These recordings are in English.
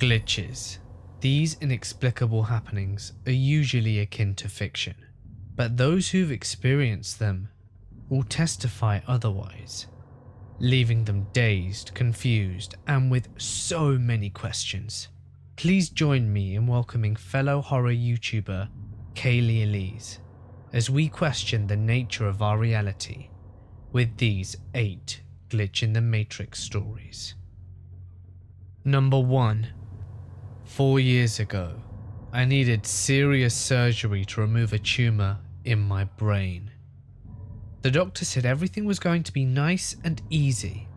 Glitches. These inexplicable happenings are usually akin to fiction, but those who've experienced them will testify otherwise, leaving them dazed, confused, and with so many questions. Please join me in welcoming fellow horror YouTuber Kaylee Elise as we question the nature of our reality with these 8 Glitch in the Matrix stories. Number 1. 4 years ago, I needed serious surgery to remove a tumor in my brain. The doctor said everything was going to be nice and easy,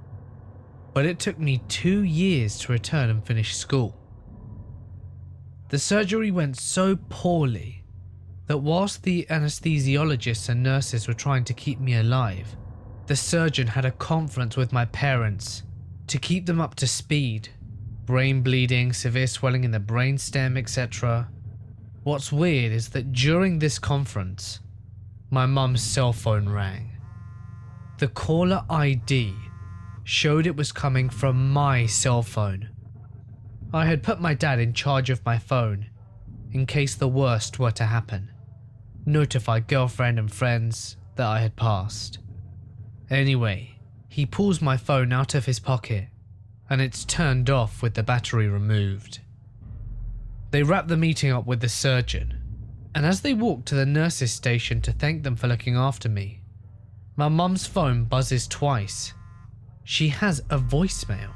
but it took me 2 years to return and finish school. The surgery went so poorly that whilst the anesthesiologists and nurses were trying to keep me alive, the surgeon had a conference with my parents to keep them up to speed. Brain bleeding, severe swelling in the brainstem, etc. What's weird is that during this conference, my mum's cell phone rang. The caller ID showed it was coming from my cell phone. I had put my dad in charge of my phone in case the worst were to happen. Notify girlfriend and friends that I had passed. Anyway, he pulls my phone out of his pocket and it's turned off with the battery removed. They wrap the meeting up with the surgeon, and as they walk to the nurses' station to thank them for looking after me, my mum's phone buzzes twice. She has a voicemail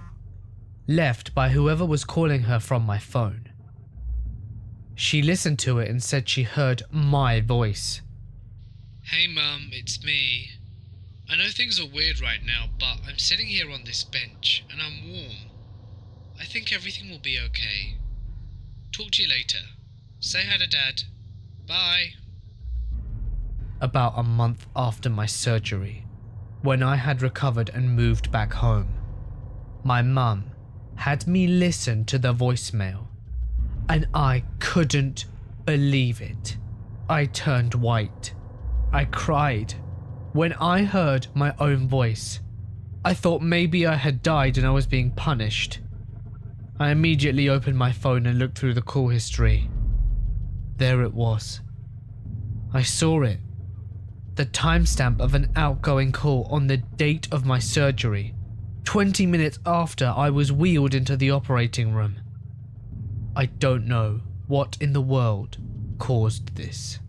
left by whoever was calling her from my phone. She listened to it and said she heard my voice. "Hey Mum, it's me. I know things are weird right now, but I'm sitting here on this bench and I'm warm. I think everything will be okay. Talk to you later. Say hi to Dad. Bye." About a month after my surgery, when I had recovered and moved back home, my mum had me listen to the voicemail, and I couldn't believe it. I turned white. I cried. When I heard my own voice, I thought maybe I had died and I was being punished. I immediately opened my phone and looked through the call history. There it was. I saw it. The timestamp of an outgoing call on the date of my surgery, 20 minutes after I was wheeled into the operating room. I don't know what in the world caused this.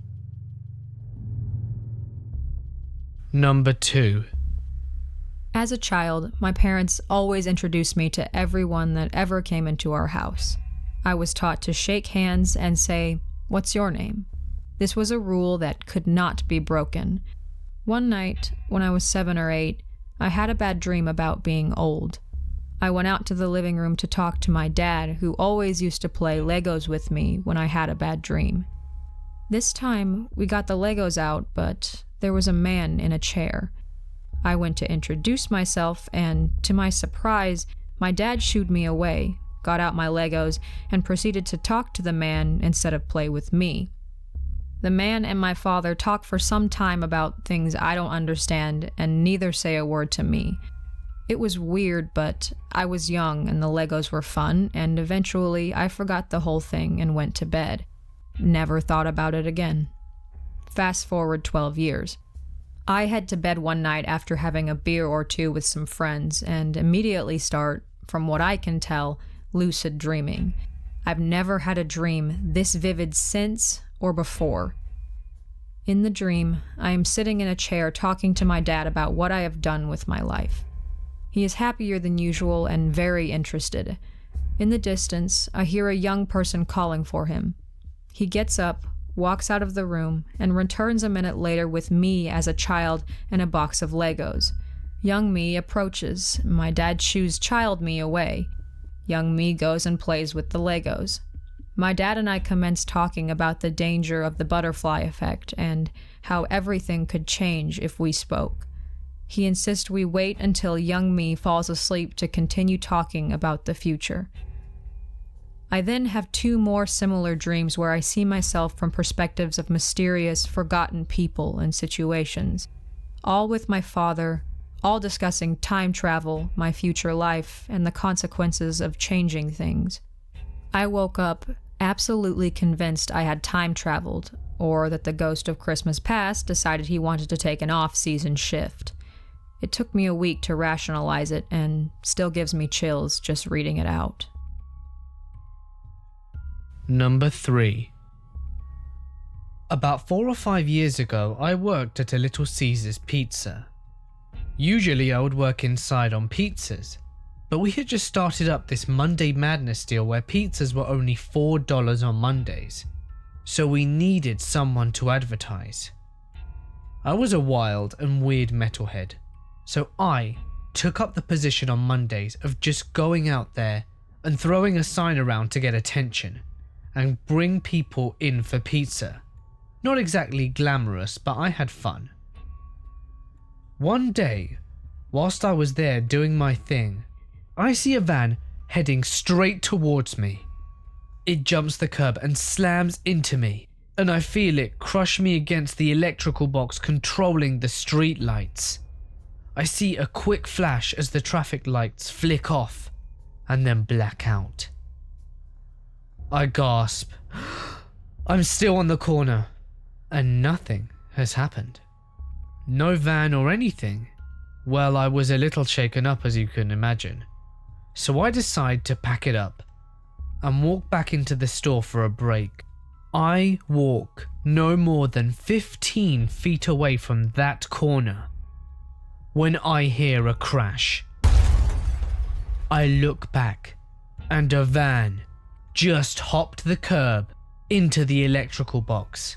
Number 2. As a child, my parents always introduced me to everyone that ever came into our house. I was taught to shake hands and say, "What's your name?" This was a rule that could not be broken. One night, when I was 7 or 8, I had a bad dream about being old. I went out to the living room to talk to my dad, who always used to play Legos with me when I had a bad dream. This time, we got the Legos out, but there was a man in a chair. I went to introduce myself, and to my surprise, my dad shooed me away, got out my Legos, and proceeded to talk to the man instead of play with me. The man and my father talk for some time about things I don't understand, and neither say a word to me. It was weird, but I was young and the Legos were fun, and eventually I forgot the whole thing and went to bed. Never thought about it again. Fast forward 12 years. I head to bed one night after having a beer or two with some friends and immediately start, from what I can tell, lucid dreaming. I've never had a dream this vivid since or before. In the dream, I am sitting in a chair talking to my dad about what I have done with my life. He is happier than usual and very interested. In the distance, I hear a young person calling for him. He gets up, walks out of the room, and returns a minute later with me as a child and a box of Legos. Young me approaches. My dad shoos child me away. Young me goes and plays with the Legos. My dad and I commence talking about the danger of the butterfly effect and how everything could change if we spoke. He insists we wait until young me falls asleep to continue talking about the future. I then have 2 more similar dreams where I see myself from perspectives of mysterious, forgotten people and situations, all with my father, all discussing time travel, my future life, and the consequences of changing things. I woke up absolutely convinced I had time traveled, or that the ghost of Christmas past decided he wanted to take an off-season shift. It took me a week to rationalize it and still gives me chills just reading it out. Number 3. About 4 or 5 years ago, I worked at a Little Caesars Pizza. Usually I would work inside on pizzas, but we had just started up this Monday Madness deal where pizzas were only $4 on Mondays, so we needed someone to advertise. I was a wild and weird metalhead, so I took up the position on Mondays of just going out there and throwing a sign around to get attention and bring people in for pizza. Not exactly glamorous, but I had fun. One day, whilst I was there doing my thing, I see a van heading straight towards me. It jumps the curb and slams into me, and I feel it crush me against the electrical box controlling the street lights. I see a quick flash as the traffic lights flick off and then black out. I gasp. I'm still on the corner, and nothing has happened. No van or anything. Well, I was a little shaken up, as you can imagine. So I decide to pack it up and walk back into the store for a break. I walk no more than 15 feet away from that corner when I hear a crash. I look back and a van just hopped the curb into the electrical box,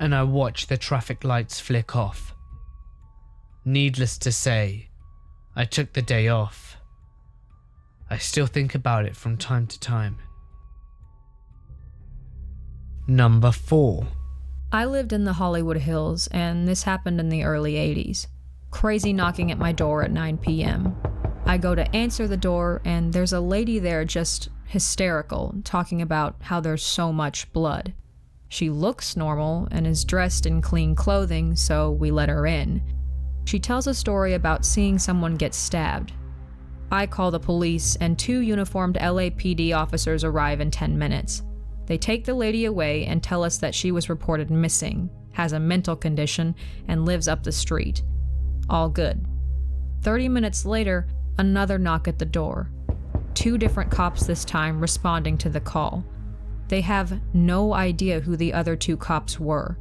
and I watch the traffic lights flick off. Needless to say, I took the day off. I still think about it from time to time. Number 4. I lived in the Hollywood Hills, and this happened in the early 80s. Crazy knocking at my door at 9 p.m. I go to answer the door, and there's a lady there just hysterical, talking about how there's so much blood. She looks normal and is dressed in clean clothing, so we let her in. She tells a story about seeing someone get stabbed. I call the police, and 2 uniformed LAPD officers arrive in 10 minutes. They take the lady away and tell us that she was reported missing, has a mental condition, and lives up the street. All good. 30 minutes later, another knock at the door. 2 different cops this time responding to the call. They have no idea who the other 2 cops were.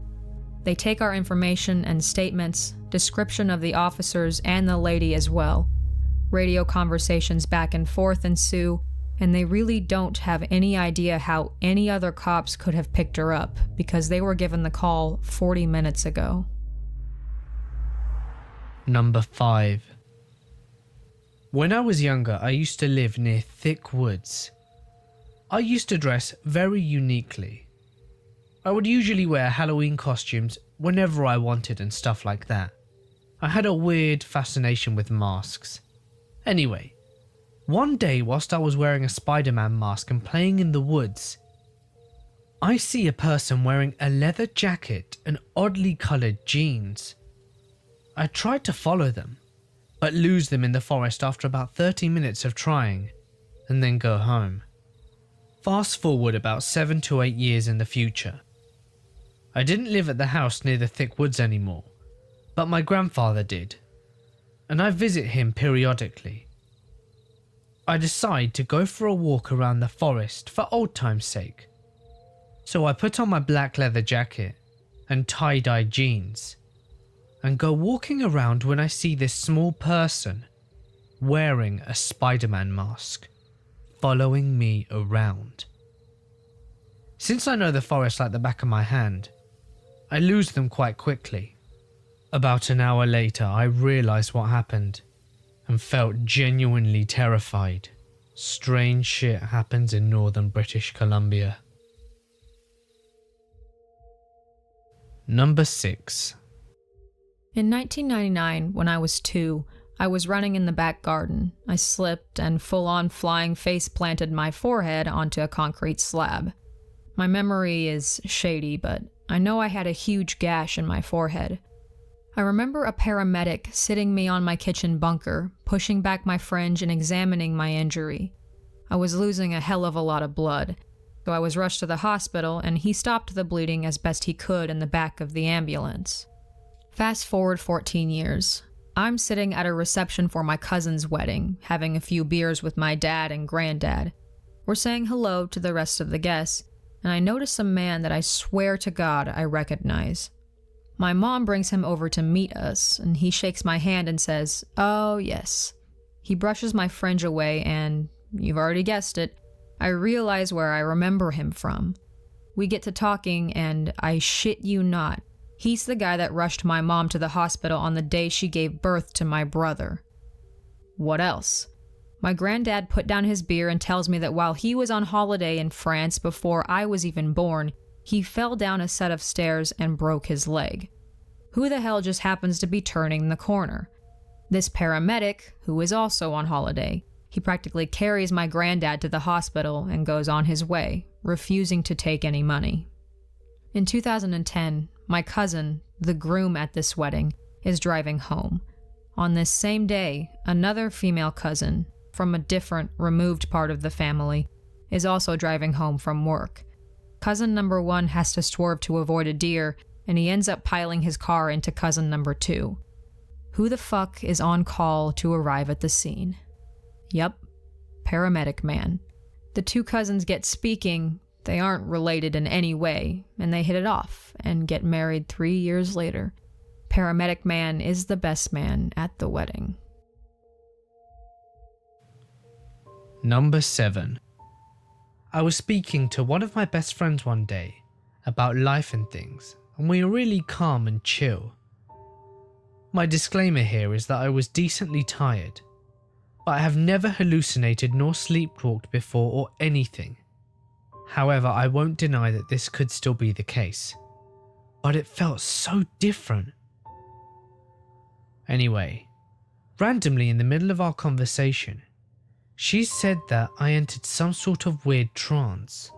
They take our information and statements, description of the officers and the lady as well. Radio conversations back and forth ensue, and they really don't have any idea how any other cops could have picked her up because they were given the call 40 minutes ago. Number 5. When I was younger, I used to live near thick woods. I used to dress very uniquely. I would usually wear Halloween costumes whenever I wanted and stuff like that. I had a weird fascination with masks. Anyway, one day whilst I was wearing a Spider-Man mask and playing in the woods, I see a person wearing a leather jacket and oddly coloured jeans. I tried to follow them, but lose them in the forest after about 30 minutes of trying, and then go home. Fast forward about 7 to 8 years in the future. I didn't live at the house near the thick woods anymore, but my grandfather did, and I visit him periodically. I decide to go for a walk around the forest for old time's sake. So I put on my black leather jacket and tie-dye jeans and go walking around when I see this small person wearing a Spider-Man mask following me around. Since I know the forest like the back of my hand, I lose them quite quickly. About an hour later, I realised what happened and felt genuinely terrified. Strange shit happens in northern British Columbia. Number 6. In 1999, when I was 2, I was running in the back garden. I slipped and full-on flying face planted my forehead onto a concrete slab. My memory is shady, but I know I had a huge gash in my forehead. I remember a paramedic sitting me on my kitchen bunker, pushing back my fringe and examining my injury. I was losing a hell of a lot of blood, so I was rushed to the hospital and he stopped the bleeding as best he could in the back of the ambulance. Fast forward 14 years. I'm sitting at a reception for my cousin's wedding, having a few beers with my dad and granddad. We're saying hello to the rest of the guests, and I notice a man that I swear to God I recognize. My mom brings him over to meet us, and he shakes my hand and says, "Oh, yes." He brushes my fringe away, and, you've already guessed it, I realize where I remember him from. We get to talking, and I shit you not, he's the guy that rushed my mom to the hospital on the day she gave birth to my brother. What else? My granddad put down his beer and tells me that while he was on holiday in France before I was even born, he fell down a set of stairs and broke his leg. Who the hell just happens to be turning the corner? This paramedic, who is also on holiday. He practically carries my granddad to the hospital and goes on his way, refusing to take any money. In 2010, my cousin, the groom at this wedding, is driving home. On this same day, another female cousin, from a different, removed part of the family, is also driving home from work. Cousin number 1 has to swerve to avoid a deer, and he ends up piling his car into cousin number 2. Who the fuck is on call to arrive at the scene? Yup, paramedic man. The 2 cousins get speaking, they aren't related in any way, and they hit it off and get married 3 years later. Paramedic man is the best man at the wedding. Number 7. I was speaking to one of my best friends one day about life and things, and we were really calm and chill. My disclaimer here is that I was decently tired, but I have never hallucinated nor sleepwalked before or anything. However, I won't deny that this could still be the case, but it felt so different. Anyway, randomly in the middle of our conversation, she said that I entered some sort of weird trance,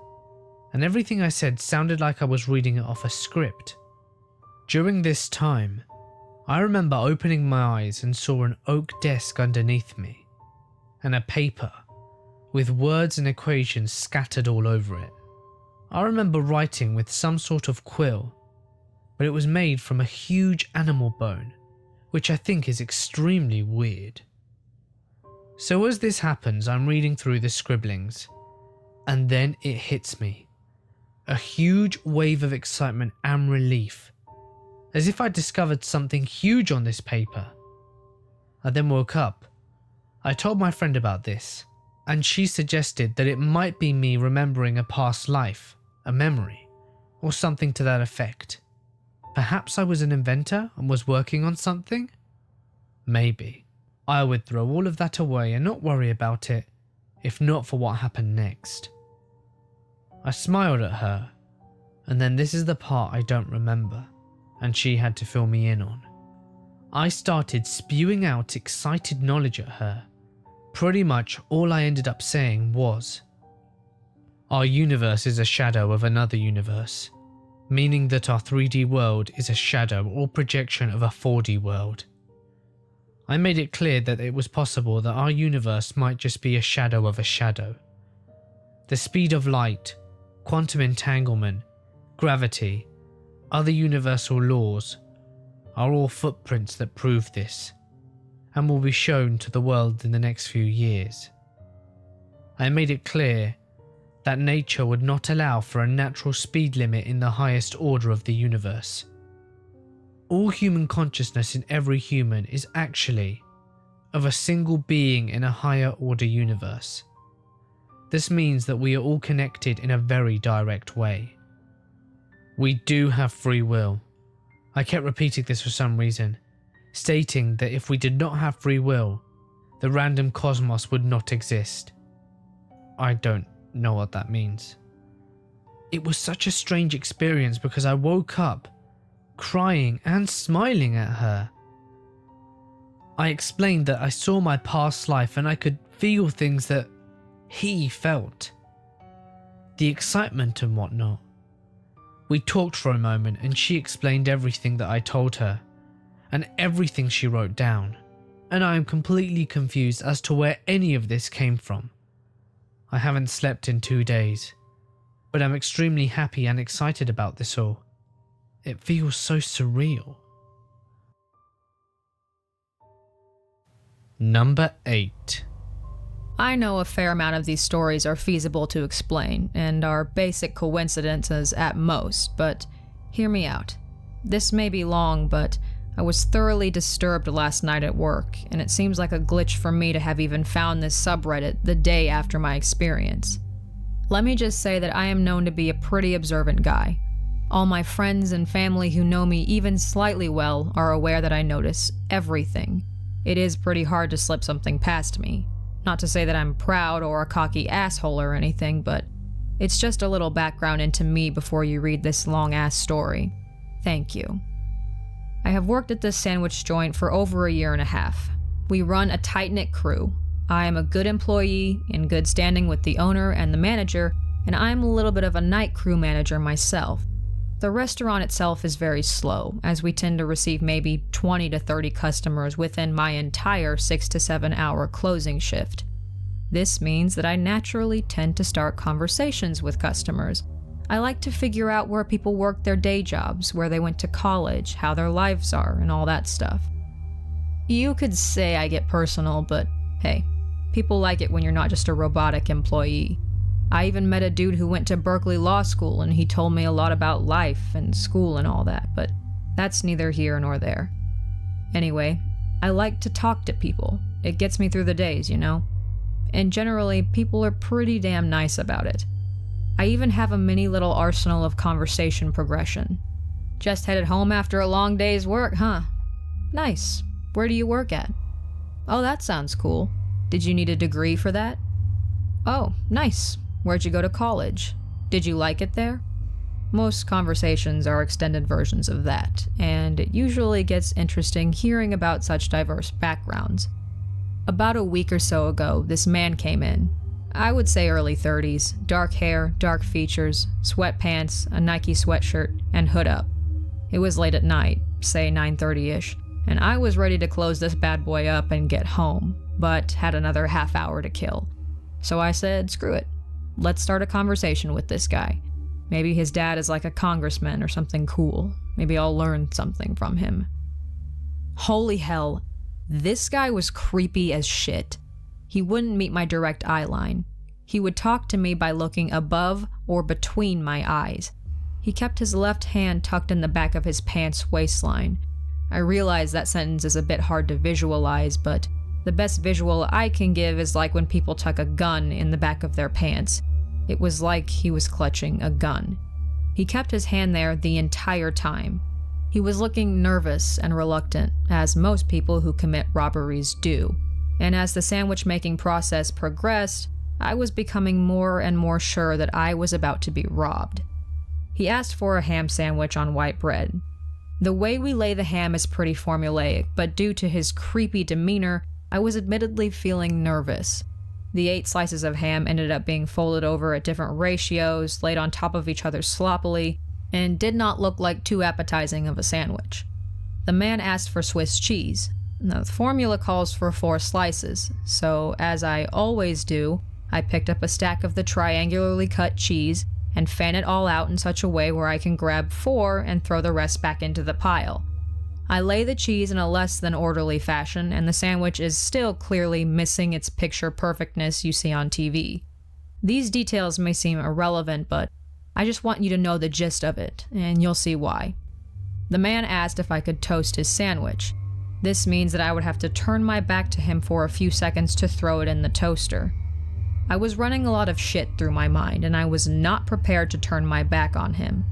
and everything I said sounded like I was reading it off a script. During this time, I remember opening my eyes and saw an oak desk underneath me, and a paper with words and equations scattered all over it. I remember writing with some sort of quill, but it was made from a huge animal bone, which I think is extremely weird. So as this happens, I'm reading through the scribblings, and then it hits me. A huge wave of excitement and relief, as if I discovered something huge on this paper. I then woke up. I told my friend about this, and she suggested that it might be me remembering a past life, a memory, or something to that effect. Perhaps I was an inventor and was working on something? Maybe. I would throw all of that away and not worry about it, if not for what happened next. I smiled at her, and then this is the part I don't remember, and she had to fill me in on. I started spewing out excited knowledge at her. Pretty much all I ended up saying was, our universe is a shadow of another universe, meaning that our 3D world is a shadow or projection of a 4D world. I made it clear that it was possible that our universe might just be a shadow of a shadow. The speed of light, quantum entanglement, gravity, other universal laws are all footprints that prove this, and will be shown to the world in the next few years. I made it clear that nature would not allow for a natural speed limit in the highest order of the universe. All human consciousness in every human is actually of a single being in a higher order universe. This means that we are all connected in a very direct way. We do have free will. I kept repeating this for some reason, stating that if we did not have free will, the random cosmos would not exist. I don't know what that means. It was such a strange experience because I woke up crying and smiling at her. I explained that I saw my past life and I could feel things that he felt. The excitement and whatnot. We talked for a moment and she explained everything that I told her and everything she wrote down, and I am completely confused as to where any of this came from. I haven't slept in 2 days, but I'm extremely happy and excited about this all. It feels so surreal. Number 8. I know a fair amount of these stories are feasible to explain and are basic coincidences at most, but hear me out. This may be long, but I was thoroughly disturbed last night at work, and it seems like a glitch for me to have even found this subreddit the day after my experience. Let me just say that I am known to be a pretty observant guy. All my friends and family who know me even slightly well are aware that I notice everything. It is pretty hard to slip something past me. Not to say that I'm proud or a cocky asshole or anything, but it's just a little background into me before you read this long-ass story. Thank you. I have worked at this sandwich joint for over a year and a half. We run a tight-knit crew. I am a good employee, in good standing with the owner and the manager, and I'm a little bit of a night crew manager myself. The restaurant itself is very slow, as we tend to receive maybe 20 to 30 customers within my entire 6 to 7 hour closing shift. This means that I naturally tend to start conversations with customers. I like to figure out where people work their day jobs, where they went to college, how their lives are, and all that stuff. You could say I get personal, but hey, people like it when you're not just a robotic employee. I even met a dude who went to Berkeley Law School, and he told me a lot about life and school and all that, but that's neither here nor there. Anyway, I like to talk to people. It gets me through the days, you know? And generally, people are pretty damn nice about it. I even have a mini little arsenal of conversation progression. Just headed home after a long day's work, huh? Nice. Where do you work at? Oh, that sounds cool. Did you need a degree for that? Oh, nice. Where'd you go to college? Did you like it there? Most conversations are extended versions of that, and it usually gets interesting hearing about such diverse backgrounds. About a week or so ago, this man came in. I would say early 30s, dark hair, dark features, sweatpants, a Nike sweatshirt, and hood up. It was late at night, say 9:30ish, and I was ready to close this bad boy up and get home, but had another half hour to kill. So I said, screw it. Let's start a conversation with this guy. Maybe his dad is like a congressman or something cool. Maybe I'll learn something from him. Holy hell, this guy was creepy as shit. He wouldn't meet my direct eye line. He would talk to me by looking above or between my eyes. He kept his left hand tucked in the back of his pants waistline. I realize that sentence is a bit hard to visualize, but the best visual I can give is like when people tuck a gun in the back of their pants. It was like he was clutching a gun. He kept his hand there the entire time. He was looking nervous and reluctant, as most people who commit robberies do. And as the sandwich making process progressed, I was becoming more and more sure that I was about to be robbed. He asked for a ham sandwich on white bread. The way we lay the ham is pretty formulaic, but due to his creepy demeanor, I was admittedly feeling nervous. The 8 slices of ham ended up being folded over at different ratios, laid on top of each other sloppily, and did not look like too appetizing of a sandwich. The man asked for Swiss cheese. Now, the formula calls for 4 slices, so as I always do, I picked up a stack of the triangularly cut cheese and fan it all out in such a way where I can grab 4 and throw the rest back into the pile. I lay the cheese in a less than orderly fashion, and the sandwich is still clearly missing its picture perfectness you see on TV. These details may seem irrelevant, but I just want you to know the gist of it, and you'll see why. The man asked if I could toast his sandwich. This means that I would have to turn my back to him for a few seconds to throw it in the toaster. I was running a lot of shit through my mind, and I was not prepared to turn my back on him.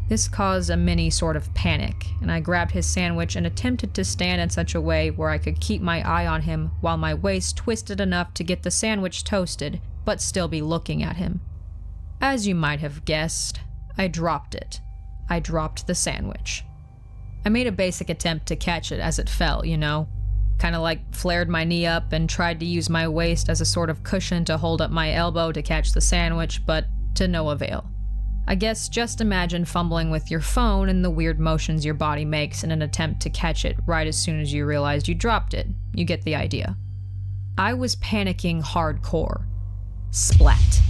This caused a mini sort of panic, and I grabbed his sandwich and attempted to stand in such a way where I could keep my eye on him while my waist twisted enough to get the sandwich toasted, but still be looking at him. As you might have guessed, I dropped it. I dropped the sandwich. I made a basic attempt to catch it as it fell, you know? Kinda like flared my knee up and tried to use my waist as a sort of cushion to hold up my elbow to catch the sandwich, but to no avail. I guess just imagine fumbling with your phone and the weird motions your body makes in an attempt to catch it right as soon as you realized you dropped it. You get the idea. I was panicking hardcore. Splat.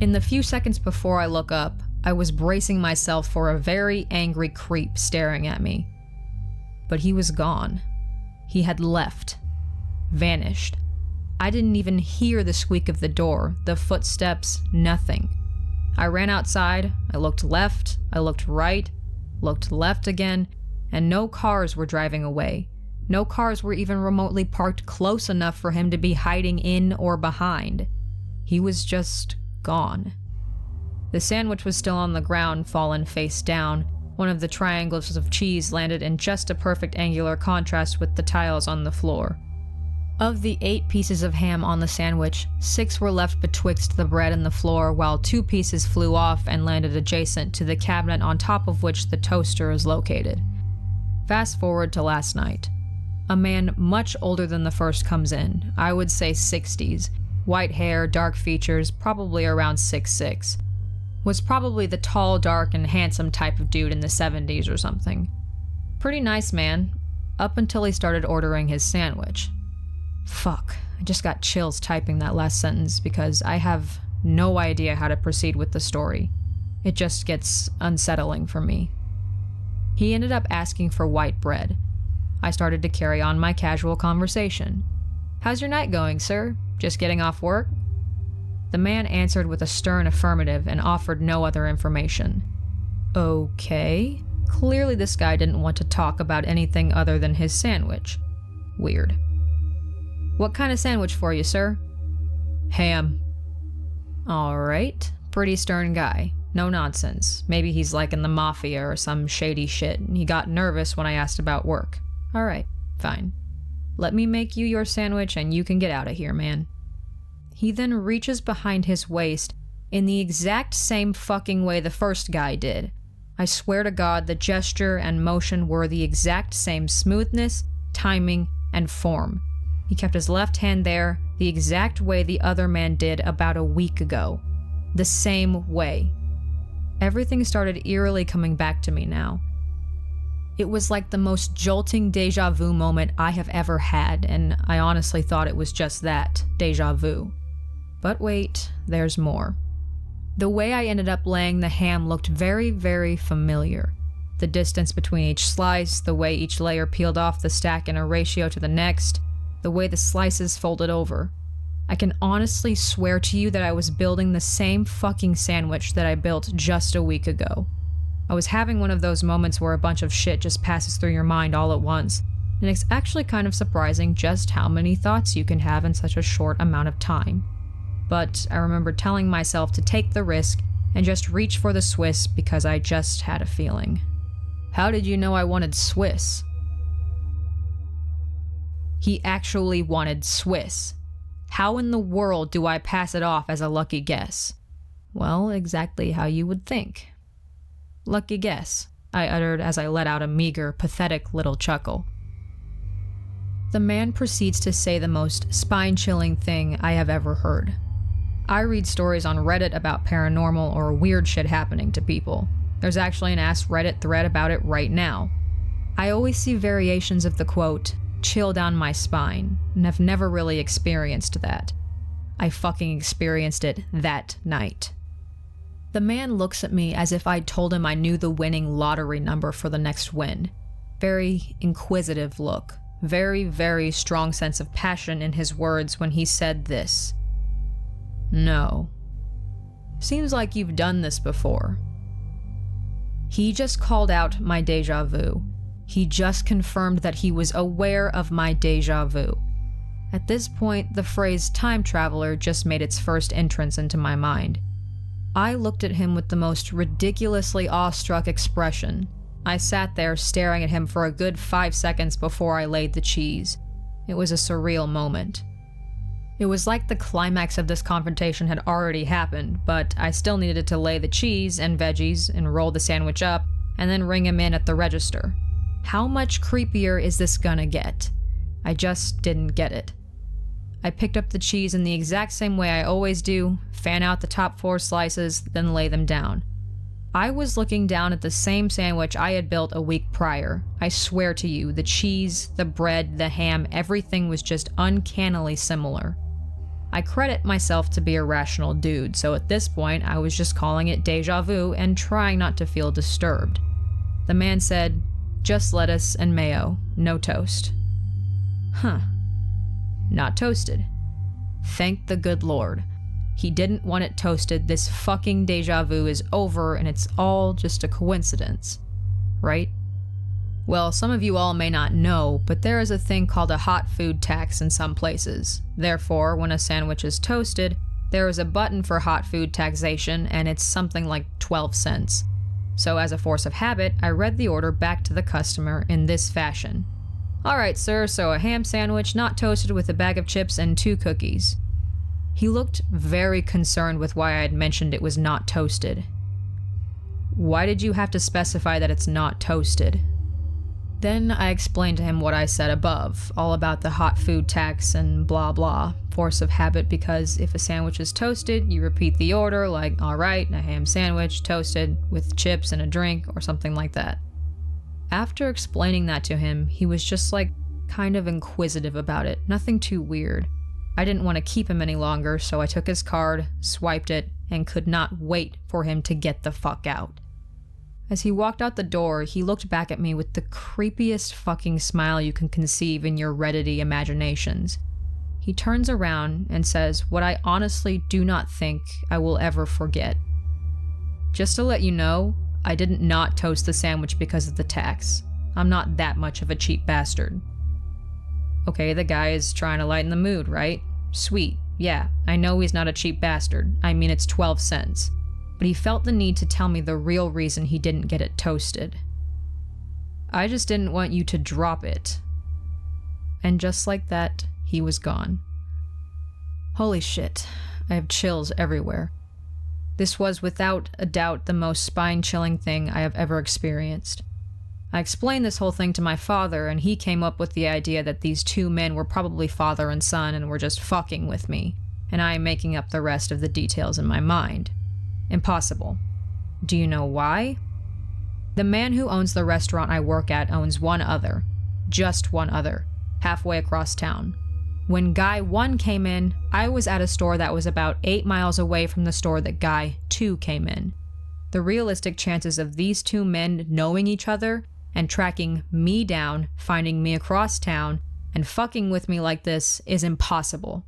In the few seconds before I look up, I was bracing myself for a very angry creep staring at me. But he was gone. He had left. Vanished. I didn't even hear the squeak of the door, the footsteps, nothing. I ran outside, I looked left, I looked right, looked left again, and no cars were driving away. No cars were even remotely parked close enough for him to be hiding in or behind. He was just gone. The sandwich was still on the ground, fallen face down. One of the triangles of cheese landed in just a perfect angular contrast with the tiles on the floor. Of the 8 pieces of ham on the sandwich, 6 were left betwixt the bread and the floor, while 2 pieces flew off and landed adjacent to the cabinet on top of which the toaster is located. Fast forward to last night. A man much older than the first comes in, I would say 60s, white hair, dark features, probably around 6'6". Was probably the tall, dark, and handsome type of dude in the 70s or something. Pretty nice man, up until he started ordering his sandwich. Fuck, I just got chills typing that last sentence because I have no idea how to proceed with the story. It just gets unsettling for me. He ended up asking for white bread. I started to carry on my casual conversation. "How's your night going, sir? Just getting off work?" The man answered with a stern affirmative and offered no other information. Okay. Clearly this guy didn't want to talk about anything other than his sandwich. Weird. "What kind of sandwich for you, sir?" "Ham." Alright. Pretty stern guy. No nonsense. Maybe he's like in the mafia or some shady shit, and he got nervous when I asked about work. Alright, fine. "Let me make you your sandwich and you can get out of here, man." He then reaches behind his waist in the exact same fucking way the first guy did. I swear to God, the gesture and motion were the exact same smoothness, timing, and form. He kept his left hand there, the exact way the other man did about a week ago. The same way. Everything started eerily coming back to me now. It was like the most jolting deja vu moment I have ever had, and I honestly thought it was just that, deja vu. But wait, there's more. The way I ended up laying the ham looked very, very familiar. The distance between each slice, the way each layer peeled off the stack in a ratio to the next, the way the slices folded over. I can honestly swear to you that I was building the same fucking sandwich that I built just a week ago. I was having one of those moments where a bunch of shit just passes through your mind all at once, and it's actually kind of surprising just how many thoughts you can have in such a short amount of time. But I remember telling myself to take the risk and just reach for the Swiss because I just had a feeling. "How did you know I wanted Swiss?" He actually wanted Swiss. How in the world do I pass it off as a lucky guess? Well, exactly how you would think. "Lucky guess," I uttered as I let out a meager, pathetic little chuckle. The man proceeds to say the most spine-chilling thing I have ever heard. I read stories on Reddit about paranormal or weird shit happening to people. There's actually an Ask Reddit thread about it right now. I always see variations of the quote, "chill down my spine," and have never really experienced that. I fucking experienced it that night. The man looks at me as if I'd told him I knew the winning lottery number for the next win. Very inquisitive look. Very, very strong sense of passion in his words when he said this. "No. Seems like you've done this before." He just called out my deja vu. He just confirmed that he was aware of my deja vu. At this point, the phrase time traveler just made its first entrance into my mind. I looked at him with the most ridiculously awestruck expression. I sat there staring at him for a good 5 seconds before I laid the cheese. It was a surreal moment. It was like the climax of this confrontation had already happened, but I still needed to lay the cheese and veggies and roll the sandwich up and then ring him in at the register. How much creepier is this gonna get? I just didn't get it. I picked up the cheese in the exact same way I always do, fan out the top 4 slices, then lay them down. I was looking down at the same sandwich I had built a week prior. I swear to you, the cheese, the bread, the ham, everything was just uncannily similar. I credit myself to be a rational dude, so at this point I was just calling it deja vu and trying not to feel disturbed. The man said, "Just lettuce and mayo, no toast." Huh. Not toasted. Thank the good Lord. He didn't want it toasted. This fucking deja vu is over and it's all just a coincidence. Right? Well, some of you all may not know, but there is a thing called a hot food tax in some places. Therefore, when a sandwich is toasted, there is a button for hot food taxation and it's something like 12 cents. So as a force of habit, I read the order back to the customer in this fashion. "Alright, sir, so a ham sandwich, not toasted, with a bag of chips and 2 cookies." He looked very concerned with why I had mentioned it was not toasted. "Why did you have to specify that it's not toasted?" Then I explained to him what I said above, all about the hot food tax and blah blah, force of habit, because if a sandwich is toasted, you repeat the order like, "Alright, a ham sandwich, toasted, with chips and a drink," or something like that. After explaining that to him, he was just like kind of inquisitive about it, nothing too weird. I didn't want to keep him any longer, so I took his card, swiped it, and could not wait for him to get the fuck out. As he walked out the door, he looked back at me with the creepiest fucking smile you can conceive in your Reddity imaginations. He turns around and says what I honestly do not think I will ever forget. "Just to let you know, I didn't not toast the sandwich because of the tax. I'm not that much of a cheap bastard." Okay, the guy is trying to lighten the mood, right? Sweet. Yeah, I know he's not a cheap bastard. I mean, it's 12 cents. But he felt the need to tell me the real reason he didn't get it toasted. "I just didn't want you to drop it." And just like that, he was gone. Holy shit, I have chills everywhere. This was without a doubt the most spine-chilling thing I have ever experienced. I explained this whole thing to my father, and he came up with the idea that these 2 men were probably father and son and were just fucking with me, and I am making up the rest of the details in my mind. Impossible. Do you know why? The man who owns the restaurant I work at owns one other. Just one other. Halfway across town. When Guy 1 came in, I was at a store that was about 8 miles away from the store that Guy 2 came in. The realistic chances of these 2 men knowing each other and tracking me down, finding me across town, and fucking with me like this is impossible.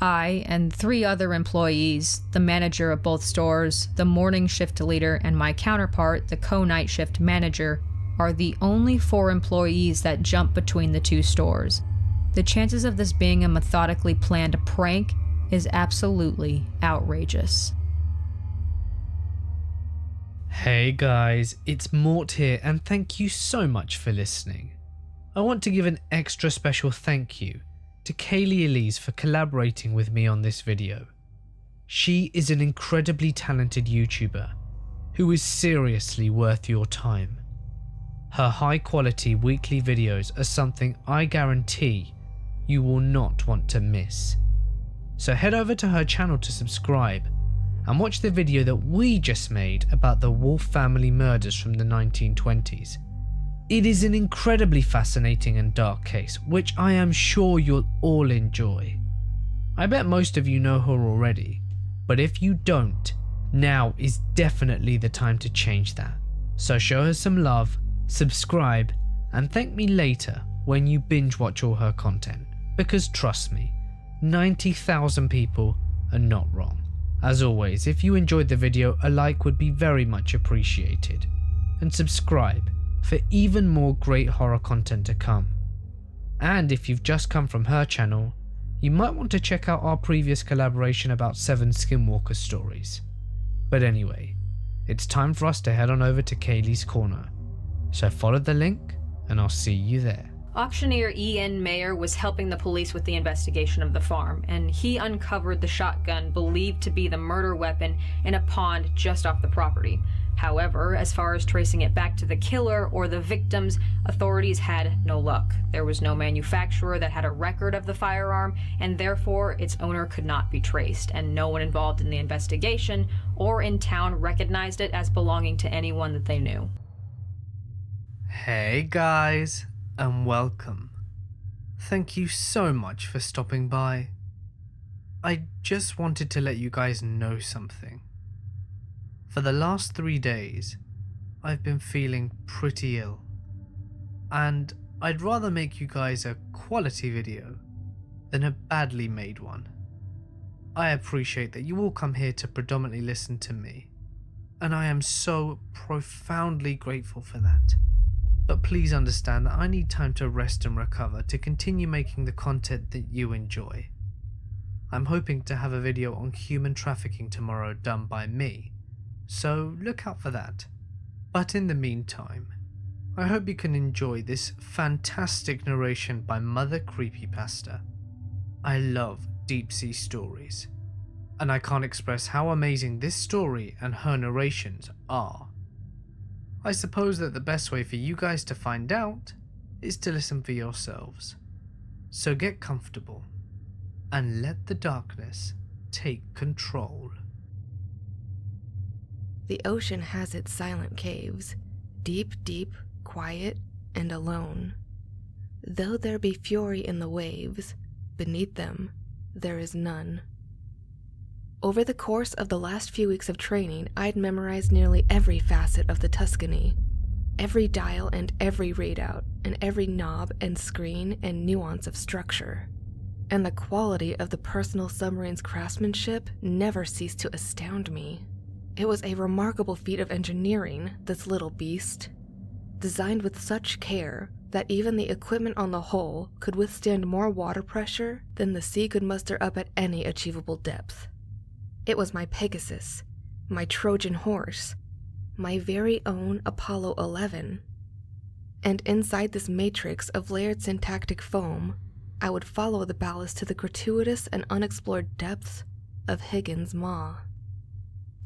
I and 3 other employees, the manager of both stores, the morning shift leader, and my counterpart, the co-night shift manager, are the only 4 employees that jump between the 2 stores. The chances of this being a methodically planned prank is absolutely outrageous. Hey guys, it's Mort here and thank you so much for listening. I want to give an extra special thank you to Kaylee Elise for collaborating with me on this video. She is an incredibly talented YouTuber who is seriously worth your time. Her high quality weekly videos are something I guarantee you will not want to miss. So head over to her channel to subscribe and watch the video that we just made about the Wolf family murders from the 1920s. It is an incredibly fascinating and dark case, which I am sure you'll all enjoy. I bet most of you know her already, but if you don't, now is definitely the time to change that. So show her some love, subscribe, and thank me later when you binge watch all her content, because trust me, 90,000 people are not wrong. As always, if you enjoyed the video, a like would be very much appreciated, and subscribe for even more great horror content to come. And if you've just come from her channel, you might want to check out our previous collaboration about 7 Skinwalker stories. But anyway, it's time for us to head on over to Kaylee's Corner, so follow the link and I'll see you there. Auctioneer E.N. Mayer was helping the police with the investigation of the farm, and he uncovered the shotgun believed to be the murder weapon in a pond just off the property. However, as far as tracing it back to the killer or the victims, authorities had no luck. There was no manufacturer that had a record of the firearm, and therefore its owner could not be traced, and no one involved in the investigation or in town recognized it as belonging to anyone that they knew. Hey guys, and welcome. Thank you so much for stopping by. I just wanted to let you guys know something. For the last 3 days, I've been feeling pretty ill. And I'd rather make you guys a quality video than a badly made one. I appreciate that you all come here to predominantly listen to me, and I am so profoundly grateful for that. But please understand that I need time to rest and recover to continue making the content that you enjoy. I'm hoping to have a video on human trafficking tomorrow done by me, so look out for that. But in the meantime, I hope you can enjoy this fantastic narration by Mother Creepypasta. I love deep sea stories, and I can't express how amazing this story and her narrations are. I suppose that the best way for you guys to find out is to listen for yourselves. So get comfortable and let the darkness take control. The ocean has its silent caves, deep, quiet, and alone. Though there be fury in the waves, beneath them there is none. Over the course of the last few weeks of training, I'd memorized nearly every facet of the Tuscany, every dial and every readout, and every knob and screen and nuance of structure. And the quality of the personal submarine's craftsmanship never ceased to astound me. It was a remarkable feat of engineering, this little beast, designed with such care that even the equipment on the hull could withstand more water pressure than the sea could muster up at any achievable depth. It was my Pegasus, my Trojan horse, my very own Apollo 11. And inside this matrix of layered syntactic foam, I would follow the ballast to the gratuitous and unexplored depths of Higgins' Maw.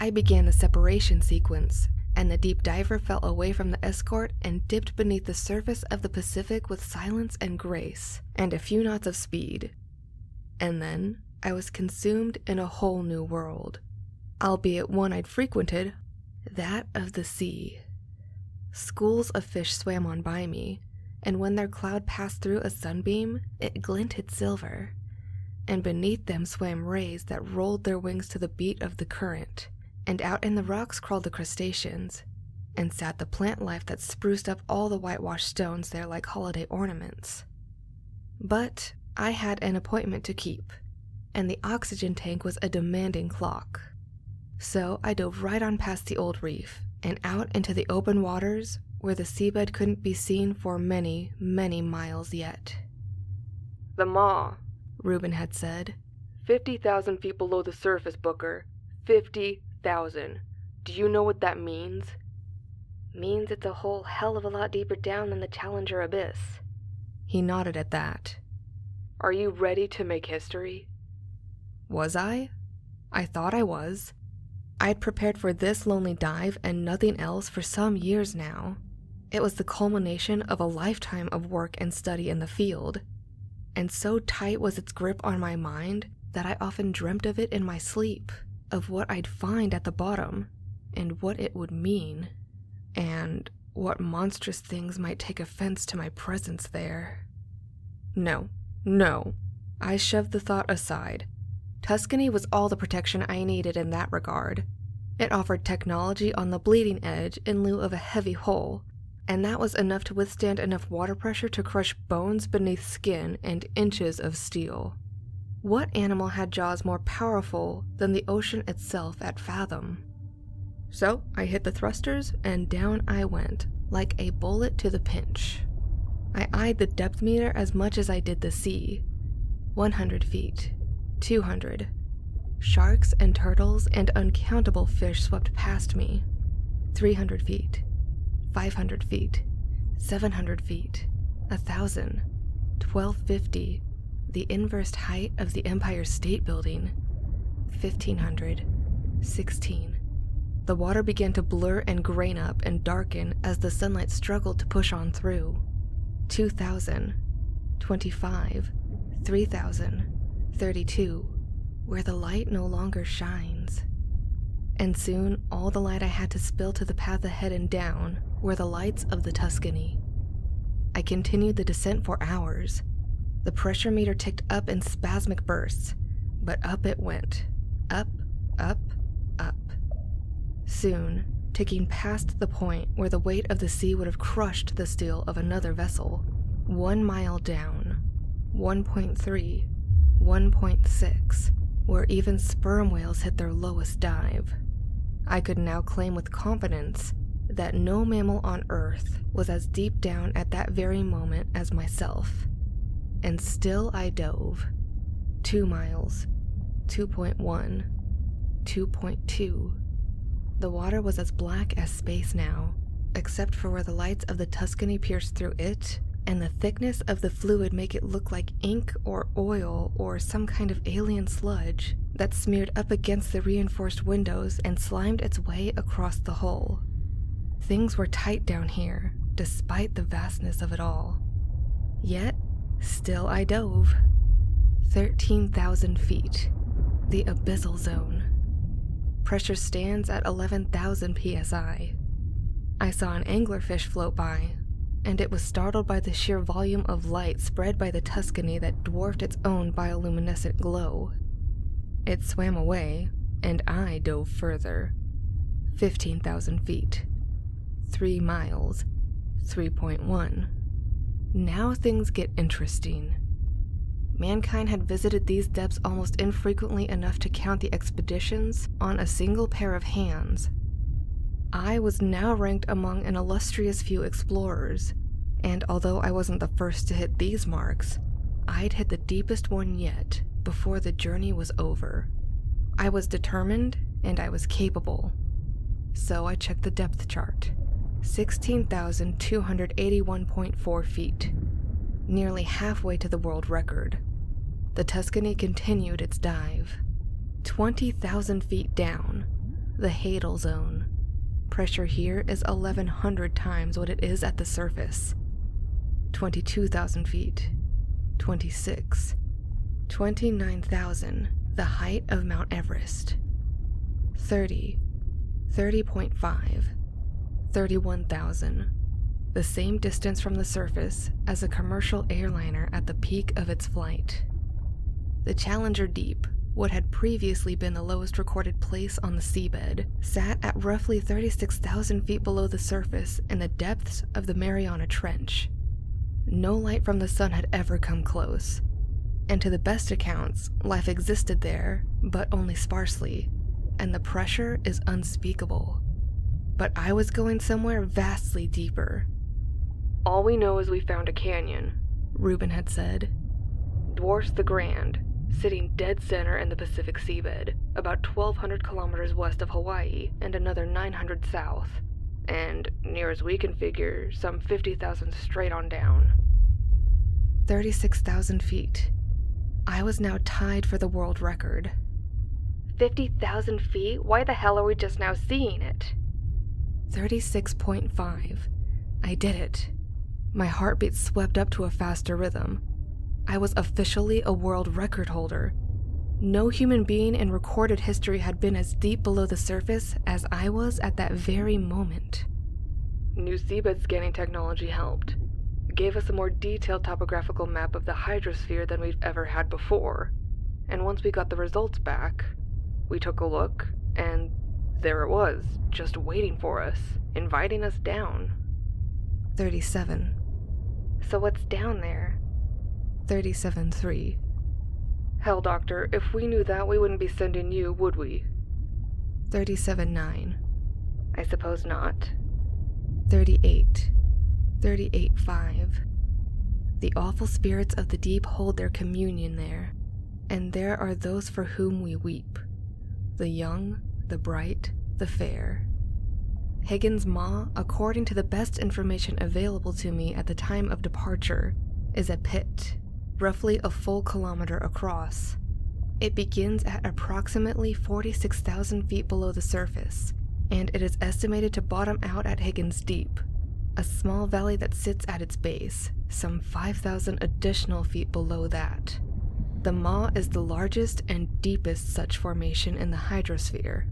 I began the separation sequence, and the deep diver fell away from the escort and dipped beneath the surface of the Pacific with silence and grace, and a few knots of speed. And then I was consumed in a whole new world, albeit one I'd frequented, that of the sea. Schools of fish swam on by me, and when their cloud passed through a sunbeam, it glinted silver, and beneath them swam rays that rolled their wings to the beat of the current, and out in the rocks crawled the crustaceans, and sat the plant life that spruced up all the whitewashed stones there like holiday ornaments. But I had an appointment to keep, and the oxygen tank was a demanding clock. So I dove right on past the old reef, and out into the open waters where the seabed couldn't be seen for many, many miles yet. "The Maw," Reuben had said. 50,000 feet below the surface, Booker. 50,000. Do you know what that means? Means it's a whole hell of a lot deeper down than the Challenger Abyss. He nodded at that. Are you ready to make history? Was I? I thought I was. I'd prepared for this lonely dive and nothing else for some years now. It was the culmination of a lifetime of work and study in the field, and so tight was its grip on my mind that I often dreamt of it in my sleep, of what I'd find at the bottom, and what it would mean, and what monstrous things might take offense to my presence there. No. I shoved the thought aside. Tuscany was all the protection I needed in that regard. It offered technology on the bleeding edge in lieu of a heavy hull, and that was enough to withstand enough water pressure to crush bones beneath skin and inches of steel. What animal had jaws more powerful than the ocean itself at fathom? So I hit the thrusters, and down I went, like a bullet to the pinch. I eyed the depth meter as much as I did the sea. 100 feet. 200. Sharks and turtles and uncountable fish swept past me. 300 feet. 500 feet. 700 feet. 1,000. 1,250. The inverse height of the Empire State Building. 1,500. 16. The water began to blur and grain up and darken as the sunlight struggled to push on through. 2,000. 25. 3,000. 32, where the light no longer shines. And soon all the light I had to spill to the path ahead and down were the lights of the Tuscany. I continued the descent for hours. The pressure meter ticked up in spasmic bursts. but up it went. Up, up, up. Soon, ticking past the point where the weight of the sea would have crushed the steel of another vessel. 1 mile down, 1.3, 1.6, where even sperm whales hit their lowest dive. I could now claim with confidence that no mammal on Earth was as deep down at that very moment as myself. And still I dove. 2 miles, 2.1, 2.2. The water was as black as space now, except for where the lights of the Tuscany pierced through it, and the thickness of the fluid make it look like ink or oil or some kind of alien sludge that smeared up against the reinforced windows and slimed its way across the hull. Things were tight down here, despite the vastness of it all. Yet, still I dove. 13,000 feet, the abyssal zone. Pressure stands at 11,000 psi. I saw an anglerfish float by, and it was startled by the sheer volume of light spread by the Tuscany that dwarfed its own bioluminescent glow. It swam away, and I dove further. 15,000 feet. 3 miles. 3.1. Now things get interesting. Mankind had visited these depths almost infrequently enough to count the expeditions on a single pair of hands. I was now ranked among an illustrious few explorers, and although I wasn't the first to hit these marks, I'd hit the deepest one yet before the journey was over. I was determined, and I was capable. So I checked the depth chart. 16,281.4 feet. Nearly halfway to the world record. The Tuscany continued its dive. 20,000 feet down, the Hadal zone. Pressure here is 1,100 times what it is at the surface. 22,000 feet. 26. 29,000, the height of Mount Everest. 30. 30.5. 31,000. The same distance from the surface as a commercial airliner at the peak of its flight. The Challenger Deep, what had previously been the lowest recorded place on the seabed, sat at roughly 36,000 feet below the surface in the depths of the Mariana Trench. No light from the sun had ever come close, and to the best accounts, life existed there, but only sparsely, and the pressure is unspeakable. But I was going somewhere vastly deeper. "All we know is we found a canyon," Reuben had said. "Dwarfs the Grand, sitting dead center in the Pacific seabed, about 1,200 kilometers west of Hawaii and another 900 south, and, near as we can figure, some 50,000 straight on down." 36,000 feet. I was now tied for the world record. 50,000 feet? Why the hell are we just now seeing it? 36.5. I did it. My heartbeat swept up to a faster rhythm. I was officially a world record holder. No human being in recorded history had been as deep below the surface as I was at that very moment. New seabed scanning technology helped. It gave us a more detailed topographical map of the hydrosphere than we've ever had before. And once we got the results back, we took a look, and there it was, just waiting for us, inviting us down. 37. So what's down there? 37.3. Hell, Doctor, if we knew that, we wouldn't be sending you, would we? 37.9. I suppose not. 38. 38.5. The awful spirits of the deep hold their communion there, and there are those for whom we weep. The young, the bright, the fair. Higgins' Maw, according to the best information available to me at the time of departure, is a pit, roughly a full kilometer across. It begins at approximately 46,000 feet below the surface, and it is estimated to bottom out at Higgins Deep, a small valley that sits at its base, some 5,000 additional feet below that. The Maw is the largest and deepest such formation in the hydrosphere,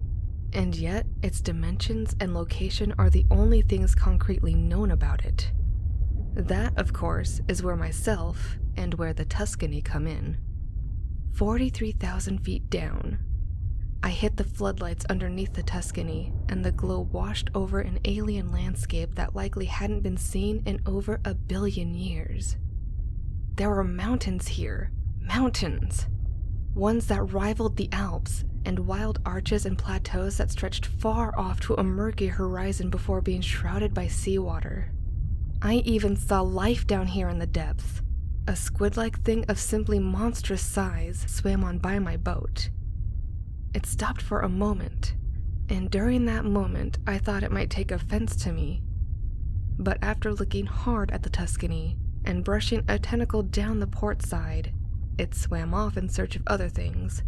and yet its dimensions and location are the only things concretely known about it. That, of course, is where myself and where the Tuscany come in. 43,000 feet down. I hit the floodlights underneath the Tuscany, and the glow washed over an alien landscape that likely hadn't been seen in over 1 billion years. There were mountains here. Mountains! Ones that rivaled the Alps, and wild arches and plateaus that stretched far off to a murky horizon before being shrouded by seawater. I even saw life down here in the depths. A squid-like thing of simply monstrous size swam on by my boat. It stopped for a moment, and during that moment I thought it might take offense to me. But after looking hard at the Tuscany and brushing a tentacle down the port side, it swam off in search of other things.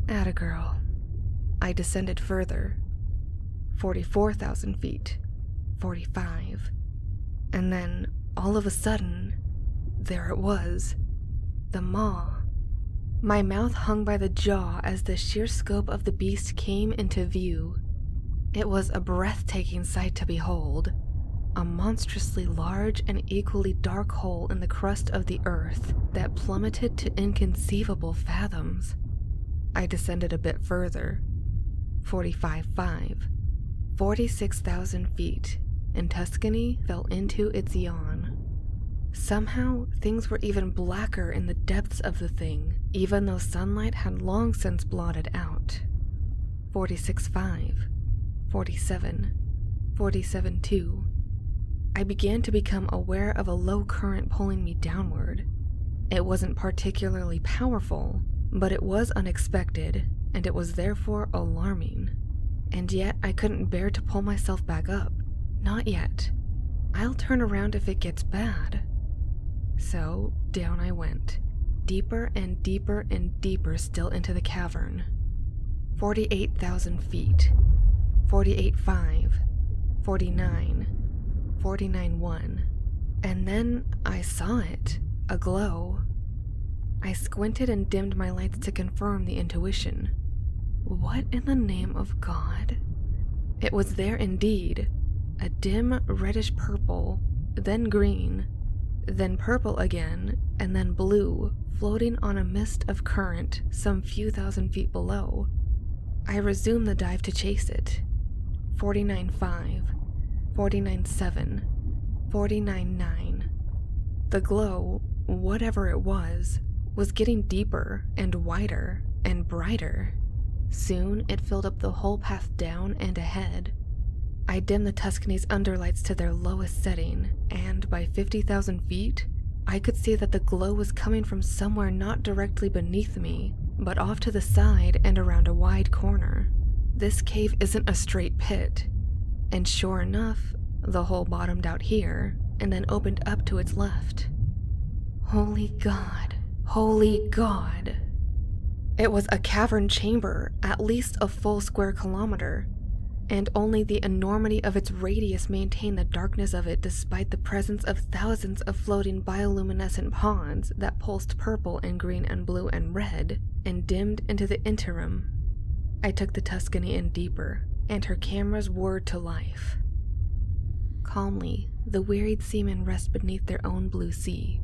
Atta girl. I descended further. 44,000 feet. 45. And then, all of a sudden, there it was. The maw. My mouth hung by the jaw as the sheer scope of the beast came into view. It was a breathtaking sight to behold. A monstrously large and equally dark hole in the crust of the earth that plummeted to inconceivable fathoms. I descended a bit further. 45.5. 46,000 feet, and Tuscany fell into its yawn. Somehow, things were even blacker in the depths of the thing, even though sunlight had long since blotted out. 46.5. 47. 47.2. I began to become aware of a low current pulling me downward. It wasn't particularly powerful, but it was unexpected, and it was therefore alarming. And yet I couldn't bear to pull myself back up. Not yet. I'll turn around if it gets bad. So down I went, deeper and deeper and deeper still into the cavern. 48,000 feet. 48.5. 49. 49.1. And then I saw it, a glow. I squinted and dimmed my lights to confirm the intuition. What in the name of God? It was there indeed, a dim reddish purple, then green, then purple again, and then blue, floating on a mist of current some few thousand feet below. I resumed the dive to chase it. 49.5. 49.7. 49.9. The glow, whatever it was getting deeper and wider and brighter. Soon it filled up the whole path down and ahead. I dimmed the Tuscany's underlights to their lowest setting, and by 50,000 feet, I could see that the glow was coming from somewhere not directly beneath me, but off to the side and around a wide corner. This cave isn't a straight pit, and sure enough, the hole bottomed out here and then opened up to its left. Holy God, holy God. It was a cavern chamber, at least a full square kilometer, and only the enormity of its radius maintained the darkness of it despite the presence of thousands of floating bioluminescent pods that pulsed purple and green and blue and red and dimmed into the interim. I took the Tuscany in deeper, and her cameras whirred to life. Calmly, the wearied seamen rest beneath their own blue sea.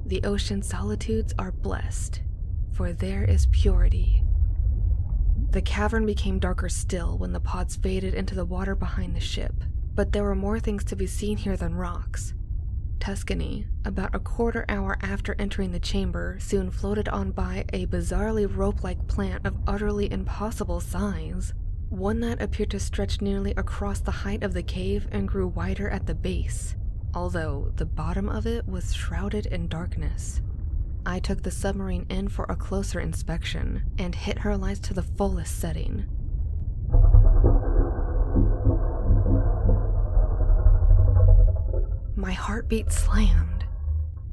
The ocean solitudes are blessed, for there is purity. The cavern became darker still when the pods faded into the water behind the ship, but there were more things to be seen here than rocks. Tuscany, about a quarter hour after entering the chamber, soon floated on by a bizarrely rope-like plant of utterly impossible size, one that appeared to stretch nearly across the height of the cave and grew wider at the base, although the bottom of it was shrouded in darkness. I took the submarine in for a closer inspection and hit her lights to the fullest setting. My heartbeat slammed.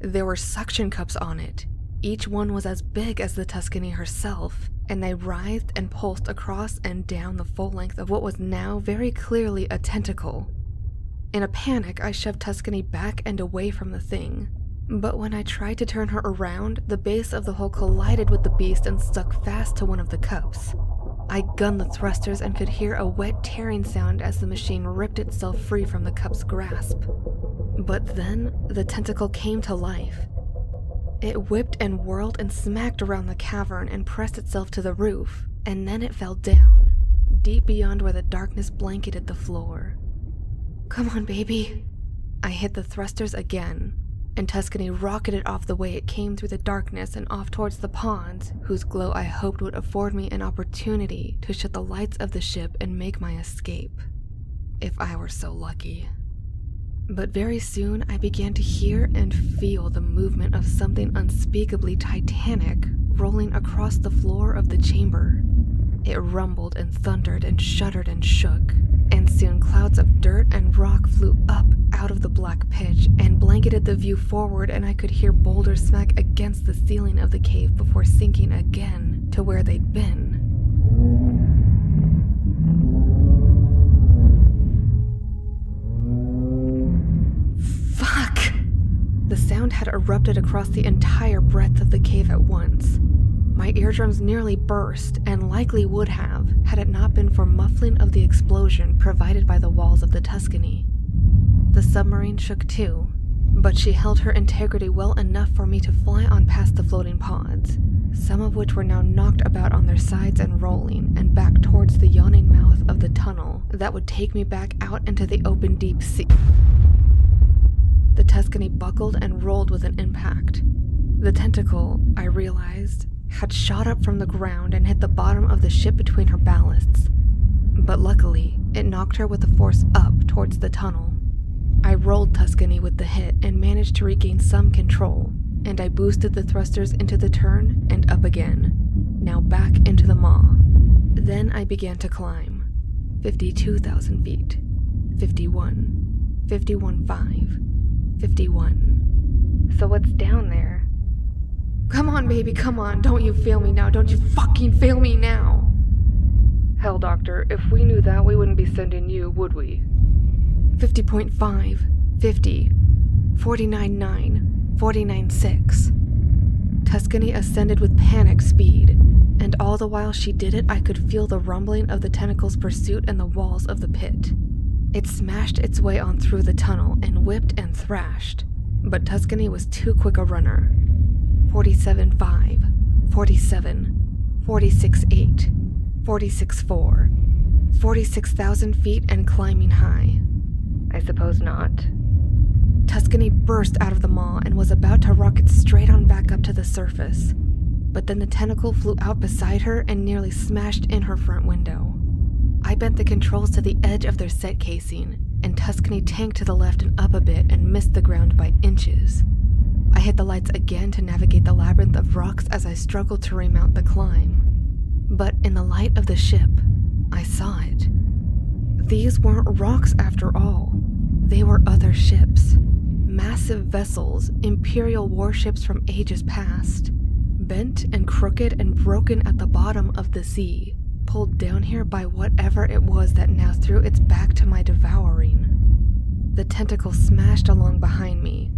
There were suction cups on it. Each one was as big as the Tuscany herself, and they writhed and pulsed across and down the full length of what was now very clearly a tentacle. In a panic, I shoved Tuscany back and away from the thing. But when I tried to turn her around, the base of the hull collided with the beast and stuck fast to one of the cups. I gunned the thrusters and could hear a wet tearing sound as the machine ripped itself free from the cup's grasp. But then, the tentacle came to life. It whipped and whirled and smacked around the cavern and pressed itself to the roof, and then it fell down, deep beyond where the darkness blanketed the floor. Come on, baby. I hit the thrusters again, and Tuscany rocketed off the way it came through the darkness and off towards the ponds, whose glow I hoped would afford me an opportunity to shut the lights of the ship and make my escape, if I were so lucky. But very soon I began to hear and feel the movement of something unspeakably titanic rolling across the floor of the chamber. It rumbled and thundered and shuddered and shook, and soon clouds of dirt and rock flew up out of the black pitch and blanketed the view forward, and I could hear boulders smack against the ceiling of the cave before sinking again to where they'd been. Fuck! The sound had erupted across the entire breadth of the cave at once. My eardrums nearly burst, and likely would have, had it not been for muffling of the explosion provided by the walls of the Tuscany. The submarine shook too, but she held her integrity well enough for me to fly on past the floating pods, some of which were now knocked about on their sides and rolling, and back towards the yawning mouth of the tunnel that would take me back out into the open deep sea. The Tuscany buckled and rolled with an impact. The tentacle, I realized, had shot up from the ground and hit the bottom of the ship between her ballasts. But luckily, it knocked her with a force up towards the tunnel. I rolled Tuscany with the hit and managed to regain some control, and I boosted the thrusters into the turn and up again, now back into the maw. Then I began to climb. 52,000 feet. 51. 51.5. 51. So what's down there? Come on, baby, come on. Don't you fail me now. Don't you fucking fail me now. Hell, Doctor, if we knew that, we wouldn't be sending you, would we? 50.5. 50. 49.9. 49.6. Tuscany ascended with panic speed, and all the while she did it, I could feel the rumbling of the tentacle's pursuit in the walls of the pit. It smashed its way on through the tunnel and whipped and thrashed, but Tuscany was too quick a runner. 47.5, 47, 46.8, 46.4, 46,000 feet and climbing high. I suppose not. Tuscany burst out of the maw and was about to rocket straight on back up to the surface, but then the tentacle flew out beside her and nearly smashed in her front window. I bent the controls to the edge of their set casing, and Tuscany tanked to the left and up a bit and missed the ground by inches. I hit the lights again to navigate the labyrinth of rocks as I struggled to remount the climb. But in the light of the ship, I saw it. These weren't rocks after all. They were other ships. Massive vessels, Imperial warships from ages past. Bent and crooked and broken at the bottom of the sea, pulled down here by whatever it was that now threw its back to my devouring. The tentacle smashed along behind me.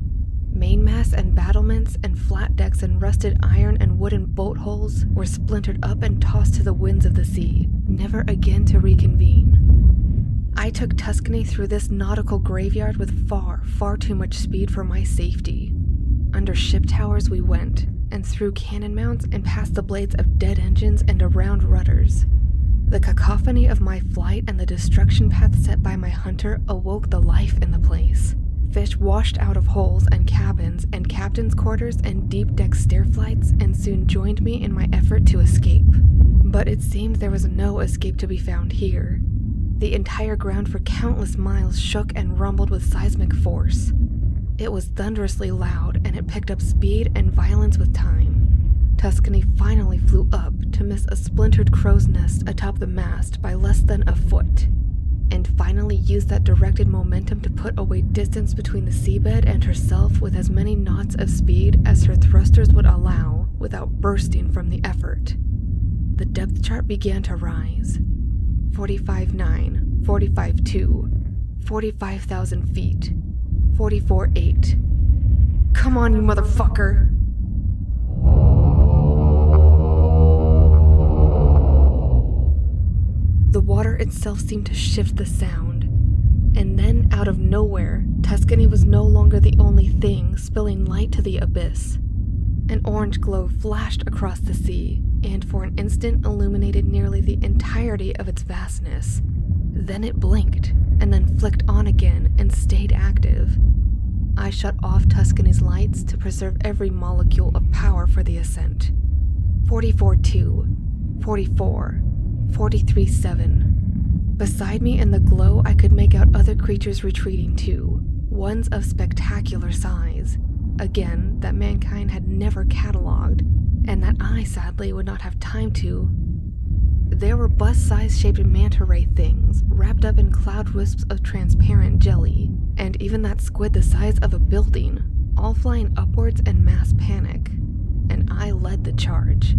Mainmasts and battlements and flat decks and rusted iron and wooden boat hulls were splintered up and tossed to the winds of the sea, never again to reconvene. I took Tuscany through this nautical graveyard with far too much speed for my safety. Under ship towers we went, and through cannon mounts and past the blades of dead engines and around rudders. The cacophony of my flight and the destruction path set by my hunter awoke the life in the place. Fish washed out of holes and cabins and captain's quarters and deep deck stair flights and soon joined me in my effort to escape. But it seemed there was no escape to be found here. The entire ground for countless miles shook and rumbled with seismic force. It was thunderously loud, and it picked up speed and violence with time. Tuscany finally flew up to miss a splintered crow's nest atop the mast by less than a foot, and finally used that directed momentum to put away distance between the seabed and herself with as many knots of speed as her thrusters would allow without bursting from the effort. The depth chart began to rise. 45.9, 45.2, 45,000 feet, 44.8. Come on, you motherfucker! The water itself seemed to shift the sound, and then out of nowhere, Tuscany was no longer the only thing spilling light to the abyss. An orange glow flashed across the sea, and for an instant illuminated nearly the entirety of its vastness. Then it blinked, and then flicked on again and stayed active. I shut off Tuscany's lights to preserve every molecule of power for the ascent. 44-2, 44, 43-7. Beside me in the glow, I could make out other creatures retreating too, ones of spectacular size. Again, that mankind had never catalogued, and that I sadly would not have time to. There were bus-sized shaped manta ray things wrapped up in cloud wisps of transparent jelly, and even that squid the size of a building, all flying upwards in mass panic. And I led the charge.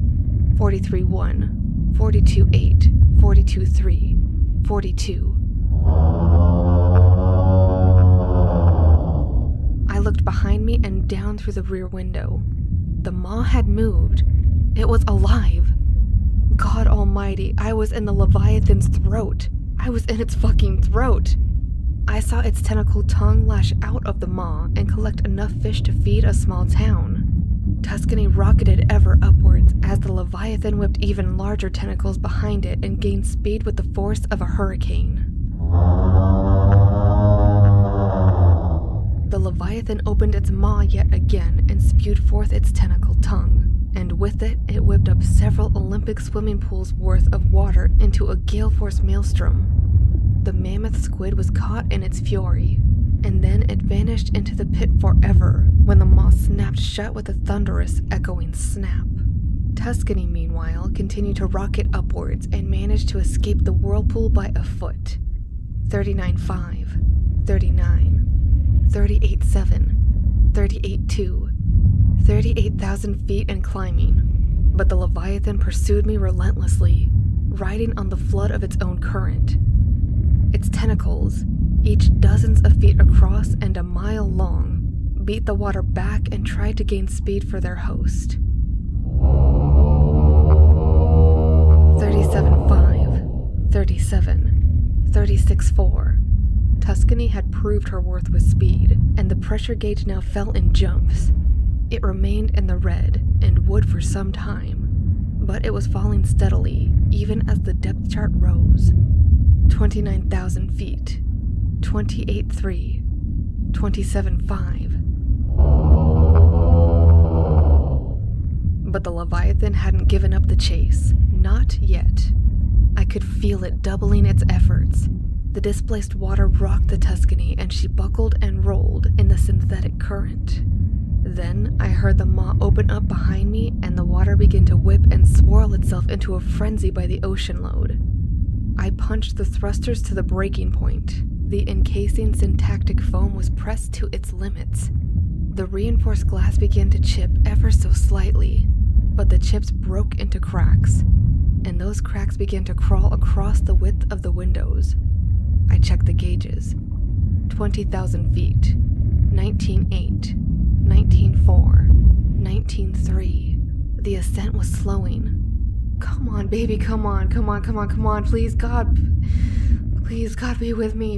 43-1, 42-8, 42-3, 42. I looked behind me and down through the rear window. The maw had moved. It was alive. God almighty, I was in the Leviathan's throat. I was in its fucking throat. I saw its tentacled tongue lash out of the maw and collect enough fish to feed a small town. Tuscany rocketed ever upwards as the Leviathan whipped even larger tentacles behind it and gained speed with the force of a hurricane. The Leviathan opened its maw yet again and spewed forth its tentacled tongue, and with it, it whipped up several Olympic swimming pools worth of water into a gale-force maelstrom. The mammoth squid was caught in its fury, and then it vanished into the pit forever when the maw snapped shut with a thunderous, echoing snap. Tuscany, meanwhile, continued to rocket upwards and managed to escape the whirlpool by a foot. 39-5, 39, 38-7, 38-2, 38,000 feet and climbing. But the Leviathan pursued me relentlessly, riding on the flood of its own current. Its tentacles, each dozens of feet across and a mile long, beat the water back and tried to gain speed for their host. 37-5, 37, 36-4. Tuscany had proved her worth with speed, and the pressure gauge now fell in jumps. It remained in the red, and would for some time, but it was falling steadily, even as the depth chart rose. 29,000 feet, 28-3, 27-5. But the Leviathan hadn't given up the chase, not yet. I could feel it doubling its efforts. The displaced water rocked the Tuscany, and she buckled and rolled in the synthetic current. Then I heard the maw open up behind me, and the water begin to whip and swirl itself into a frenzy by the ocean load. I punched the thrusters to the breaking point. The encasing syntactic foam was pressed to its limits. The reinforced glass began to chip ever so slightly, but the chips broke into cracks, and those cracks began to crawl across the width of the windows. I checked the gauges. 20,000 feet, 19.8, 19.4, 19.3. The ascent was slowing. Come on, baby, come on, please, God, be with me,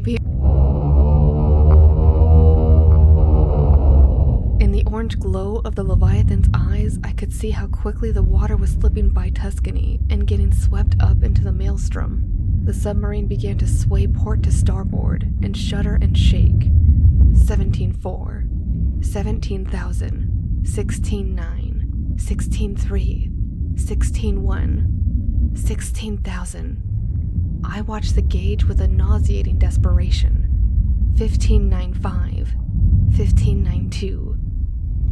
In the orange glow of the Leviathan's eyes, I could see how quickly the water was slipping by Tuscany and getting swept up into the maelstrom. The submarine began to sway port to starboard and shudder and shake. 17-4, 17,000, 16-9, 16-3, 16-1, 16,000. I watched the gauge with a nauseating desperation. 15.95, 15.92.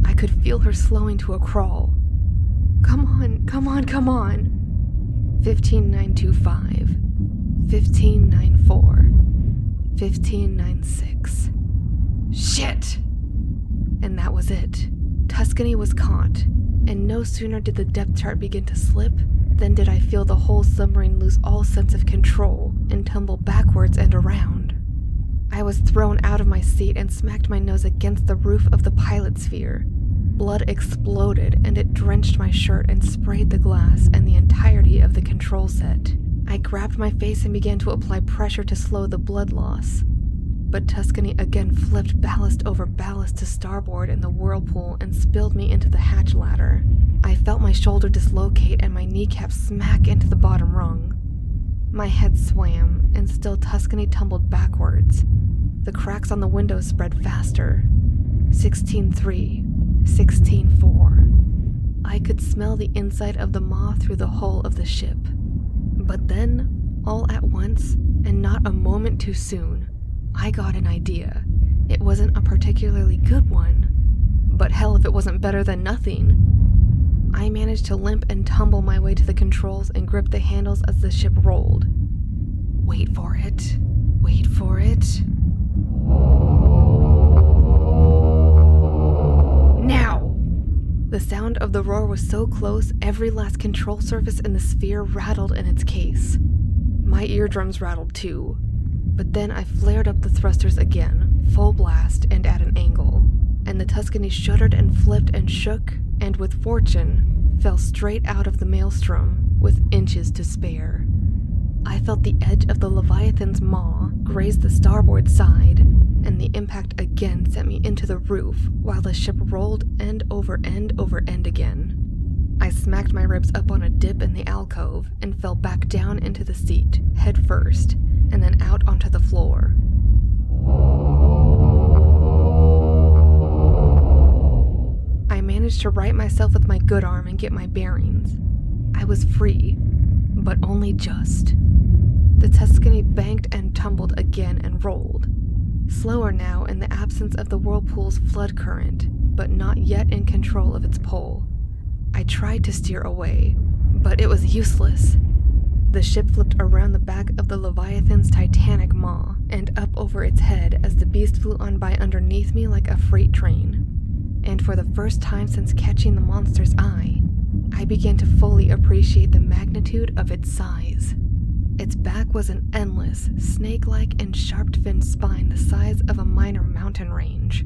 I could feel her slowing to a crawl. Come on. 15.925, 15.94, 15.96. Shit! And that was it. Tuscany was caught, and no sooner did the depth chart begin to slip than did I feel the whole submarine lose all sense of control and tumble backwards and around. I was thrown out of my seat and smacked my nose against the roof of the pilot sphere. Blood exploded, and it drenched my shirt and sprayed the glass and the entirety of the control set. I grabbed my face and began to apply pressure to slow the blood loss. but Tuscany again flipped ballast over ballast to starboard in the whirlpool and spilled me into the hatch ladder. I felt my shoulder dislocate and my kneecap smack into the bottom rung. My head swam, and still Tuscany tumbled backwards. The cracks on the windows spread faster. 16-3, 16-4. I could smell the inside of the maw through the hull of the ship. But then, all at once, and not a moment too soon, I got an idea. It wasn't a particularly good one, but hell if it wasn't better than nothing. I managed to limp and tumble my way to the controls and grip the handles as the ship rolled. Wait for it. Wait for it. Now! The sound of the roar was so close, every last control surface in the sphere rattled in its case. My eardrums rattled too, but then I flared up the thrusters again, full blast and at an angle, and the Tuscany shuddered and flipped and shook, and with fortune, fell straight out of the maelstrom with inches to spare. I felt the edge of the Leviathan's maw graze the starboard side, and the impact again sent me into the roof while the ship rolled end over end over end again. I smacked my ribs up on a dip in the alcove and fell back down into the seat, head first, and then out onto the floor. I managed to right myself with my good arm and get my bearings. I was free, but only just. The Tuscany banked and tumbled again and rolled. Slower now in the absence of the whirlpool's flood current, but not yet in control of its pull. I tried to steer away, but it was useless. The ship flipped around the back of the Leviathan's titanic maw and up over its head as the beast flew on by underneath me like a freight train. And for the first time since catching the monster's eye, I began to fully appreciate the magnitude of its size. Its back was an endless, snake-like and sharp-finned spine the size of a minor mountain range,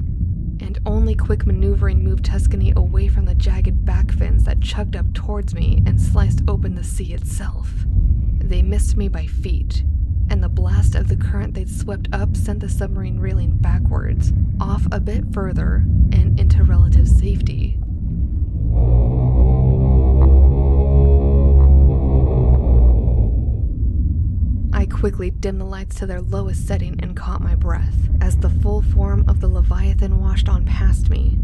and only quick maneuvering moved Tuscany away from the jagged back fins that chugged up towards me and sliced open the sea itself. They missed me by feet, and the blast of the current they'd swept up sent the submarine reeling backwards, off a bit further, and into relative safety. I quickly dimmed the lights to their lowest setting and caught my breath as the full form of the Leviathan washed on past me.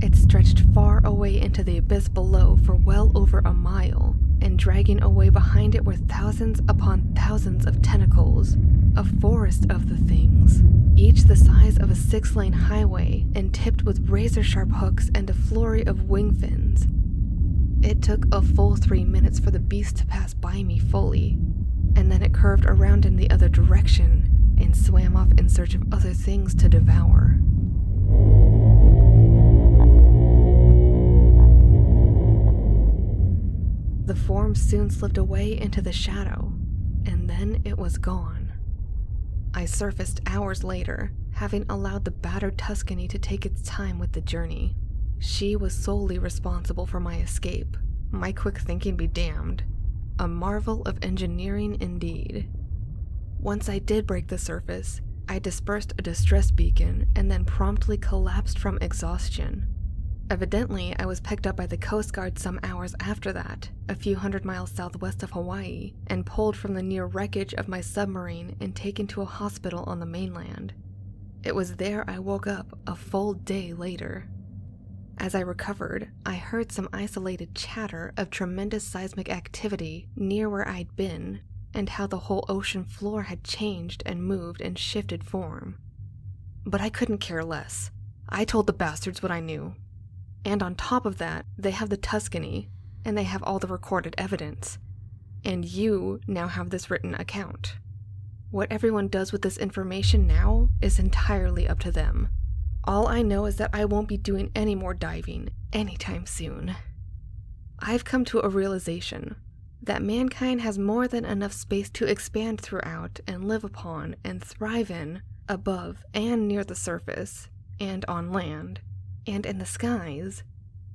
It stretched far away into the abyss below for well over a mile, and dragging away behind it were thousands upon thousands of tentacles, a forest of the things, each the size of a 6-lane highway and tipped with razor-sharp hooks and a flurry of wing fins. It took a full 3 minutes for the beast to pass by me fully, and then it curved around in the other direction and swam off in search of other things to devour. The form soon slipped away into the shadow, and then it was gone. I surfaced hours later, having allowed the battered Tuscany to take its time with the journey. She was solely responsible for my escape. My quick thinking be damned. A marvel of engineering indeed. Once I did break the surface, I dispersed a distress beacon and then promptly collapsed from exhaustion. Evidently, I was picked up by the Coast Guard some hours after that, a few hundred miles southwest of Hawaii, and pulled from the near wreckage of my submarine and taken to a hospital on the mainland. It was there I woke up a full day later. As I recovered, I heard some isolated chatter of tremendous seismic activity near where I'd been, and how the whole ocean floor had changed and moved and shifted form. But I couldn't care less. I told the bastards what I knew. And on top of that, they have the Tuscany, and they have all the recorded evidence. And you now have this written account. What everyone does with this information now is entirely up to them. All I know is that I won't be doing any more diving anytime soon. I've come to a realization that mankind has more than enough space to expand throughout and live upon and thrive in, above and near the surface, and on land, and in the skies,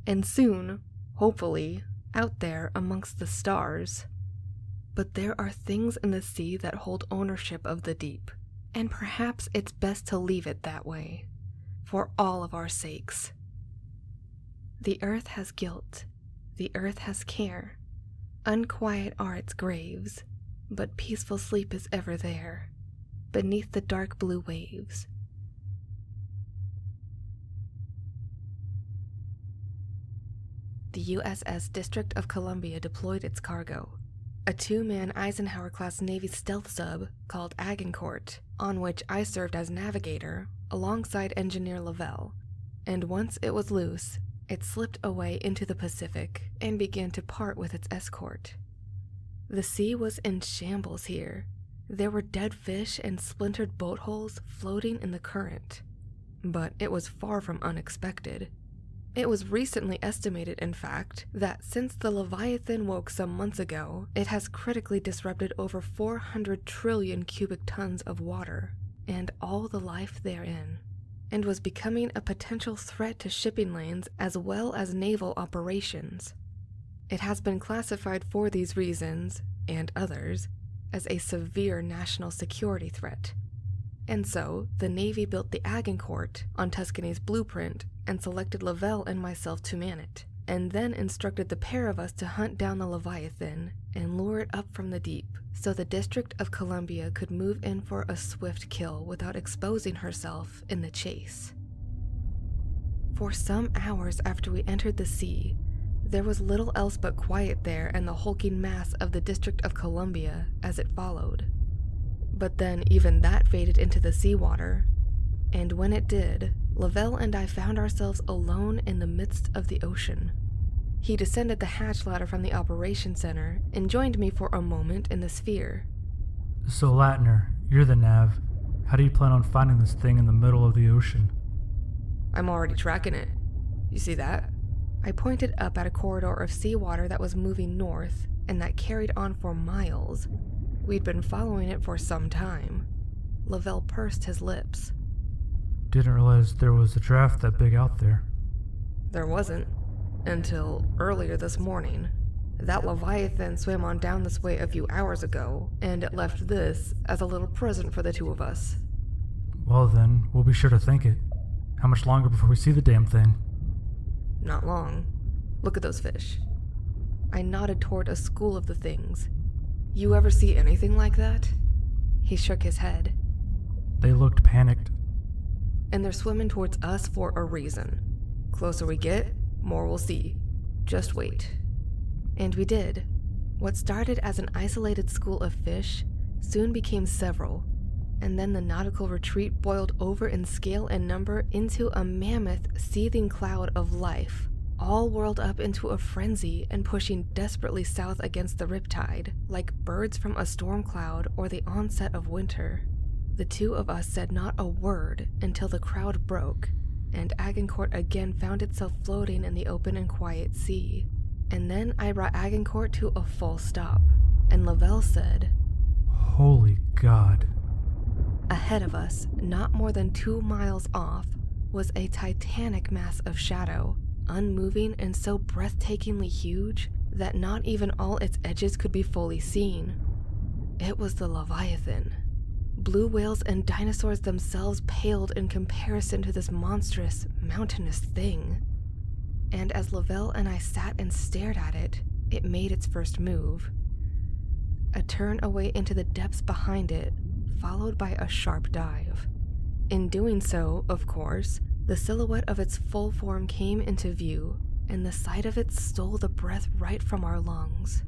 and soon, hopefully, out there amongst the stars. But there are things in the sea that hold ownership of the deep, And perhaps it's best to leave it that way, for all of our sakes. The earth has guilt, the earth has care. Unquiet are its graves, but peaceful sleep is ever there, beneath the dark blue waves. The USS District of Columbia deployed its cargo, a 2-man Eisenhower-class Navy stealth sub called Agincourt, on which I served as navigator alongside engineer Lavelle, and once it was loose, it slipped away into the Pacific and began to part with its escort. The sea was in shambles here. There were dead fish and splintered boat hulls floating in the current, but it was far from unexpected. It was recently estimated, in fact, that since the Leviathan woke some months ago, it has critically disrupted over 400 trillion cubic tons of water, and all the life therein, and was becoming a potential threat to shipping lanes as well as naval operations. It has been classified for these reasons, and others, as a severe national security threat. And so, the Navy built the Agincourt on Tuscany's blueprint and selected Lavelle and myself to man it, and then instructed the pair of us to hunt down the Leviathan and lure it up from the deep so the District of Columbia could move in for a swift kill without exposing herself in the chase. For some hours after we entered the sea, there was little else but quiet there and the hulking mass of the District of Columbia as it followed. But then even that faded into the seawater, and when it did, Lavelle and I found ourselves alone in the midst of the ocean. He descended the hatch ladder from the operations center and joined me for a moment in the sphere. So Latner, you're the nav. How do you plan on finding this thing in the middle of the ocean? I'm already tracking it. You see that? I pointed up at a corridor of seawater that was moving north and that carried on for miles. We'd been following it for some time. Lavelle pursed his lips. Didn't realize there was a draft that big out there. There wasn't, until earlier this morning. That Leviathan swam on down this way a few hours ago, and it left this as a little present for the two of us. Well then, we'll be sure to thank it. How much longer before we see the damn thing? Not long. Look at those fish. I nodded toward a school of the things. You ever see anything like that? He shook his head. They looked panicked. And they're swimming towards us for a reason. Closer we get, more we'll see. Just wait. And we did. What started as an isolated school of fish soon became several, and then the nautical retreat boiled over in scale and number into a mammoth, seething cloud of life, all whirled up into a frenzy and pushing desperately south against the riptide, like birds from a storm cloud or the onset of winter. The two of us said not a word until the crowd broke, and Agincourt again found itself floating in the open and quiet sea. And then I brought Agincourt to a full stop, and Lavelle said, Holy God. Ahead of us, not more than 2 miles off, was a titanic mass of shadow, unmoving and so breathtakingly huge that not even all its edges could be fully seen. It was the Leviathan. Blue whales and dinosaurs themselves paled in comparison to this monstrous, mountainous thing. And as Lavelle and I sat and stared at it, it made its first move. A turn away into the depths behind it, followed by a sharp dive. In doing so, of course, the silhouette of its full form came into view, and the sight of it stole the breath right from our lungs.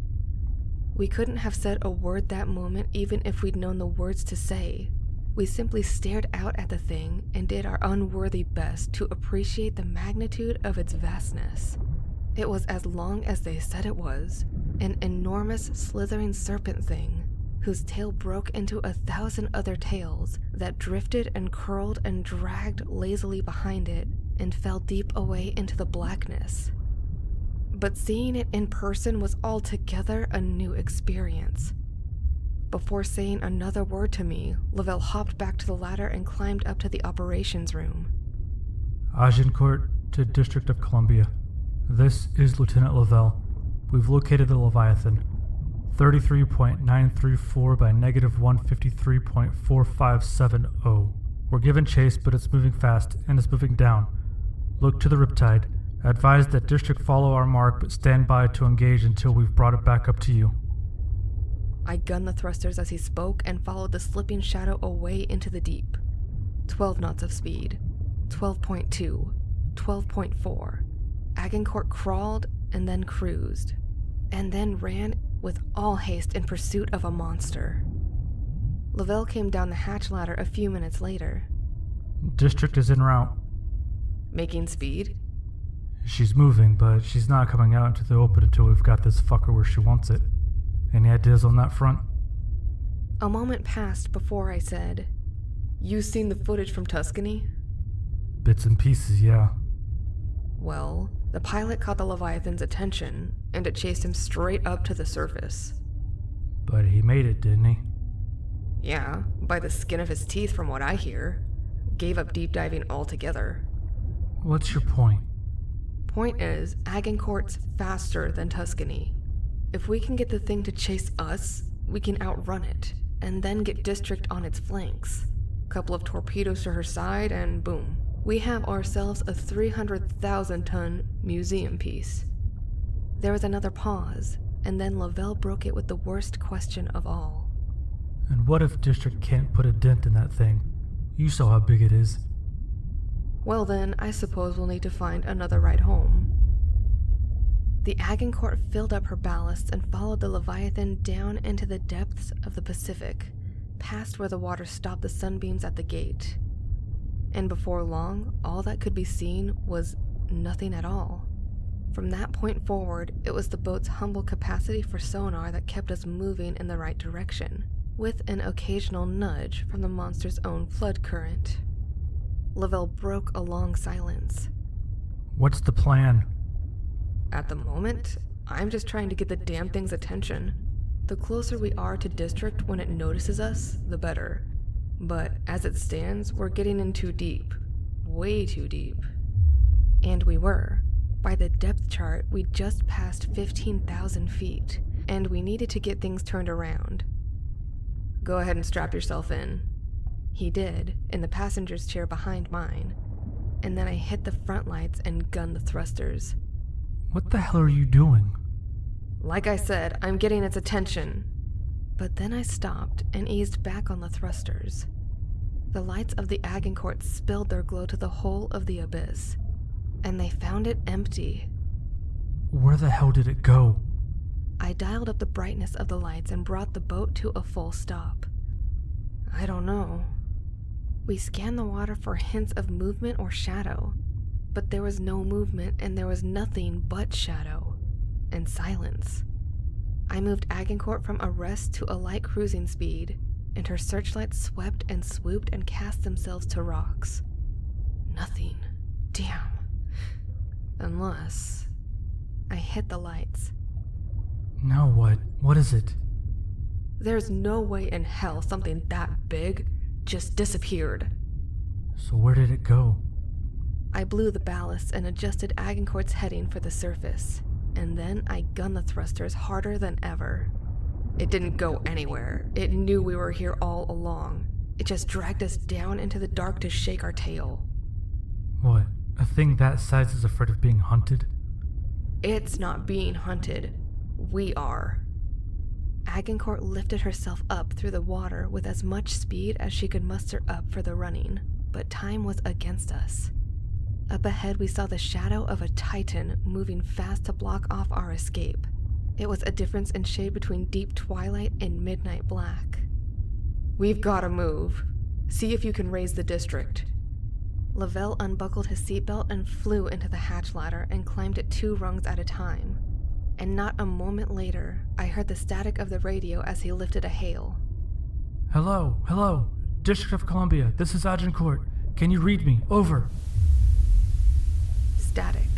We couldn't have said a word that moment even if we'd known the words to say. We simply stared out at the thing and did our unworthy best to appreciate the magnitude of its vastness. It was as long as they said it was, an enormous slithering serpent thing, whose tail broke into 1,000 other tails that drifted and curled and dragged lazily behind it and fell deep away into the blackness. But seeing it in person was altogether a new experience. Before saying another word to me, Lavelle hopped back to the ladder and climbed up to the operations room. Agincourt to District of Columbia. This is Lieutenant Lavelle. We've located the Leviathan. 33.934 by negative 153.4570. We're given chase, but it's moving fast, and it's moving down. Look to the riptide. Advise that district follow our mark, but stand by to engage until we've brought it back up to you. I gunned the thrusters as he spoke and followed the slipping shadow away into the deep. 12 knots of speed. 12.2. 12.4. Agincourt crawled and then cruised, and then ran with all haste in pursuit of a monster. Lavelle came down the hatch ladder a few minutes later. District is en route. Making speed? She's moving, but she's not coming out into the open until we've got this fucker where she wants it. Any ideas on that front? A moment passed before I said, "You seen the footage from Tuscany?" Bits and pieces, yeah. Well, the pilot caught the Leviathan's attention, and it chased him straight up to the surface. But he made it, didn't he? Yeah, by the skin of his teeth from what I hear. Gave up deep diving altogether. What's your point? Point is, Agincourt's faster than Tuscany. If we can get the thing to chase us, we can outrun it, and then get District on its flanks. Couple of torpedoes to her side, and boom. We have ourselves a 300,000-ton museum piece. There was another pause, and then Lavelle broke it with the worst question of all. And what if District can't put a dent in that thing? You saw how big it is. Well then, I suppose we'll need to find another ride home. The Agincourt filled up her ballasts and followed the Leviathan down into the depths of the Pacific, past where the water stopped the sunbeams at the gate. And before long, all that could be seen was nothing at all. From that point forward, it was the boat's humble capacity for sonar that kept us moving in the right direction, with an occasional nudge from the monster's own flood current. Lavelle broke a long silence. What's the plan? At the moment, I'm just trying to get the damn thing's attention. The closer we are to District when it notices us, the better. But as it stands, we're getting in too deep. Way too deep. And we were. By the depth chart, we just passed 15,000 feet, and we needed to get things turned around. Go ahead and strap yourself in. He did, in the passenger's chair behind mine. And then I hit the front lights and gunned the thrusters. What the hell are you doing? Like I said, I'm getting its attention. But then I stopped and eased back on the thrusters. The lights of the Agincourt spilled their glow to the whole of the abyss, and they found it empty. Where the hell did it go? I dialed up the brightness of the lights and brought the boat to a full stop. I don't know. We scanned the water for hints of movement or shadow, but there was no movement and there was nothing but shadow and silence. I moved Agincourt from a rest to a light cruising speed, and her searchlights swept and swooped and cast themselves to rocks. Nothing. Damn. Unless... I hit the lights. Now what? What is it? There's no way in hell something that big just disappeared. So where did it go? I blew the ballast and adjusted Agincourt's heading for the surface, and then I gunned the thrusters harder than ever. It didn't go anywhere. It knew we were here all along. It just dragged us down into the dark to shake our tail. What? A thing that size is afraid of being hunted? It's not being hunted. We are. Agincourt lifted herself up through the water with as much speed as she could muster up for the running, but time was against us. Up ahead, we saw the shadow of a titan moving fast to block off our escape. It was a difference in shade between deep twilight and midnight black. We've gotta move. See if you can raise the district. Lavelle unbuckled his seatbelt and flew into the hatch ladder and climbed it 2 rungs at a time. And not a moment later, I heard the static of the radio as he lifted a hail. Hello, District of Columbia, this is Agincourt. Can you read me? Over. Static,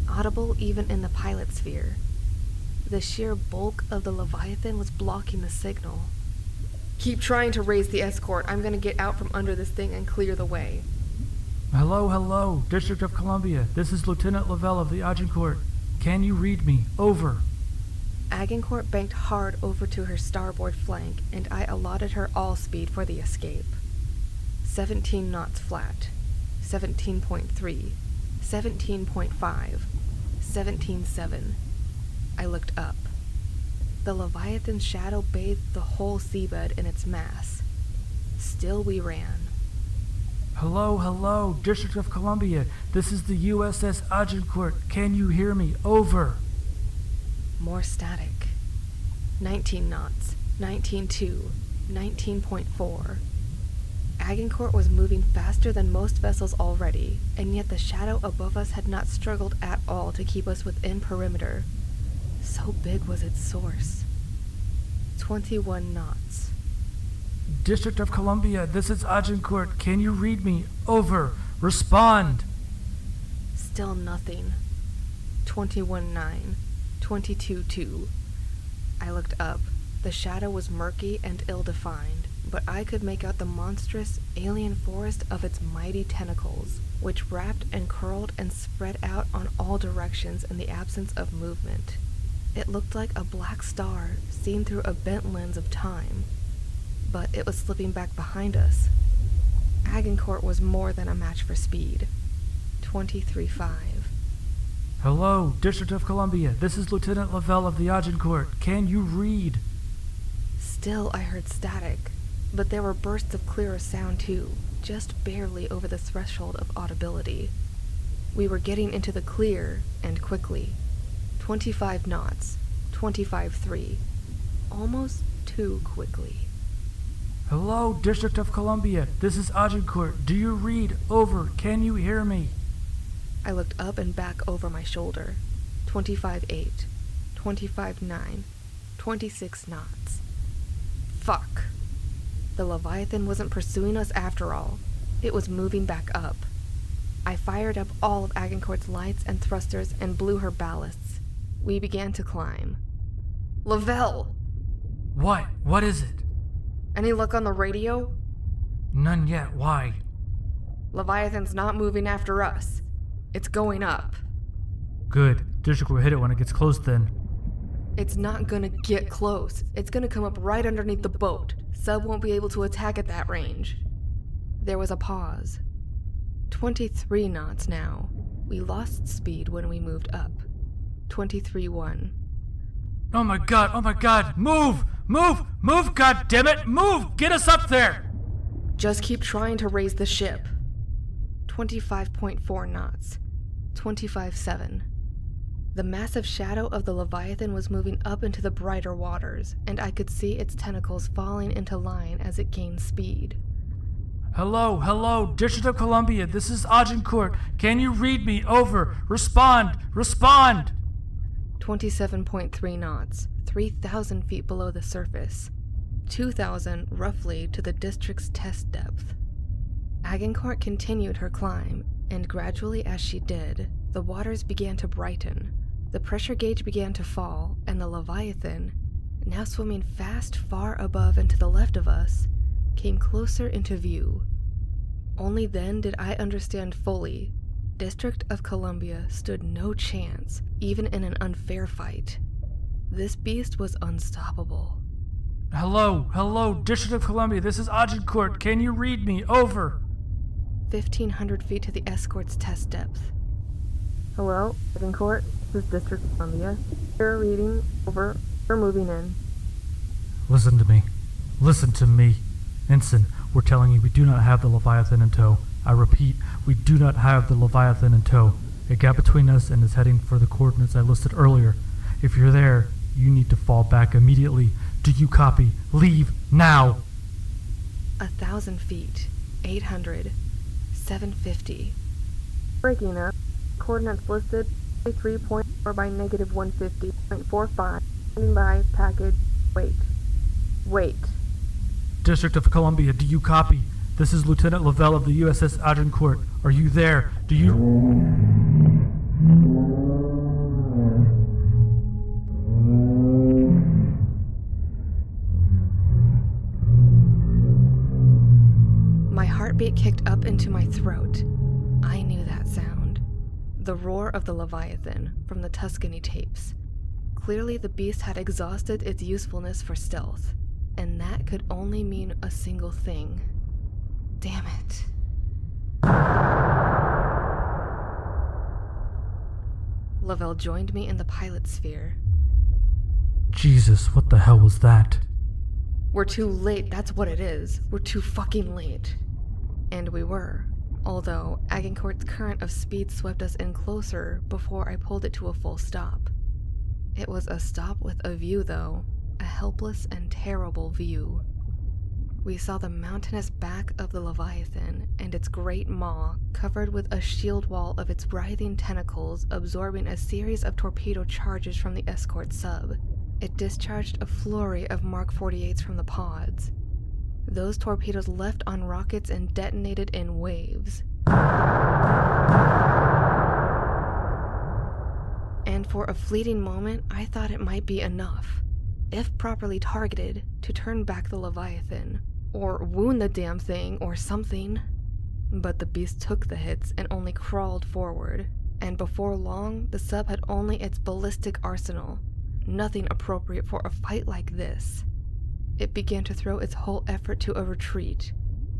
audible even in the pilot sphere. The sheer bulk of the Leviathan was blocking the signal. Keep trying to raise the escort. I'm gonna get out from under this thing and clear the way. Hello, District of Columbia, this is Lieutenant Lavelle of the Agincourt. Can you read me? Over. Agincourt banked hard over to her starboard flank, and I allotted her all speed for the escape. 17 knots flat, 17.3, 17.5, 17.7. I looked up. The Leviathan's shadow bathed the whole seabed in its mass. Still we ran. Hello, District of Columbia. This is the USS Agincourt. Can you hear me? Over. More static. 19 knots, 19.2, 19.4. Agincourt was moving faster than most vessels already, and yet the shadow above us had not struggled at all to keep us within perimeter. So big was its source. 21 knots. District of Columbia, this is Agincourt. Can you read me? Over. Respond. Still nothing. 21.9, 22.2. I looked up. The shadow was murky and ill-defined, but I could make out the monstrous, alien forest of its mighty tentacles, which wrapped and curled and spread out on all directions in the absence of movement. It looked like a black star seen through a bent lens of time, but it was slipping back behind us. Agincourt was more than a match for speed. 23.5. Hello, District of Columbia. This is Lieutenant Lavelle of the Agincourt. Can you read? Still I heard static, but there were bursts of clearer sound too, just barely over the threshold of audibility. We were getting into the clear, and quickly. 25 knots, 25.3. Almost too quickly. Hello, District of Columbia. This is Agincourt. Do you read? Over. Can you hear me? I looked up and back over my shoulder. 25.8, 25.9, 26 knots. Fuck. The Leviathan wasn't pursuing us after all. It was moving back up. I fired up all of Agincourt's lights and thrusters and blew her ballasts. We began to climb. Lavelle! What? What is it? Any luck on the radio? None yet. Why? Leviathan's not moving after us. It's going up. Good. District will hit it when it gets close then. It's not gonna get close. It's gonna come up right underneath the boat. Sub won't be able to attack at that range. There was a pause. 23 knots now. We lost speed when we moved up. 23.1. Oh my god! Move! God damn it! Move! Get us up there! Just keep trying to raise the ship. 25.4 knots. 25.7. The massive shadow of the Leviathan was moving up into the brighter waters, and I could see its tentacles falling into line as it gained speed. Hello, District of Columbia, this is Agincourt. Can you read me? Over. Respond. 27.3 knots, 3,000 feet below the surface. 2,000, roughly, to the district's test depth. Agincourt continued her climb, and gradually as she did, the waters began to brighten. The pressure gauge began to fall, and the Leviathan, now swimming fast far above and to the left of us, came closer into view. Only then did I understand fully. District of Columbia stood no chance, even in an unfair fight. This beast was unstoppable. Hello, District of Columbia, this is Agincourt. Can you read me? Over. 1,500 feet to the escort's test depth. Hello, Agincourt. This is District of Columbia. You're reading. Over. We're moving in. Listen to me. Ensign, we're telling you we do not have the Leviathan in tow. I repeat, we do not have the Leviathan in tow. It got between us and is heading for the coordinates I listed earlier. If you're there, you need to fall back immediately. Do you copy? Leave now! 1,000 feet. 800. 750. Breaking up. Coordinates listed 3.4 by negative 150.45. Standing by. Package. Wait. District of Columbia, do you copy? This is Lieutenant Lavelle of the USS Agincourt. Are you there? Do you... My heartbeat kicked up into my throat. I knew that sound. The roar of the Leviathan from the Tuscany tapes. Clearly the beast had exhausted its usefulness for stealth, and that could only mean a single thing. Damn it. Lavelle joined me in the pilot sphere. Jesus, what the hell was that? We're too late, that's what it is. We're too fucking late. And we were. Although Agincourt's current of speed swept us in closer before I pulled it to a full stop. It was a stop with a view, though. A helpless and terrible view. We saw the mountainous back of the Leviathan and its great maw covered with a shield wall of its writhing tentacles absorbing a series of torpedo charges from the escort sub. It discharged a flurry of Mark 48s from the pods. Those torpedoes left on rockets and detonated in waves. And for a fleeting moment, I thought it might be enough, if properly targeted, to turn back the Leviathan, or wound the damn thing, or something. But the beast took the hits and only crawled forward, and before long, the sub had only its ballistic arsenal, nothing appropriate for a fight like this. It began to throw its whole effort to a retreat,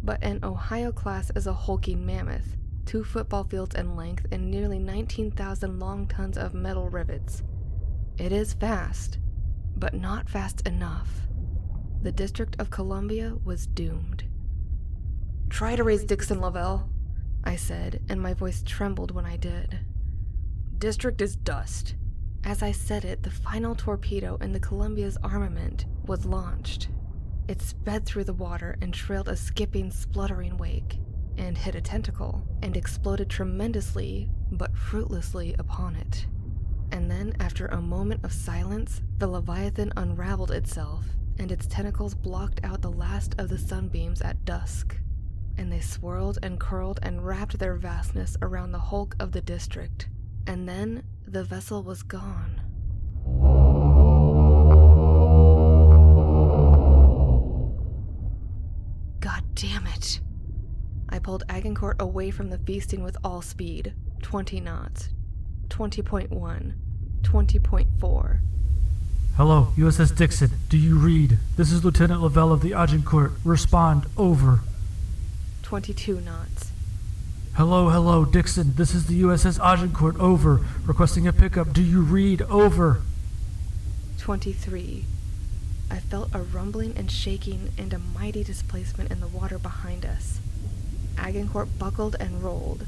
but an Ohio class is a hulking mammoth, 2 football fields in length and nearly 19,000 long tons of metal rivets. It is fast, but not fast enough. The District of Columbia was doomed. "Try to raise Dixon, Lavelle," I said, and my voice trembled when I did. "District is dust." As I said it, the final torpedo in the Columbia's armament was launched. It sped through the water and trailed a skipping, spluttering wake, and hit a tentacle, and exploded tremendously, but fruitlessly upon it. And then, after a moment of silence, the Leviathan unraveled itself, and its tentacles blocked out the last of the sunbeams at dusk, and they swirled and curled and wrapped their vastness around the hulk of the district. And then, the vessel was gone. God damn it. I pulled Agincourt away from the feasting with all speed. 20 knots. 20.1. 20.4. Hello, USS Dixon. Do you read? This is Lieutenant Lavelle of the Agincourt. Respond. Over. 22 knots. Hello, Dixon. This is the USS Agincourt. Over. Requesting a pickup. Do you read? Over. 23. I felt a rumbling and shaking and a mighty displacement in the water behind us. Agincourt buckled and rolled.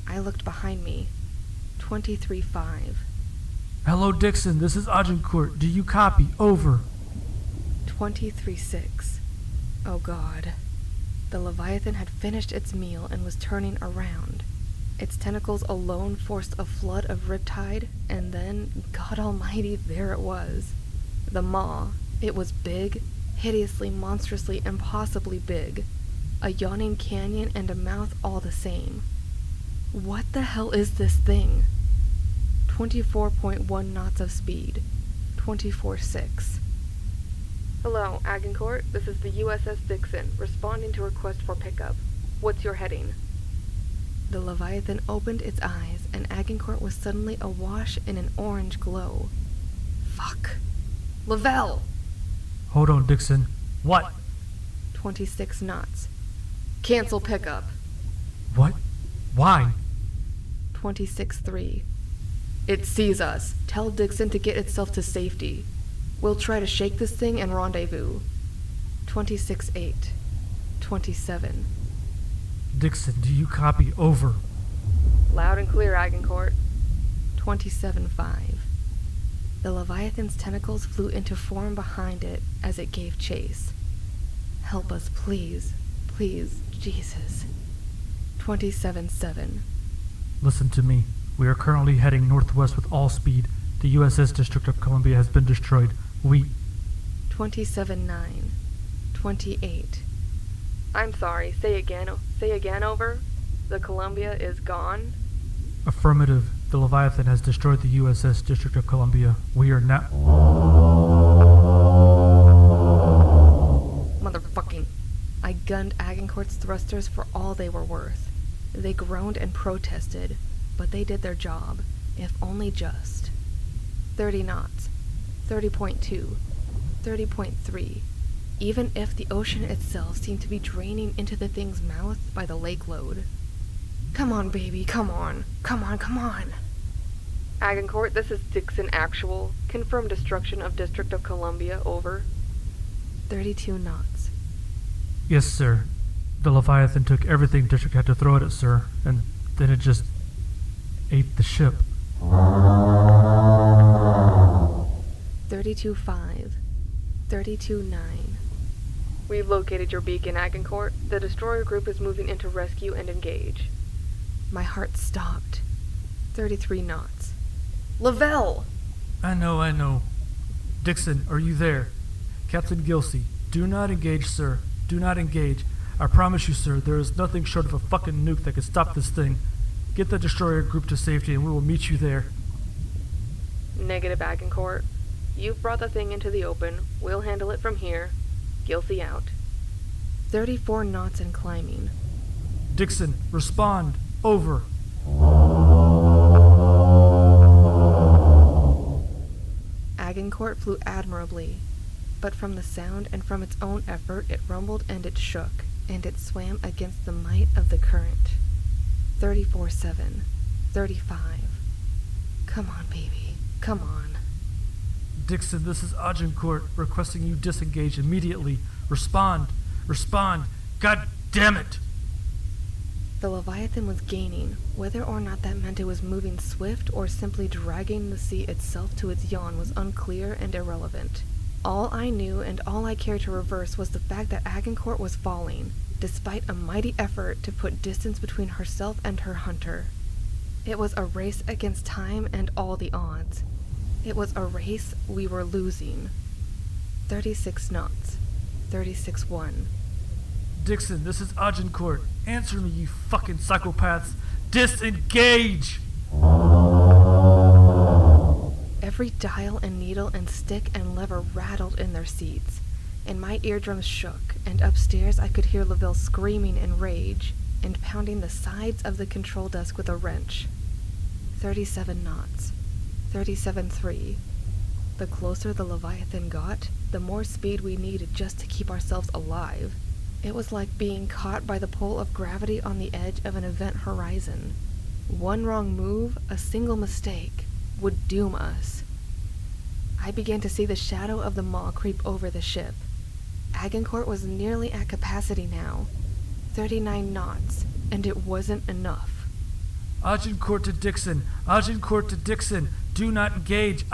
I looked behind me. 23.5. Hello, Dixon. This is Agincourt. Do you copy? Over. 23.6. Oh God. The Leviathan had finished its meal and was turning around. Its tentacles alone forced a flood of riptide, and then, God almighty, there it was. The maw. It was big, hideously, monstrously, impossibly big. A yawning canyon and a mouth all the same. What the hell is this thing? 24.1 knots of speed. 24.6. Hello, Agincourt. This is the USS Dixon, responding to request for pickup. What's your heading? The Leviathan opened its eyes, and Agincourt was suddenly awash in an orange glow. Fuck. Lavelle! Hold on, Dixon. What? 26 knots. Cancel pickup. What? Why? 26.3. It sees us. Tell Dixon to get itself to safety. We'll try to shake this thing and rendezvous. 26.8. 27. Dixon, do you copy? Over. Loud and clear, Agincourt. 27.5. The Leviathan's tentacles flew into form behind it as it gave chase. Help us, please. Please, Jesus. 27.7. Listen to me. We are currently heading northwest with all speed. The USS District of Columbia has been destroyed. We... 27.9. 28. I'm sorry, say again, over? The Columbia is gone? Affirmative. The Leviathan has destroyed the USS District of Columbia. We are now... Motherfucking... I gunned Agincourt's thrusters for all they were worth. They groaned and protested, but they did their job, if only just. 30 knots. 30.2, 30.3. Even if the ocean itself seemed to be draining into the thing's mouth by the lake load. Come on, baby, come on. Come on, come on. Agincourt, this is Dixon Actual. Confirmed destruction of District of Columbia, over. 32 knots. Yes, sir. The Leviathan took everything District had to throw at it, sir, and then it just ate the ship. 32.5, 32.9. We've located your beacon, Agincourt. The destroyer group is moving into rescue and engage. My heart stopped. 33 knots. Lavelle! I know. Dixon, are you there? Captain Gilsey, do not engage, sir. Do not engage. I promise you, sir, there is nothing short of a fucking nuke that can stop this thing. Get the destroyer group to safety and we will meet you there. Negative, Agincourt. You've brought the thing into the open. We'll handle it from here. Gilsey out. 34 knots and climbing. Dixon, respond. Over. Agincourt flew admirably, but from the sound and from its own effort it rumbled and it shook, and it swam against the might of the current. 34.7, 35. Come on, baby, come on. Dixon, this is Agincourt requesting you disengage immediately. Respond. God damn it! The Leviathan was gaining, whether or not that meant it was moving swift or simply dragging the sea itself to its yawn was unclear and irrelevant. All I knew and all I cared to reverse was the fact that Agincourt was falling, despite a mighty effort to put distance between herself and her hunter. It was a race against time and all the odds. It was a race we were losing. 36 knots. 36.1. Dixon, this is Agincourt. Answer me, you fucking psychopaths. Disengage! Every dial and needle and stick and lever rattled in their seats, and my eardrums shook, and upstairs I could hear Lavelle screaming in rage and pounding the sides of the control desk with a wrench. 37 knots. 37.3. The closer the Leviathan got, the more speed we needed just to keep ourselves alive. It was like being caught by the pull of gravity on the edge of an event horizon. One wrong move, a single mistake, would doom us. I began to see the shadow of the maw creep over the ship. Agincourt was nearly at capacity now. 39 knots, and it wasn't enough. Agincourt to Dixon. Agincourt to Dixon. Do not engage.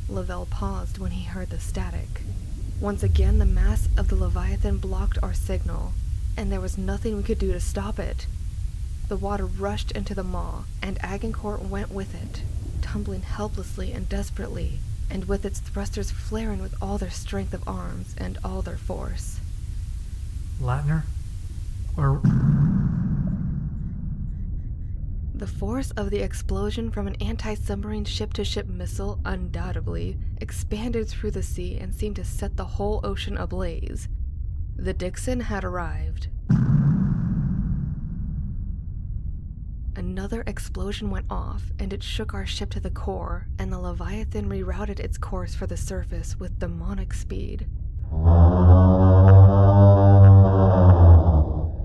Lavelle paused when he heard the static. Once again, the mass of the Leviathan blocked our signal, and there was nothing we could do to stop it. The water rushed into the maw, and Agincourt went with it, tumbling helplessly and desperately, and with its thrusters flaring with all their strength of arms and all their force. Latner? Or... The force of the explosion from an anti-submarine ship-to-ship missile undoubtedly expanded through the sea and seemed to set the whole ocean ablaze. The Dixon had arrived. Another explosion went off, and it shook our ship to the core, and the Leviathan rerouted its course for the surface with demonic speed.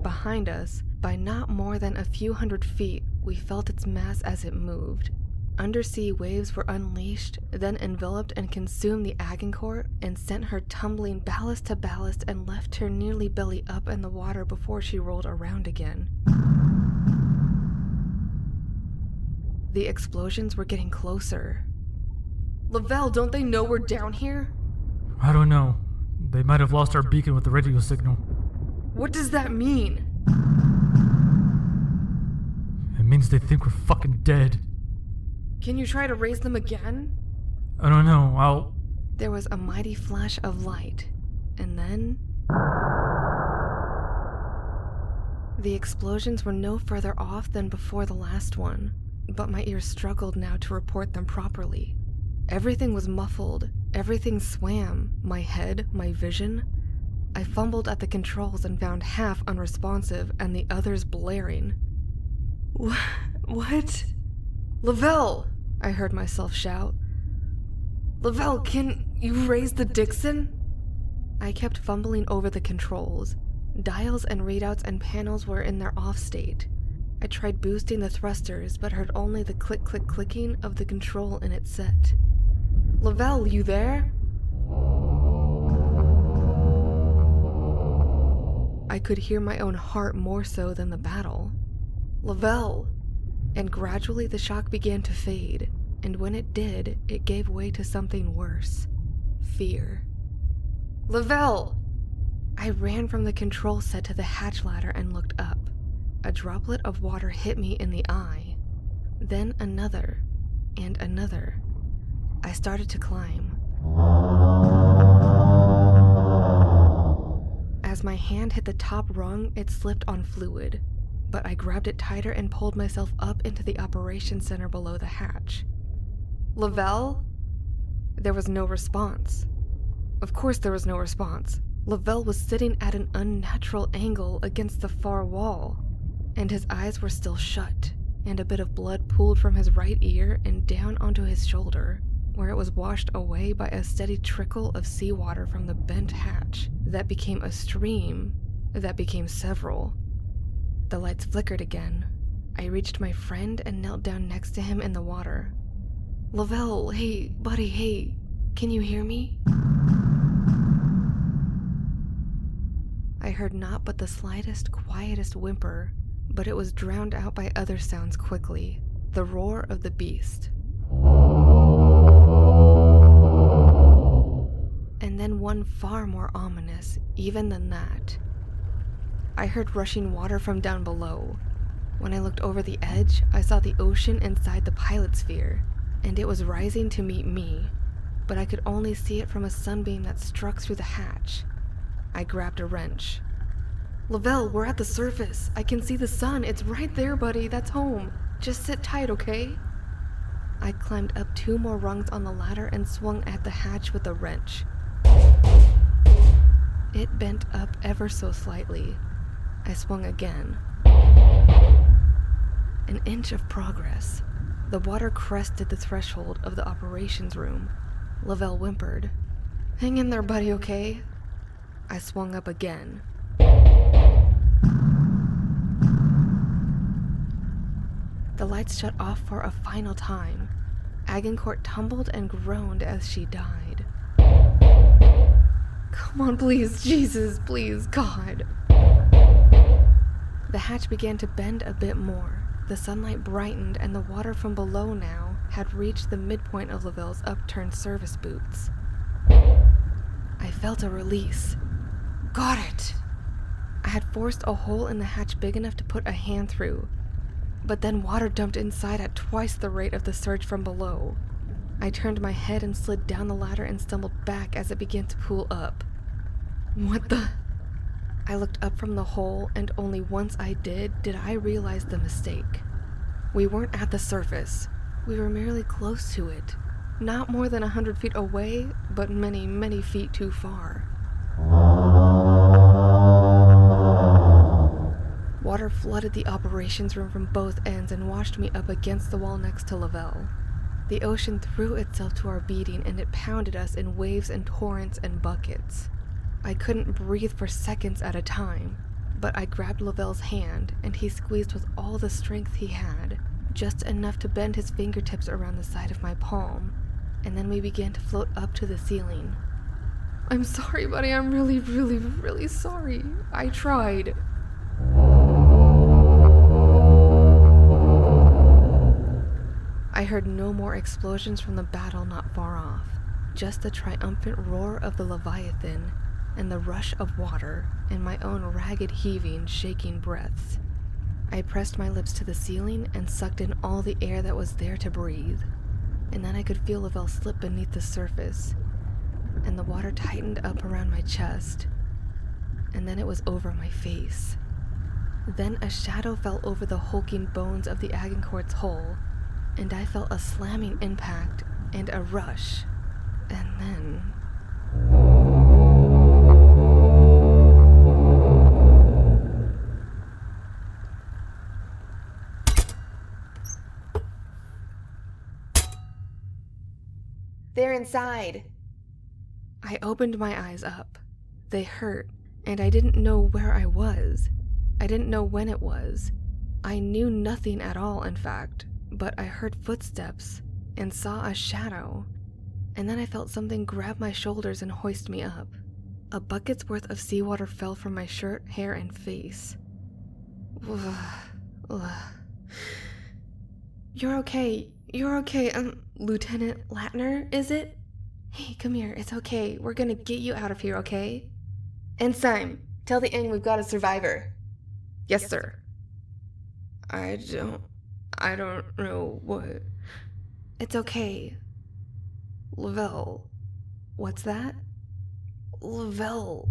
Behind us, by not more than a few hundred feet, we felt its mass as it moved. Undersea waves were unleashed, then enveloped and consumed the Agincourt and sent her tumbling ballast to ballast and left her nearly belly up in the water before she rolled around again. The explosions were getting closer. Lavelle, don't they know we're down here? I don't know. They might have lost our beacon with the radio signal. What does that mean? It means they think we're fucking dead. Can you try to raise them again? I don't know, There was a mighty flash of light, and then... The explosions were no further off than before the last one, but my ears struggled now to report them properly. Everything was muffled, everything swam, my head, my vision. I fumbled at the controls and found half unresponsive and the others blaring. What? Lavelle! I heard myself shout. Lavelle, can you raise the Dixon? I kept fumbling over the controls. Dials and readouts and panels were in their off state. I tried boosting the thrusters, but heard only the clicking of the control in its set. Lavelle, you there? I could hear my own heart more so than the battle. Lavelle! And gradually the shock began to fade, and when it did, it gave way to something worse. Fear. Lavelle! I ran from the control set to the hatch ladder and looked up. A droplet of water hit me in the eye. Then another, and another. I started to climb. As my hand hit the top rung, it slipped on fluid, but I grabbed it tighter and pulled myself up into the operations center below the hatch. Lavelle? There was no response. Of course there was no response. Lavelle was sitting at an unnatural angle against the far wall, and his eyes were still shut, and a bit of blood pooled from his right ear and down onto his shoulder, where it was washed away by a steady trickle of seawater from the bent hatch that became a stream that became several. The lights flickered again. I reached my friend and knelt down next to him in the water. Lavelle, hey, buddy, hey, can you hear me? I heard naught but the slightest, quietest whimper, but it was drowned out by other sounds quickly. The roar of the beast. And then one far more ominous, even than that. I heard rushing water from down below. When I looked over the edge, I saw the ocean inside the pilot sphere, and it was rising to meet me, but I could only see it from a sunbeam that struck through the hatch. I grabbed a wrench. Lavelle, we're at the surface. I can see the sun. It's right there, buddy. That's home. Just sit tight, okay? I climbed up 2 more rungs on the ladder and swung at the hatch with a wrench. It bent up ever so slightly. I swung again. An inch of progress. The water crested the threshold of the operations room. Lavelle whimpered. Hang in there, buddy, okay? I swung up again. The lights shut off for a final time. Agincourt tumbled and groaned as she died. Come on, please, Jesus, please, God. The hatch began to bend a bit more. The sunlight brightened, and the water from below now had reached the midpoint of Lavelle's upturned service boots. I felt a release. Got it! I had forced a hole in the hatch big enough to put a hand through, but then water dumped inside at twice the rate of the surge from below. I turned my head and slid down the ladder and stumbled back as it began to pool up. What the? I looked up from the hole, and only once I did I realize the mistake. We weren't at the surface. We were merely close to it. Not more than 100 feet away, but many, many feet too far. Water flooded the operations room from both ends and washed me up against the wall next to Lavelle. The ocean threw itself to our beating, and it pounded us in waves and torrents and buckets. I couldn't breathe for seconds at a time, but I grabbed Lavelle's hand, and he squeezed with all the strength he had, just enough to bend his fingertips around the side of my palm, and then we began to float up to the ceiling. I'm sorry, buddy. I'm really, really, really sorry. I tried. I heard no more explosions from the battle not far off, just the triumphant roar of the Leviathan and the rush of water and my own ragged heaving, shaking breaths. I pressed my lips to the ceiling and sucked in all the air that was there to breathe, and then I could feel Lavelle slip beneath the surface, and the water tightened up around my chest, and then it was over my face. Then a shadow fell over the hulking bones of the Agincourt's hull, and I felt a slamming impact and a rush, and then... They're inside. I opened my eyes up. They hurt, and I didn't know where I was. I didn't know when it was. I knew nothing at all, in fact, but I heard footsteps and saw a shadow, and then I felt something grab my shoulders and hoist me up. A bucket's worth of seawater fell from my shirt, hair, and face. You're okay. You're okay. Lieutenant Latner, is it? Hey, come here. It's okay. We're gonna get you out of here, okay? Ensign, tell the Ing we've got a survivor. Yes, sir. I don't know what. It's okay. Lavelle. What's that? Lavelle.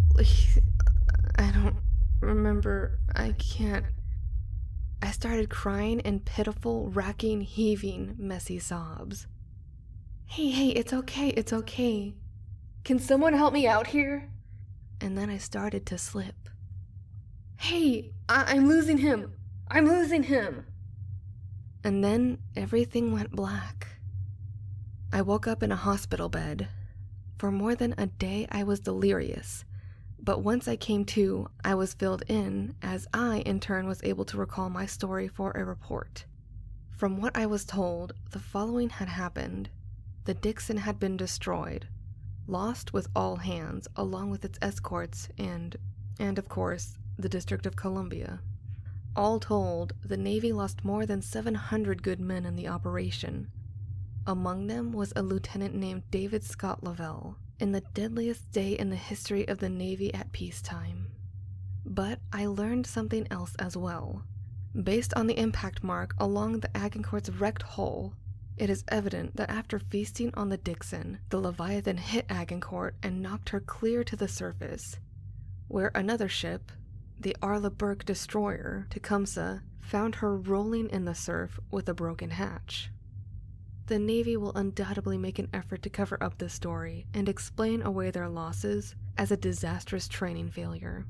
I don't remember. I can't. I started crying in pitiful, racking, heaving, messy sobs. Hey, it's okay, it's okay. Can someone help me out here? And then I started to slip. Hey, I'm losing him. I'm losing him. And then everything went black. I woke up in a hospital bed. For more than a day, I was delirious. But once I came to, I was filled in, as I, in turn, was able to recall my story for a report. From what I was told, the following had happened. The Dixon had been destroyed, lost with all hands, along with its escorts and of course, the District of Columbia. All told, the Navy lost more than 700 good men in the operation. Among them was a lieutenant named David Scott Lavelle, in the deadliest day in the history of the Navy at peacetime. But I learned something else as well. Based on the impact mark along the Agincourt's wrecked hull, it is evident that after feasting on the Dixon, the Leviathan hit Agincourt and knocked her clear to the surface, where another ship, the Arleigh Burke destroyer, Tecumseh, found her rolling in the surf with a broken hatch. The Navy will undoubtedly make an effort to cover up this story and explain away their losses as a disastrous training failure.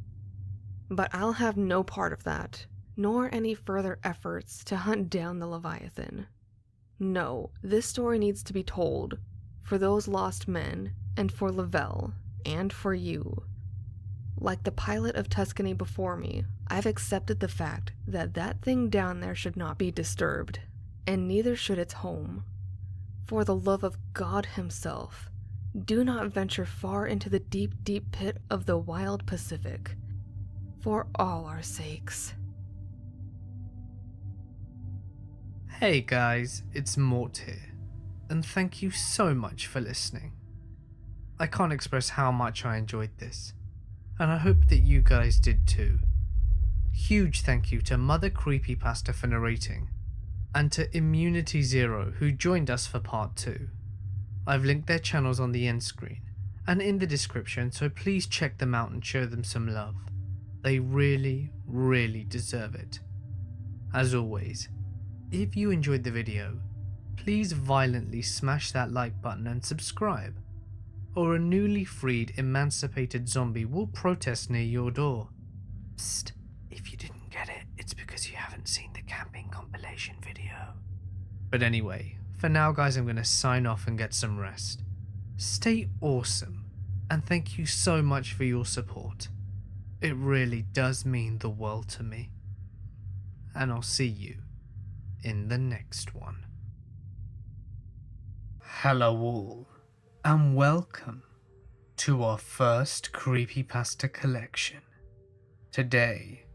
But I'll have no part of that, nor any further efforts to hunt down the Leviathan. No, this story needs to be told, for those lost men, and for Lavelle, and for you. Like the pilot of Tuscany before me, I've accepted the fact that that thing down there should not be disturbed, and neither should its home. For the love of God himself, do not venture far into the deep, deep pit of the wild Pacific, for all our sakes. Hey guys, it's Mort here, and thank you so much for listening. I can't express how much I enjoyed this, and I hope that you guys did too. Huge thank you to Mother Creepypasta for narrating, and to Immunity Zero who joined us for part 2. I've linked their channels on the end screen and in the description, so please check them out and show them some love. They really, really deserve it. As always, if you enjoyed the video, please violently smash that like button and subscribe, or a newly freed emancipated zombie will protest near your door. Psst, if you didn't get it, it's because you haven't seen the camping compilation video. But anyway, for now guys, I'm going to sign off and get some rest. Stay awesome, and thank you so much for your support. It really does mean the world to me. And I'll see you in the next one. Hello all, and welcome to our first creepypasta collection. Today,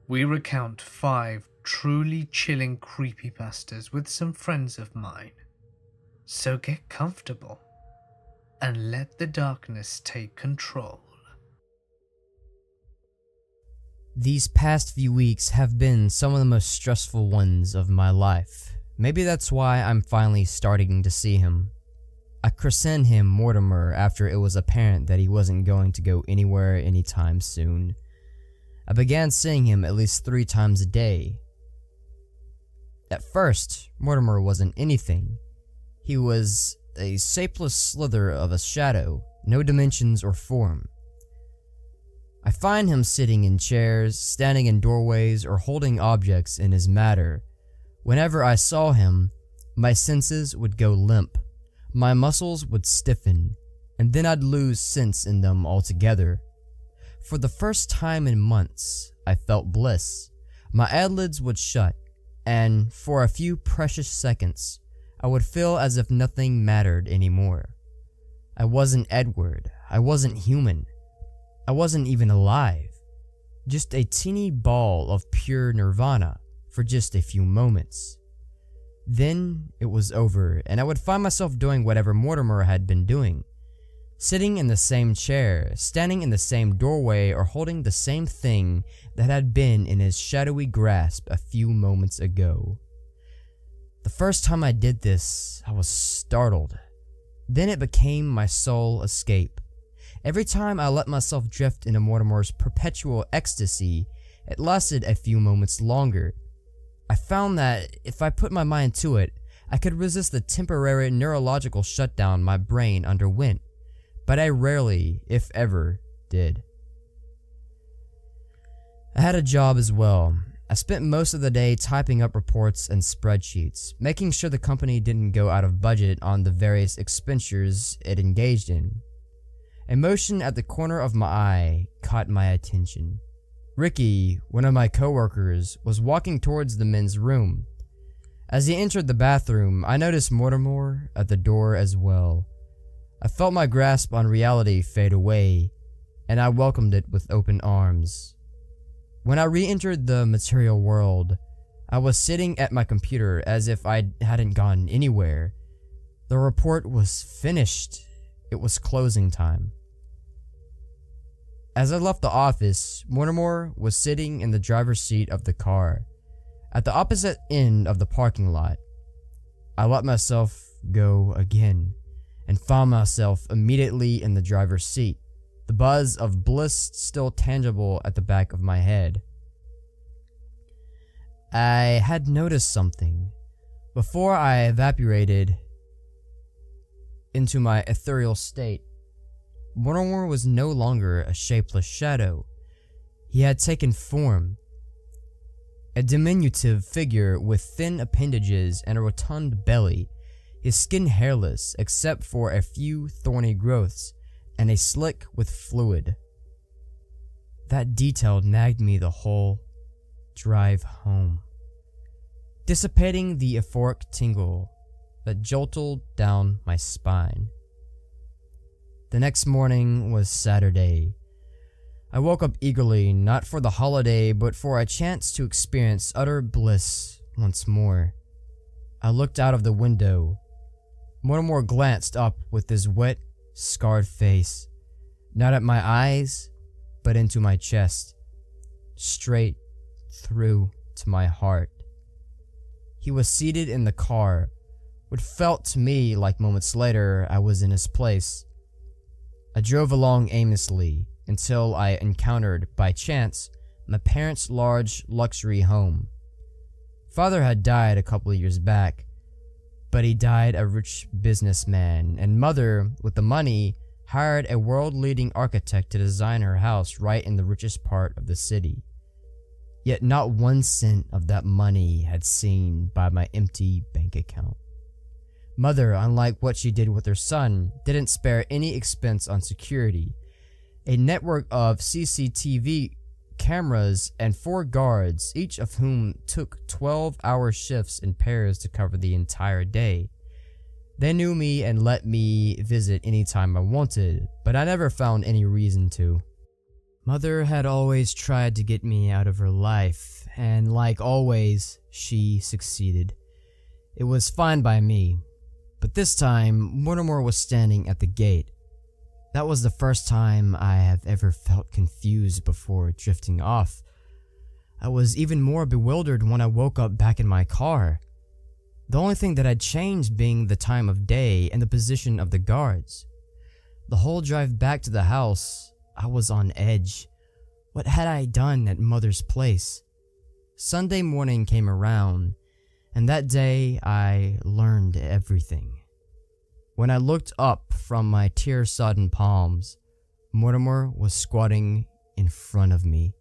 we recount 5 truly chilling creepypastas with some friends of mine. So get comfortable and let the darkness take control. These past few weeks have been some of the most stressful ones of my life. Maybe that's why I'm finally starting to see him. I christened him Mortimer after it was apparent that he wasn't going to go anywhere anytime soon. I began seeing him at least 3 times a day. At first, Mortimer wasn't anything. He was a shapeless slither of a shadow, no dimensions or form. I find him sitting in chairs, standing in doorways, or holding objects in his matter. Whenever I saw him, my senses would go limp. My muscles would stiffen, and then I'd lose sense in them altogether. For the first time in months, I felt bliss. My eyelids would shut, and for a few precious seconds, I would feel as if nothing mattered anymore. I wasn't Edward. I wasn't human. I wasn't even alive. Just a teeny ball of pure nirvana for just a few moments. Then it was over, and I would find myself doing whatever Mortimer had been doing. Sitting in the same chair, standing in the same doorway, or holding the same thing that had been in his shadowy grasp a few moments ago. The first time I did this, I was startled. Then it became my sole escape. Every time I let myself drift into Mortimer's perpetual ecstasy, it lasted a few moments longer. I found that if I put my mind to it, I could resist the temporary neurological shutdown my brain underwent, but I rarely, if ever, did. I had a job as well. I spent most of the day typing up reports and spreadsheets, making sure the company didn't go out of budget on the various expenditures it engaged in. A motion at the corner of my eye caught my attention. Ricky, one of my coworkers, was walking towards the men's room. As he entered the bathroom, I noticed Mortimer at the door as well. I felt my grasp on reality fade away, and I welcomed it with open arms. When I re-entered the material world, I was sitting at my computer as if I hadn't gone anywhere. The report was finished. It was closing time. As I left the office, Mortimer was sitting in the driver's seat of the car, at the opposite end of the parking lot. I let myself go again, and found myself immediately in the driver's seat, the buzz of bliss still tangible at the back of my head. I had noticed something. Before I evaporated into my ethereal state, Mortimer was no longer a shapeless shadow. He had taken form. A diminutive figure with thin appendages and a rotund belly, his skin hairless except for a few thorny growths and a slick with fluid. That detail nagged me the whole drive home, dissipating the euphoric tingle that jolted down my spine. The next morning was Saturday. I woke up eagerly, not for the holiday, but for a chance to experience utter bliss once more. I looked out of the window. Mortimer glanced up with his wet, scarred face, not at my eyes, but into my chest, straight through to my heart. He was seated in the car, what felt to me like moments later I was in his place. I drove along aimlessly until I encountered, by chance, my parents' large luxury home. Father had died a couple of years back, but he died a rich businessman, and mother, with the money, hired a world-leading architect to design her house right in the richest part of the city. Yet not 1 cent of that money had seen by my empty bank account. Mother, unlike what she did with her son, didn't spare any expense on security. A network of CCTV cameras and 4 guards, each of whom took 12-hour shifts in pairs to cover the entire day. They knew me and let me visit anytime I wanted, but I never found any reason to. Mother had always tried to get me out of her life, and like always, she succeeded. It was fine by me. But this time, Mortimer was standing at the gate. That was the first time I have ever felt confused before drifting off. I was even more bewildered when I woke up back in my car. The only thing that had changed being the time of day and the position of the guards. The whole drive back to the house, I was on edge. What had I done at Mother's place? Sunday morning came around, and that day I learned everything. When I looked up from my tear-sodden palms, Mortimer was squatting in front of me.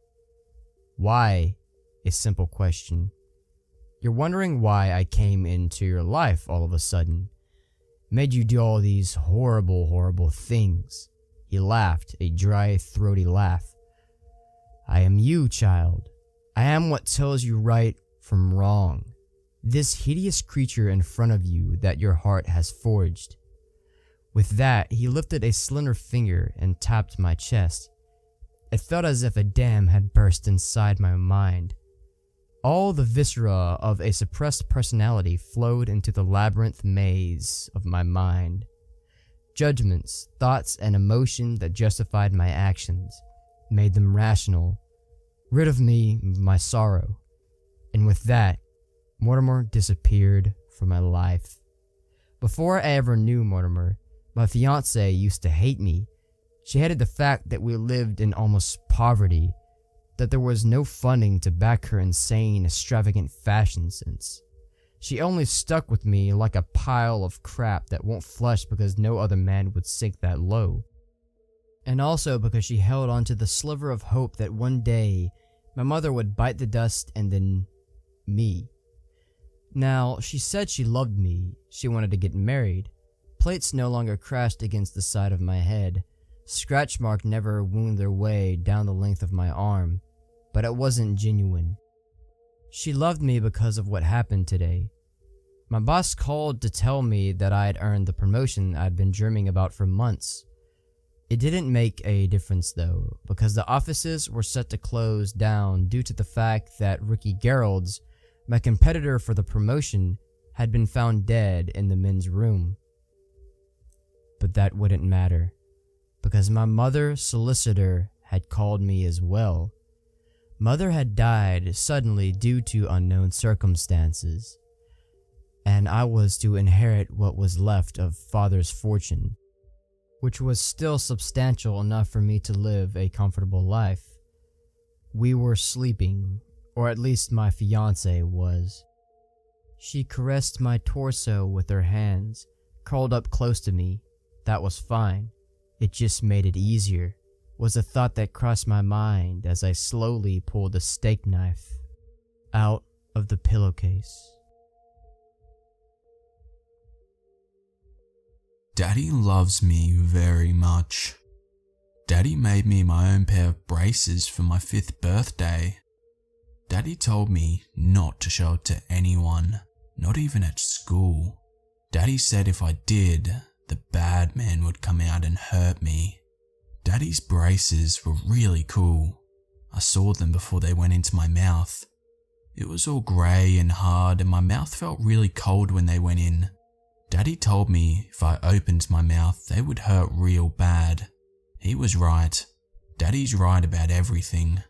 Why? A simple question. You're wondering why I came into your life all of a sudden. Made you do all these horrible, horrible things. He laughed, a dry, throaty laugh. I am you, child. I am what tells you right from wrong. This hideous creature in front of you that your heart has forged. With that, he lifted a slender finger and tapped my chest. It felt as if a dam had burst inside my mind. All the viscera of a suppressed personality flowed into the labyrinth maze of my mind. Judgments, thoughts, and emotion that justified my actions, made them rational, rid of me of my sorrow. And with that, Mortimer disappeared from my life. Before I ever knew Mortimer, my fiancée used to hate me. She hated the fact that we lived in almost poverty, that there was no funding to back her insane, extravagant fashion sense. She only stuck with me like a pile of crap that won't flush because no other man would sink that low. And also because she held on to the sliver of hope that one day my mother would bite the dust and then me. Now, she said she loved me, she wanted to get married. Plates no longer crashed against the side of my head. Scratch marks never wound their way down the length of my arm, but it wasn't genuine. She loved me because of what happened today. My boss called to tell me that I had earned the promotion I'd been dreaming about for months. It didn't make a difference though, because the offices were set to close down due to the fact that Ricky Geralds, my competitor for the promotion, had been found dead in the men's room. But that wouldn't matter, because my mother solicitor had called me as well. Mother had died suddenly due to unknown circumstances, and I was to inherit what was left of father's fortune, which was still substantial enough for me to live a comfortable life. We were sleeping, or at least my fiancée was. She caressed my torso with her hands, curled up close to me. That was fine. It just made it easier, was a thought that crossed my mind as I slowly pulled the steak knife out of the pillowcase. Daddy loves me very much. Daddy made me my own pair of braces for my 5th birthday. Daddy told me not to show it to anyone, not even at school. Daddy said if I did, the bad man would come out and hurt me. Daddy's braces were really cool. I saw them before they went into my mouth. It was all grey and hard and my mouth felt really cold when they went in. Daddy told me if I opened my mouth, they would hurt real bad. He was right. Daddy's right about everything.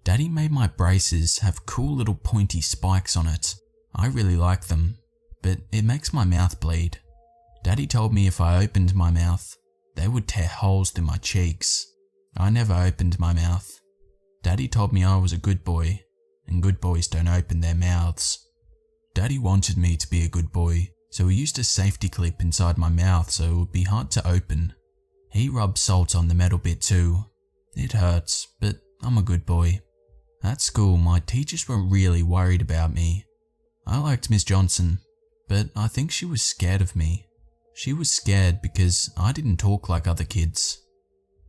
Daddy made my braces have cool little pointy spikes on it. I really like them, but it makes my mouth bleed. Daddy told me if I opened my mouth, they would tear holes through my cheeks. I never opened my mouth. Daddy told me I was a good boy, and good boys don't open their mouths. Daddy wanted me to be a good boy, so he used a safety clip inside my mouth so it would be hard to open. He rubbed salt on the metal bit too. It hurts, but I'm a good boy. At school, my teachers were really worried about me. I liked Miss Johnson, but I think she was scared of me. She was scared because I didn't talk like other kids.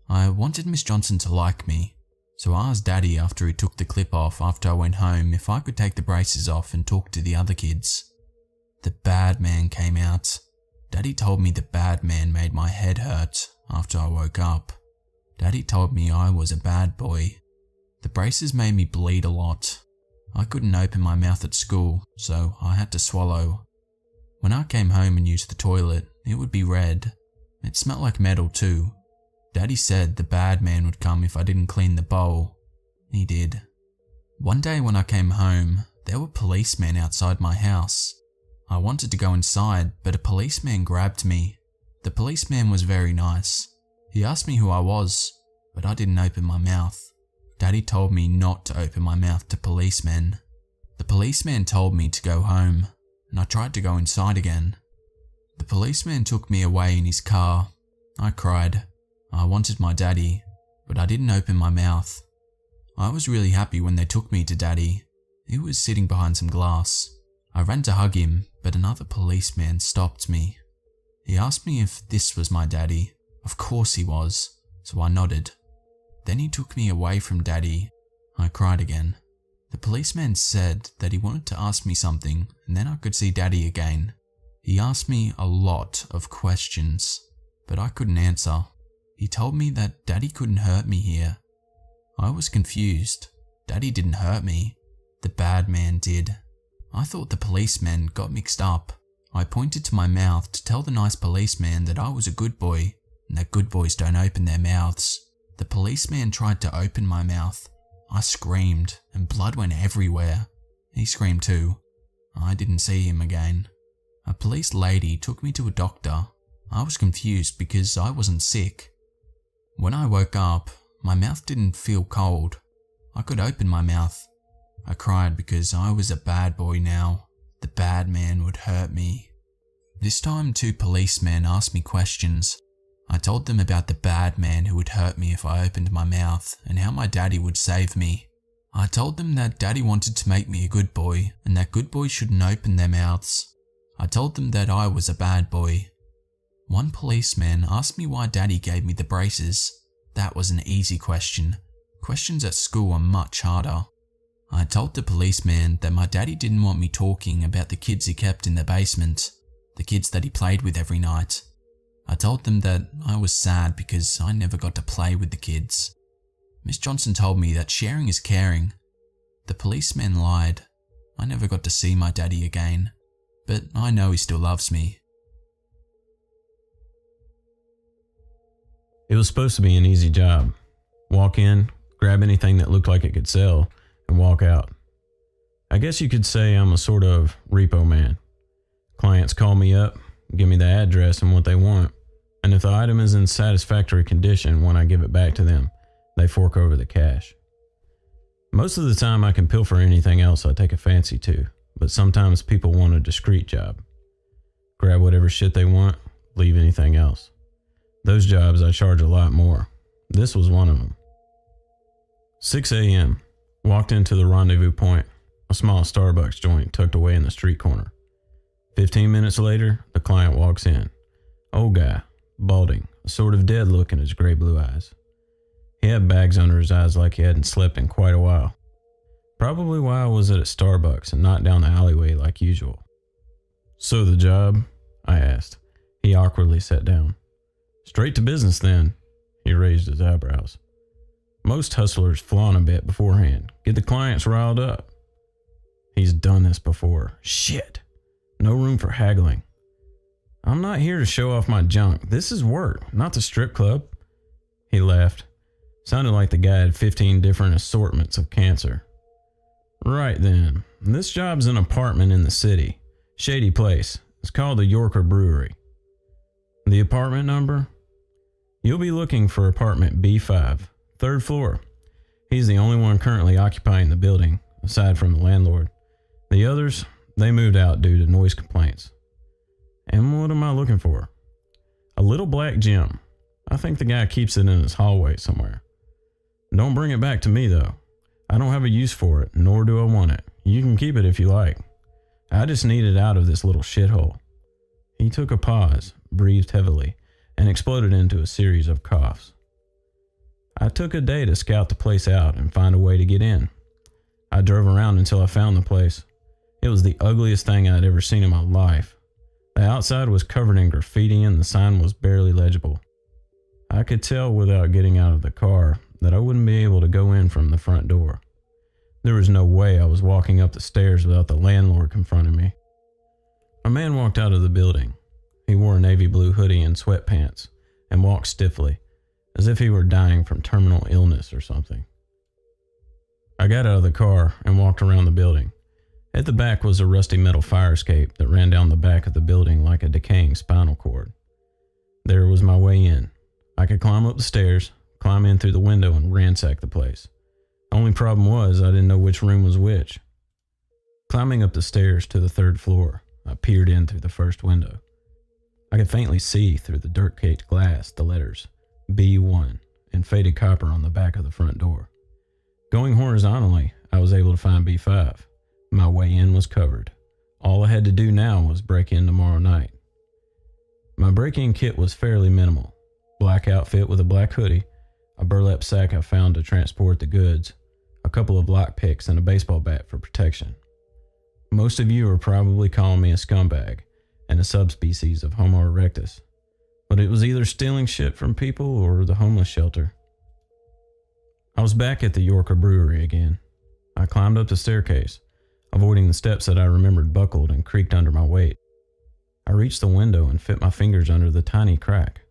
I wanted Miss Johnson to like me, so I asked Daddy after he took the clip off after I went home if I could take the braces off and talk to the other kids. The bad man came out. Daddy told me the bad man made my head hurt after I woke up. Daddy told me I was a bad boy. The braces made me bleed a lot. I couldn't open my mouth at school, so I had to swallow. When I came home and used the toilet, it would be red. It smelled like metal too. Daddy said the bad man would come if I didn't clean the bowl. He did. One day when I came home, there were policemen outside my house. I wanted to go inside, but a policeman grabbed me. The policeman was very nice. He asked me who I was, but I didn't open my mouth. Daddy told me not to open my mouth to policemen. The policeman told me to go home, and I tried to go inside again. The policeman took me away in his car. I cried. I wanted my daddy, but I didn't open my mouth. I was really happy when they took me to Daddy. He was sitting behind some glass. I ran to hug him, but another policeman stopped me. He asked me if this was my daddy. Of course he was, so I nodded. Then he took me away from Daddy. I cried again. The policeman said that he wanted to ask me something and then I could see Daddy again. He asked me a lot of questions, but I couldn't answer. He told me that Daddy couldn't hurt me here. I was confused. Daddy didn't hurt me. The bad man did. I thought the policeman got mixed up. I pointed to my mouth to tell the nice policeman that I was a good boy and that good boys don't open their mouths. The policeman tried to open my mouth. I screamed and blood went everywhere. He screamed too. I didn't see him again. A police lady took me to a doctor. I was confused because I wasn't sick. When I woke up, my mouth didn't feel cold. I could open my mouth. I cried because I was a bad boy now. The bad man would hurt me. This time 2 policemen asked me questions. I told them about the bad man who would hurt me if I opened my mouth and how my daddy would save me. I told them that Daddy wanted to make me a good boy and that good boys shouldn't open their mouths. I told them that I was a bad boy. One policeman asked me why Daddy gave me the braces. That was an easy question. Questions at school are much harder. I told the policeman that my daddy didn't want me talking about the kids he kept in the basement, the kids that he played with every night. I told them that I was sad because I never got to play with the kids. Miss Johnson told me that sharing is caring. The policeman lied. I never got to see my daddy again, but I know he still loves me. It was supposed to be an easy job. Walk in, grab anything that looked like it could sell, and walk out. I guess you could say I'm a sort of repo man. Clients call me up, give me the address and what they want, and if the item is in satisfactory condition when I give it back to them, they fork over the cash. Most of the time I can pilfer anything else I take a fancy to, but sometimes people want a discreet job. Grab whatever shit they want, leave anything else. Those jobs I charge a lot more. This was one of them. 6 a.m. Walked into the rendezvous point, a small Starbucks joint tucked away in the street corner. 15 minutes later, the client walks in. Old guy, balding, sort of dead look in his gray blue eyes. He had bags under his eyes like he hadn't slept in quite a while. Probably why I was at a Starbucks and not down the alleyway like usual. So the job? I asked. He awkwardly sat down. Straight to business then. He raised his eyebrows. Most hustlers flaunt a bit beforehand, get the clients riled up. He's done this before. Shit. No room for haggling. I'm not here to show off my junk. This is work, not the strip club. He laughed. Sounded like the guy had 15 different assortments of cancer. Right then. This job's an apartment in the city. Shady place. It's called the Yorker Brewery. The apartment number? You'll be looking for apartment B5, 3rd floor. He's the only one currently occupying the building, aside from the landlord. The others, they moved out due to noise complaints. And what am I looking for? A little black gem. I think the guy keeps it in his hallway somewhere. Don't bring it back to me though. I don't have a use for it, nor do I want it. You can keep it if you like. I just need it out of this little shithole. He took a pause, breathed heavily, and exploded into a series of coughs. I took a day to scout the place out and find a way to get in. I drove around until I found the place. It was the ugliest thing I'd ever seen in my life. The outside was covered in graffiti and the sign was barely legible. I could tell without getting out of the car that I wouldn't be able to go in from the front door. There was no way I was walking up the stairs without the landlord confronting me. A man walked out of the building. He wore a navy blue hoodie and sweatpants and walked stiffly, as if he were dying from terminal illness or something. I got out of the car and walked around the building. At the back was a rusty metal fire escape that ran down the back of the building like a decaying spinal cord. There was my way in. I could climb up the stairs, climb in through the window, and ransack the place. The only problem was I didn't know which room was which. Climbing up the stairs to the 3rd floor, I peered in through the first window. I could faintly see through the dirt-caked glass the letters B1 in faded copper on the back of the front door. Going horizontally, I was able to find B5. My way in was covered. All I had to do now was break in tomorrow night. My break-in kit was fairly minimal. Black outfit with a black hoodie, a burlap sack I found to transport the goods, a couple of lock picks, and a baseball bat for protection. Most of you are probably calling me a scumbag and a subspecies of Homo erectus, but it was either stealing shit from people or the homeless shelter. I was back at the Yorker Brewery again. I climbed up the staircase, avoiding the steps that I remembered buckled and creaked under my weight. I reached the window and fit my fingers under the tiny crack.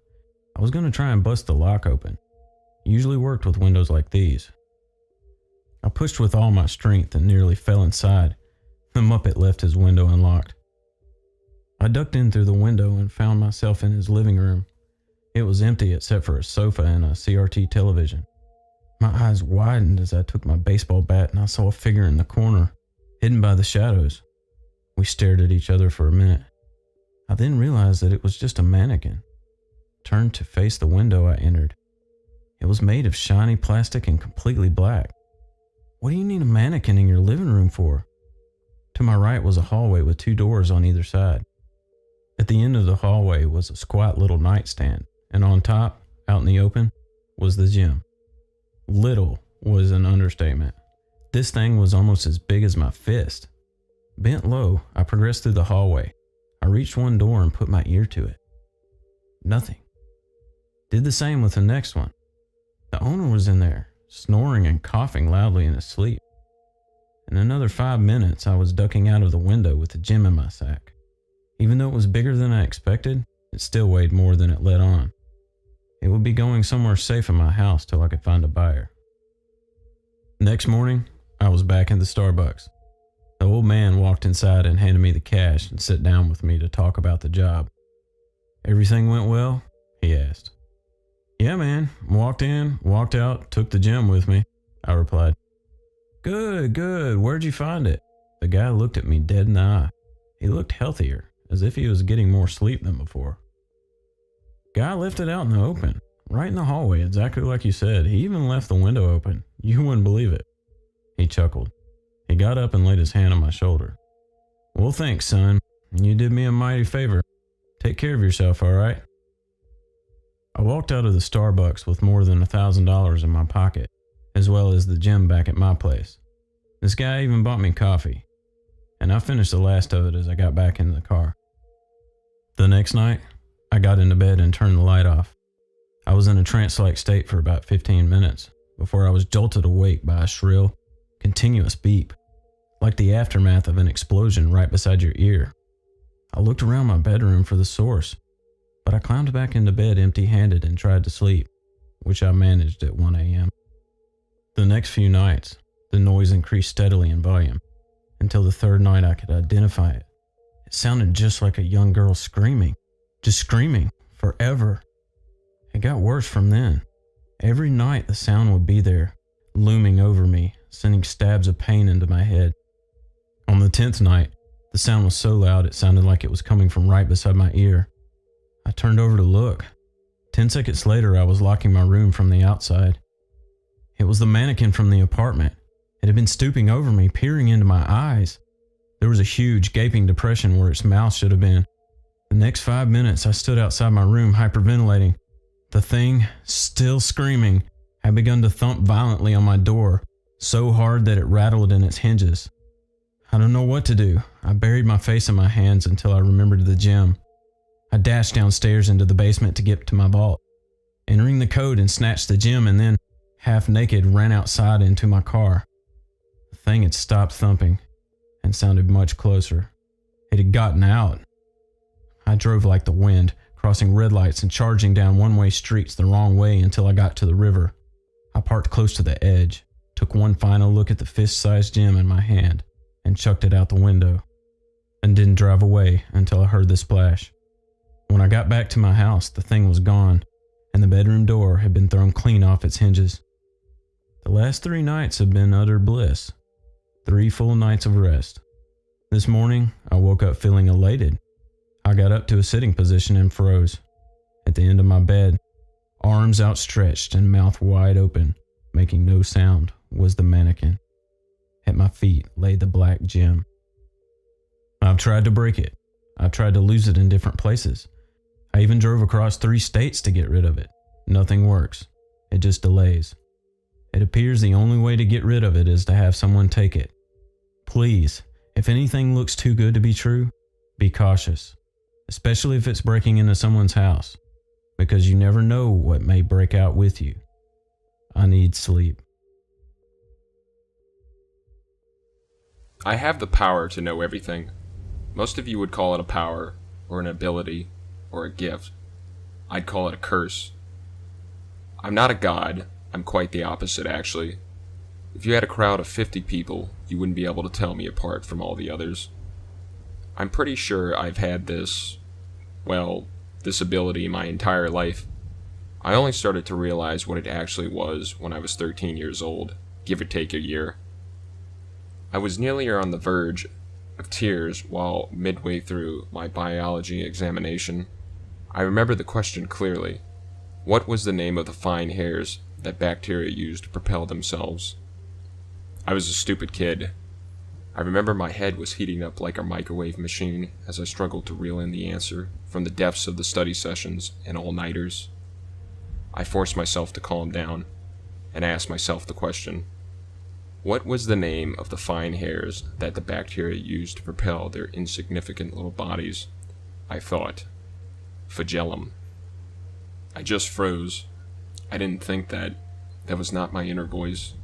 I was going to try and bust the lock open. It usually worked with windows like these. I pushed with all my strength and nearly fell inside. The Muppet left his window unlocked. I ducked in through the window and found myself in his living room. It was empty except for a sofa and a CRT television. My eyes widened as I took my baseball bat and I saw a figure in the corner, hidden by the shadows. We stared at each other for a minute. I then realized that it was just a mannequin. Turned to face the window I entered. It was made of shiny plastic and completely black. What do you need a mannequin in your living room for? To my right was a hallway with 2 doors on either side. At the end of the hallway was a squat little nightstand, and on top, out in the open, was the gym. Little was an understatement. This thing was almost as big as my fist. Bent low, I progressed through the hallway. I reached one door and put my ear to it. Nothing. Did the same with the next one. The owner was in there, snoring and coughing loudly in his sleep. In another 5 minutes, I was ducking out of the window with the gem in my sack. Even though it was bigger than I expected, it still weighed more than it let on. It would be going somewhere safe in my house till I could find a buyer. Next morning, I was back in the Starbucks. The old man walked inside and handed me the cash and sat down with me to talk about the job. "Everything went well?" he asked. "Yeah, man. Walked in, walked out, took the gem with me," I replied. Good, good. Where'd you find it?" The guy looked at me dead in the eye. He looked healthier, as if he was getting more sleep than before. "Guy left it out in the open, right in the hallway, exactly like you said. He even left the window open. You wouldn't believe it." He chuckled. He got up and laid his hand on my shoulder. "Well, thanks, son. You did me a mighty favor. Take care of yourself, all right?" I walked out of the Starbucks with more than $1,000 in my pocket, as well as the gym back at my place. This guy even bought me coffee, and I finished the last of it as I got back into the car. The next night, I got into bed and turned the light off. I was in a trance-like state for about 15 minutes before I was jolted awake by a shrill, continuous beep, like the aftermath of an explosion right beside your ear. I looked around my bedroom for the source, but I climbed back into bed empty-handed and tried to sleep, which I managed at 1 a.m. The next few nights, the noise increased steadily in volume, until the third night I could identify it. It sounded just like a young girl screaming, just screaming, forever. It got worse from then. Every night the sound would be there, looming over me, sending stabs of pain into my head. On the 10th night, the sound was so loud it sounded like it was coming from right beside my ear. I turned over to look. 10 seconds later, I was locking my room from the outside. It was the mannequin from the apartment. It had been stooping over me, peering into my eyes. There was a huge, gaping depression where its mouth should have been. The next 5 minutes, I stood outside my room, hyperventilating. The thing, still screaming, had begun to thump violently on my door, so hard that it rattled in its hinges. I don't know what to do. I buried my face in my hands until I remembered the gem. I dashed downstairs into the basement to get to my vault, entering the code and snatched the gem, and then, half naked, ran outside into my car. The thing had stopped thumping and sounded much closer. It had gotten out. I drove like the wind, crossing red lights and charging down one-way streets the wrong way until I got to the river. I parked close to the edge, took one final look at the fist-sized gem in my hand, and chucked it out the window, and didn't drive away until I heard the splash. When I got back to my house, the thing was gone, and the bedroom door had been thrown clean off its hinges. The last 3 nights have been utter bliss. 3 full nights of rest. This morning, I woke up feeling elated. I got up to a sitting position and froze. At the end of my bed, arms outstretched and mouth wide open, making no sound, was the mannequin. At my feet lay the black gem. I've tried to break it. I've tried to lose it in different places. I even drove across 3 states to get rid of it. Nothing works. It just delays. It appears the only way to get rid of it is to have someone take it. Please, if anything looks too good to be true, be cautious, especially if it's breaking into someone's house, because you never know what may break out with you. I need sleep. I have the power to know everything. Most of you would call it a power, or an ability, or a gift. I'd call it a curse. I'm not a god. I'm quite the opposite, actually. If you had a crowd of 50 people, you wouldn't be able to tell me apart from all the others. I'm pretty sure I've had this ability my entire life. I only started to realize what it actually was when I was 13 years old, give or take a year. I was nearly on the verge of tears while midway through my biology examination. I remember the question clearly. What was the name of the fine hairs that bacteria use to propel themselves? I was a stupid kid. I remember my head was heating up like a microwave machine as I struggled to reel in the answer from the depths of the study sessions and all-nighters. I forced myself to calm down and ask myself the question. What was the name of the fine hairs that the bacteria use to propel their insignificant little bodies? I thought. Flagellum. I just froze. I didn't think that. That was not my inner voice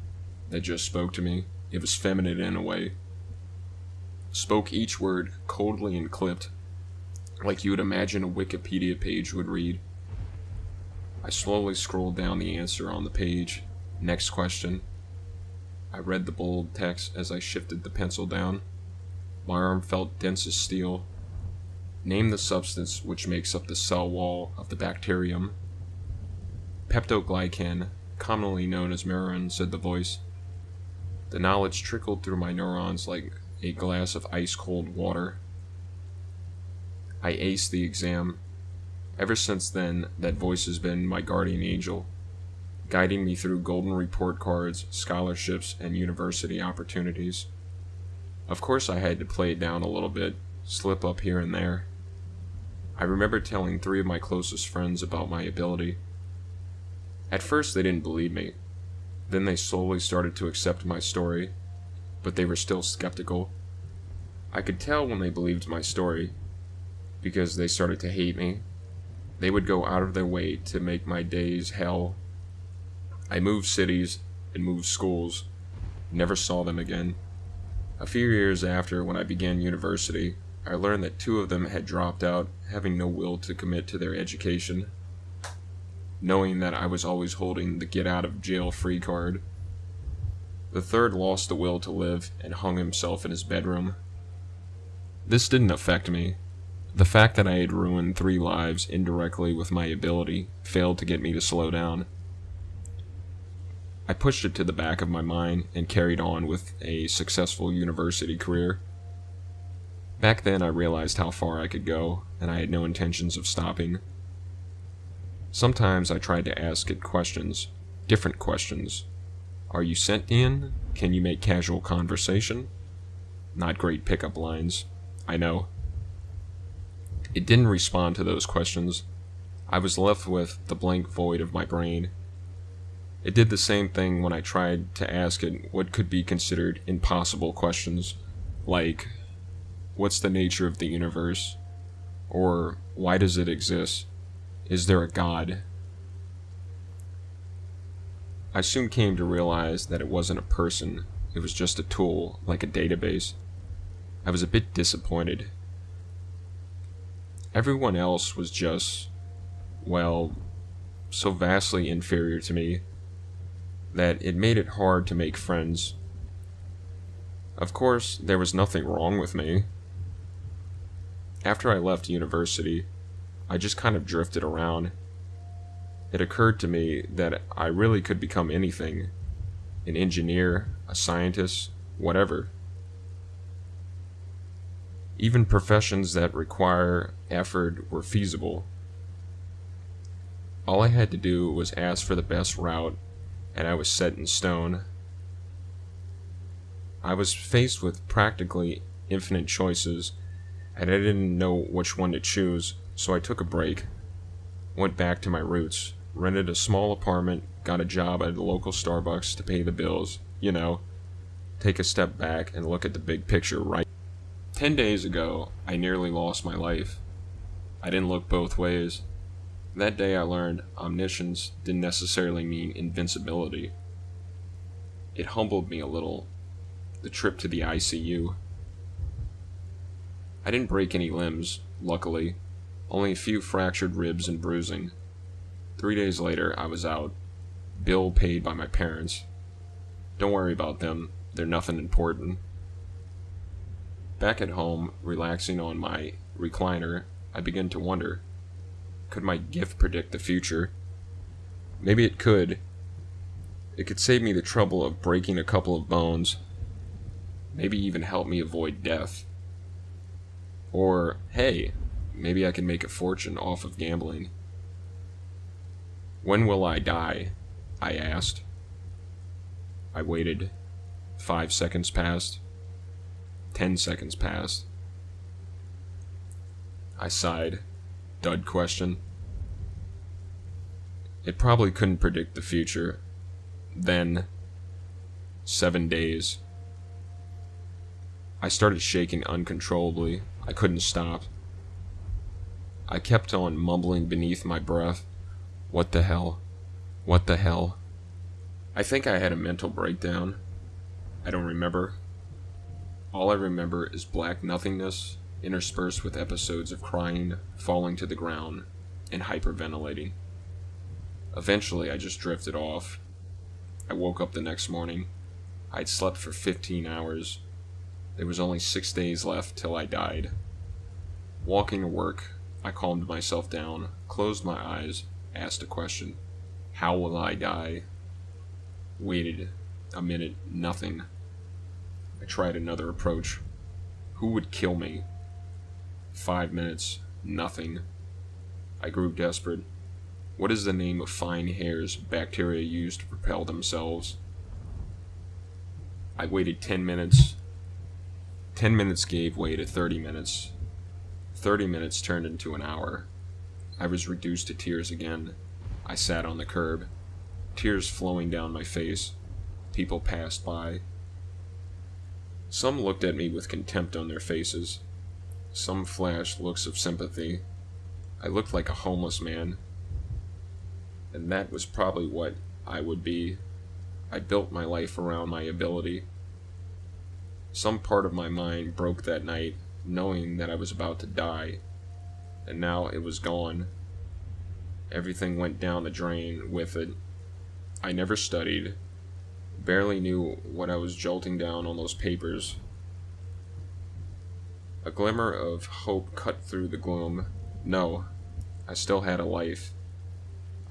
that just spoke to me. It was feminine in a way. Spoke each word coldly and clipped, like you would imagine a Wikipedia page would read. I slowly scrolled down the answer on the page. Next question. I read the bold text as I shifted the pencil down. My arm felt dense as steel. Name the substance which makes up the cell wall of the bacterium. Peptoglycan, commonly known as murine, said the voice. The knowledge trickled through my neurons like a glass of ice-cold water. I aced the exam. Ever since then, that voice has been my guardian angel, guiding me through golden report cards, scholarships, and university opportunities. Of course I had to play it down a little bit, slip up here and there. I remember telling 3 of my closest friends about my ability. At first they didn't believe me. Then they slowly started to accept my story, but they were still skeptical. I could tell when they believed my story, because they started to hate me. They would go out of their way to make my days hell. I moved cities and moved schools, never saw them again. A few years after, when I began university, I learned that 2 of them had dropped out, having no will to commit to their education. Knowing that I was always holding the get-out-of-jail-free card. The 3rd lost the will to live and hung himself in his bedroom. This didn't affect me. The fact that I had ruined 3 lives indirectly with my ability failed to get me to slow down. I pushed it to the back of my mind and carried on with a successful university career. Back then I realized how far I could go, and I had no intentions of stopping. Sometimes I tried to ask it questions, different questions. Are you sentient? Can you make casual conversation? Not great pickup lines, I know. It didn't respond to those questions. I was left with the blank void of my brain. It did the same thing when I tried to ask it what could be considered impossible questions, like, what's the nature of the universe? Or, why does it exist? Is there a God? I soon came to realize that it wasn't a person, it was just a tool, like a database. I was a bit disappointed. Everyone else was just, so vastly inferior to me that it made it hard to make friends. Of course, there was nothing wrong with me. After I left university, I just kind of drifted around. It occurred to me that I really could become anything. An engineer, a scientist, whatever. Even professions that require effort were feasible. All I had to do was ask for the best route, and I was set in stone. I was faced with practically infinite choices, and I didn't know which one to choose, so I took a break, Went back to my roots, rented a small apartment, got a job at a local Starbucks to pay the bills, take a step back and look at the big picture, right? 10 days ago, I nearly lost my life. I didn't look both ways. That day I learned omniscience didn't necessarily mean invincibility. It humbled me a little. The trip to the ICU. I didn't break any limbs, luckily. Only a few fractured ribs and bruising. 3 days later, I was out. Bill paid by my parents. Don't worry about them. They're nothing important. Back at home, relaxing on my recliner, I began to wonder, could my gift predict the future? Maybe it could. It could save me the trouble of breaking a couple of bones. Maybe even help me avoid death. Or, hey, maybe I can make a fortune off of gambling. When will I die? I asked. I waited. 5 seconds passed. 10 seconds passed. I sighed. Dud question. It probably couldn't predict the future. Then, 7 days. I started shaking uncontrollably. I couldn't stop. I kept on mumbling beneath my breath, "What the hell? What the hell?" I think I had a mental breakdown. I don't remember. All I remember is black nothingness, interspersed with episodes of crying, falling to the ground, and hyperventilating. Eventually, I just drifted off. I woke up the next morning. I'd slept for 15 hours. There was only 6 days left till I died. Walking to work, I calmed myself down, closed my eyes, asked a question. How will I die? Waited. A minute, nothing. I tried another approach. Who would kill me? 5 minutes, nothing. I grew desperate. What is the name of fine hairs bacteria use to propel themselves? I waited 10 minutes. 10 minutes gave way to 30 minutes. 30 minutes turned into an hour. I was reduced to tears again. I sat on the curb, tears flowing down my face. People passed by. Some looked at me with contempt on their faces. Some flashed looks of sympathy. I looked like a homeless man. And that was probably what I would be. I built my life around my ability. Some part of my mind broke that night, knowing that I was about to die. And now it was gone. Everything went down the drain with it. I never studied. Barely knew what I was jolting down on those papers. A glimmer of hope cut through the gloom. No, I still had a life.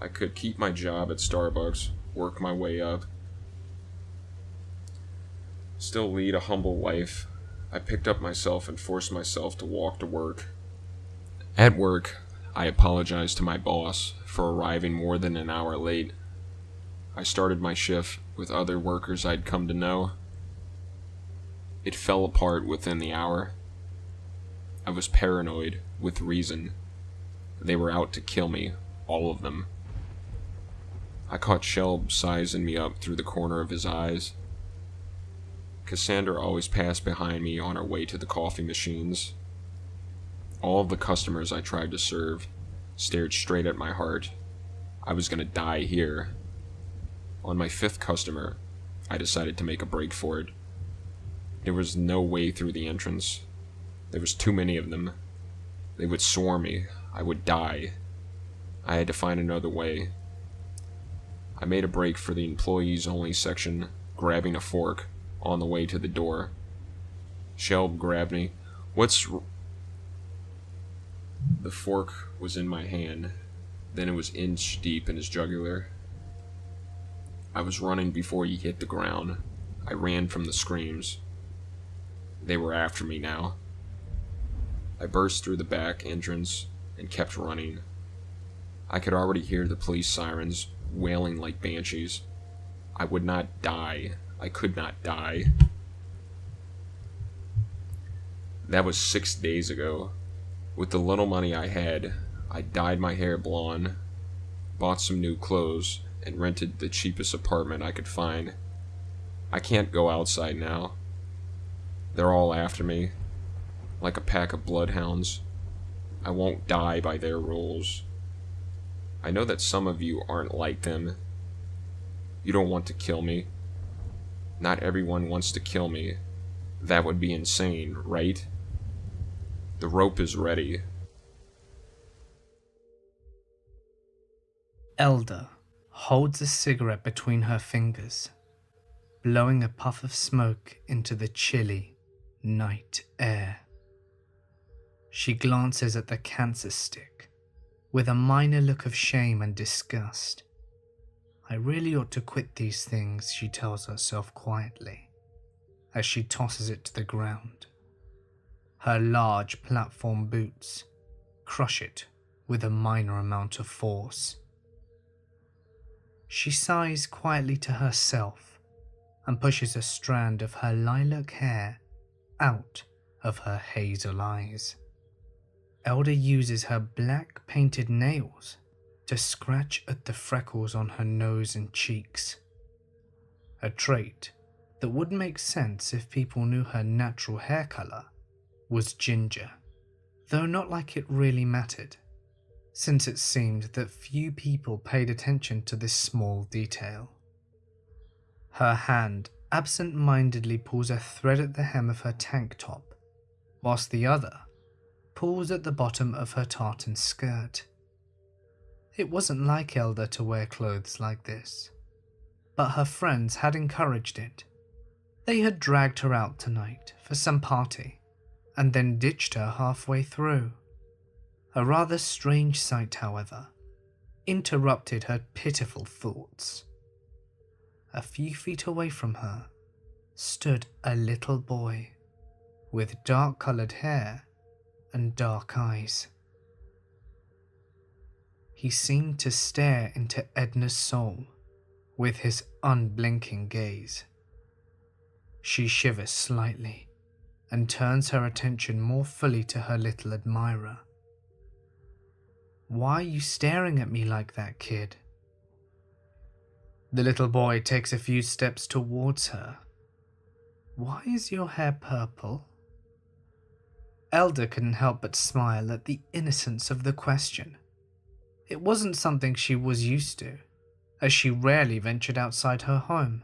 I could keep my job at Starbucks, work my way up, still lead a humble life. I picked up myself and forced myself to walk to work. At work, I apologized to my boss for arriving more than an hour late. I started my shift with other workers I'd come to know. It fell apart within the hour. I was paranoid, with reason. They were out to kill me, all of them. I caught Shelb sizing me up through the corner of his eyes. Cassandra always passed behind me on our way to the coffee machines. All of the customers I tried to serve stared straight at my heart. I was gonna die here. On my 5th customer, I decided to make a break for it. There was no way through the entrance. There was too many of them. They would swarm me. I would die. I had to find another way. I made a break for the employees-only section, grabbing a fork on the way to the door. Shelb grabbed me. The fork was in my hand. Then it was inch deep in his jugular. I was running before he hit the ground. I ran from the screams. They were after me now. I burst through the back entrance and kept running. I could already hear the police sirens wailing like banshees. I would not die. I could not die. That was 6 days ago. With the little money I had, I dyed my hair blonde, bought some new clothes, and rented the cheapest apartment I could find. I can't go outside now. They're all after me, like a pack of bloodhounds. I won't die by their rules. I know that some of you aren't like them. You don't want to kill me. Not everyone wants to kill me. That would be insane, right? The rope is ready. Elder holds a cigarette between her fingers, blowing a puff of smoke into the chilly night air. She glances at the cancer stick with a minor look of shame and disgust. I really ought to quit these things, she tells herself quietly, as she tosses it to the ground. Her large platform boots crush it with a minor amount of force. She sighs quietly to herself and pushes a strand of her lilac hair out of her hazel eyes. Elder uses her black painted nails to scratch at the freckles on her nose and cheeks, a trait that would make sense if people knew her natural hair color was ginger, though not like it really mattered, since it seemed that few people paid attention to this small detail. Her hand absent-mindedly pulls a thread at the hem of her tank top, whilst the other pulls at the bottom of her tartan skirt. It wasn't like Elder to wear clothes like this, but her friends had encouraged it. They had dragged her out tonight for some party, and then ditched her halfway through. A rather strange sight, however, interrupted her pitiful thoughts. A few feet away from her stood a little boy with dark-coloured hair and dark eyes. He seemed to stare into Edna's soul with his unblinking gaze. She shivers slightly and turns her attention more fully to her little admirer. "Why are you staring at me like that, kid?" The little boy takes a few steps towards her. "Why is your hair purple?" Elder couldn't help but smile at the innocence of the question. It wasn't something she was used to, as she rarely ventured outside her home.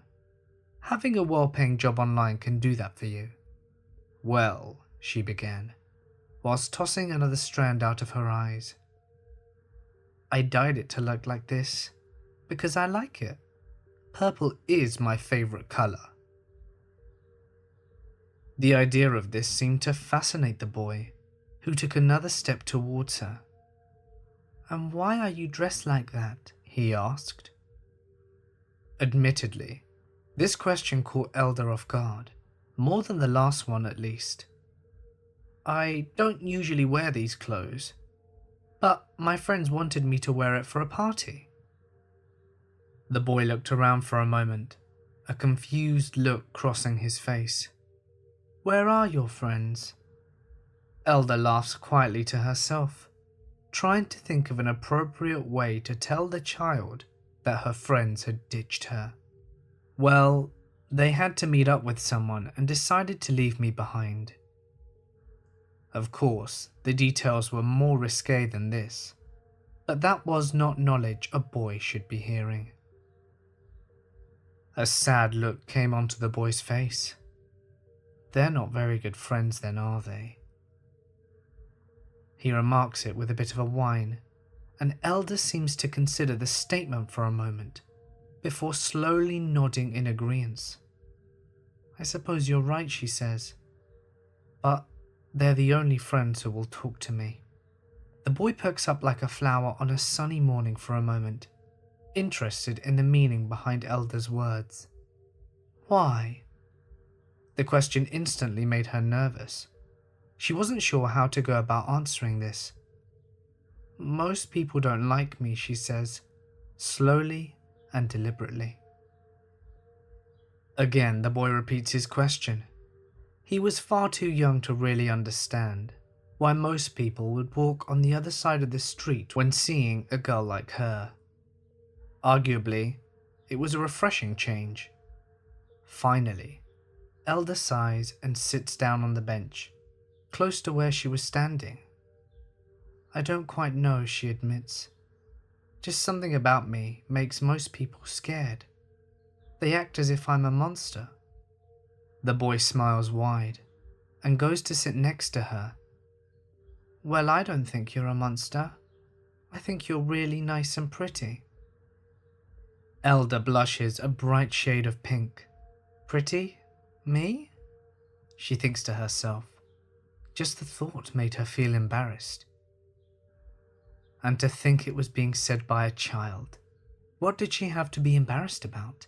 Having a well-paying job online can do that for you. "Well," she began, whilst tossing another strand out of her eyes, "I dyed it to look like this because I like it. Purple is my favourite colour." The idea of this seemed to fascinate the boy, who took another step towards her. "And why are you dressed like that?" he asked. Admittedly, this question caught Elder off guard, more than the last one at least. "I don't usually wear these clothes, but my friends wanted me to wear it for a party." The boy looked around for a moment, a confused look crossing his face. "Where are your friends?" Elder laughs quietly to herself, trying to think of an appropriate way to tell the child that her friends had ditched her. "Well, they had to meet up with someone and decided to leave me behind." Of course, the details were more risque than this, but that was not knowledge a boy should be hearing. A sad look came onto the boy's face. "They're not very good friends then, are they?" He remarks it with a bit of a whine, and Elder seems to consider the statement for a moment, before slowly nodding in agreement. "I suppose you're right," she says, "but they're the only friends who will talk to me." The boy perks up like a flower on a sunny morning for a moment, interested in the meaning behind Elder's words. "Why?" The question instantly made her nervous. She wasn't sure how to go about answering this. "Most people don't like me," she says, slowly and deliberately. Again, the boy repeats his question. He was far too young to really understand, why most people would walk on the other side of the street when seeing a girl like her. Arguably, it was a refreshing change. Finally, Elder sighs and sits down on the bench, close to where she was standing. I don't quite know, she admits. Just something about me makes most people scared. They act as if I'm a monster. The boy smiles wide and goes to sit next to her. Well, I don't think you're a monster. I think you're really nice and pretty. Elder blushes a bright shade of pink. Pretty? Me? She thinks to herself. Just the thought made her feel embarrassed. And to think it was being said by a child. What did she have to be embarrassed about?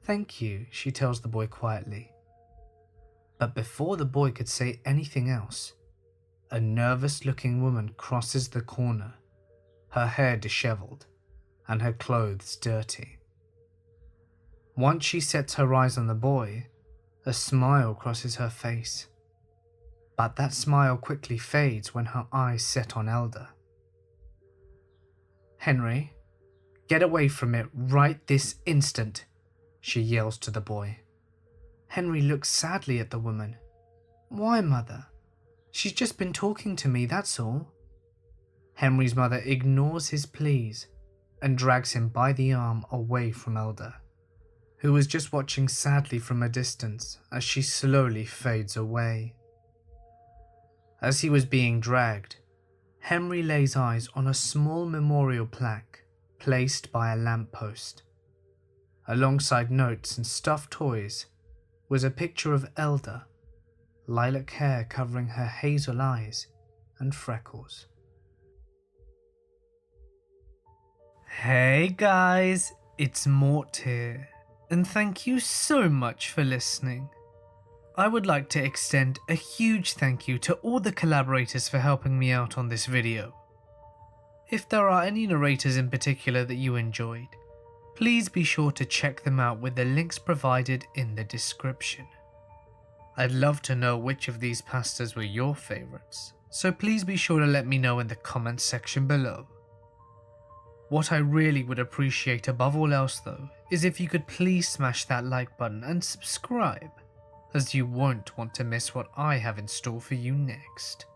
Thank you, she tells the boy quietly. But before the boy could say anything else, a nervous-looking woman crosses the corner, her hair disheveled and her clothes dirty. Once she sets her eyes on the boy, a smile crosses her face. But that smile quickly fades when her eyes set on Elder. Henry, get away from it right this instant, she yells to the boy. Henry looks sadly at the woman. Why, mother? She's just been talking to me, that's all. Henry's mother ignores his pleas and drags him by the arm away from Elder, who was just watching sadly from a distance as she slowly fades away. As he was being dragged, Henry lays eyes on a small memorial plaque placed by a lamppost. Alongside notes and stuffed toys was a picture of Elder, lilac hair covering her hazel eyes and freckles. Hey guys, it's Mort here, and thank you so much for listening. I would like to extend a huge thank you to all the collaborators for helping me out on this video. If there are any narrators in particular that you enjoyed, please be sure to check them out with the links provided in the description. I'd love to know which of these pastors were your favourites, so please be sure to let me know in the comments section below. What I really would appreciate above all else though, is if you could please smash that like button and subscribe, as you won't want to miss what I have in store for you next.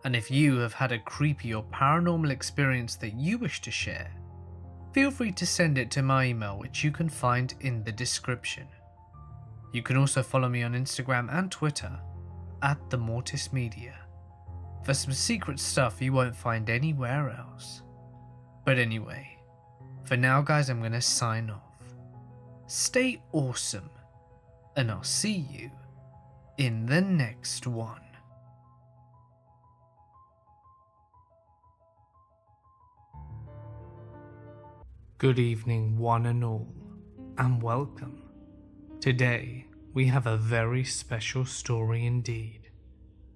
And if you have had a creepy or paranormal experience that you wish to share, feel free to send it to my email, which you can find in the description. You can also follow me on Instagram and Twitter @TheMortisMedia for some secret stuff you won't find anywhere else. But anyway, for now guys, I'm gonna sign off. Stay awesome, and I'll see you in the next one. Good evening one and all, and welcome. Today we have a very special story indeed,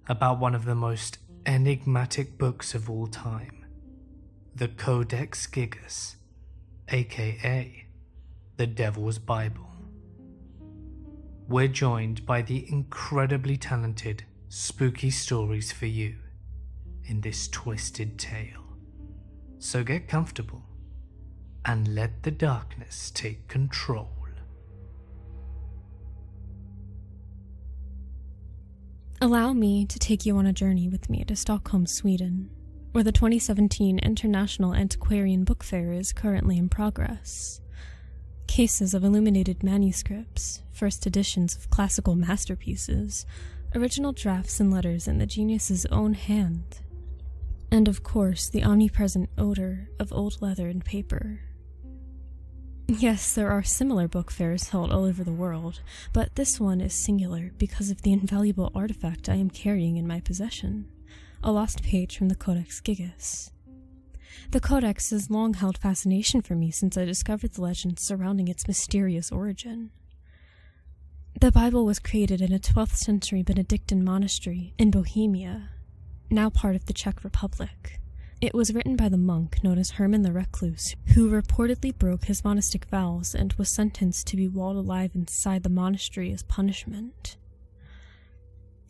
about one of the most enigmatic books of all time, the Codex Gigas, aka the Devil's Bible. We're joined by the incredibly talented Spooky Stories for you in this twisted tale. So get comfortable and let the darkness take control. Allow me to take you on a journey with me to Stockholm, Sweden, where the 2017 International Antiquarian Book Fair is currently in progress. Cases of illuminated manuscripts, first editions of classical masterpieces, original drafts and letters in the genius's own hand, and of course the omnipresent odor of old leather and paper. Yes, there are similar book fairs held all over the world, but this one is singular because of the invaluable artifact I am carrying in my possession, a lost page from the Codex Gigas. The Codex has long held fascination for me since I discovered the legends surrounding its mysterious origin. The Bible was created in a 12th century Benedictine monastery in Bohemia, now part of the Czech Republic. It was written by the monk known as Herman the Recluse, who reportedly broke his monastic vows and was sentenced to be walled alive inside the monastery as punishment.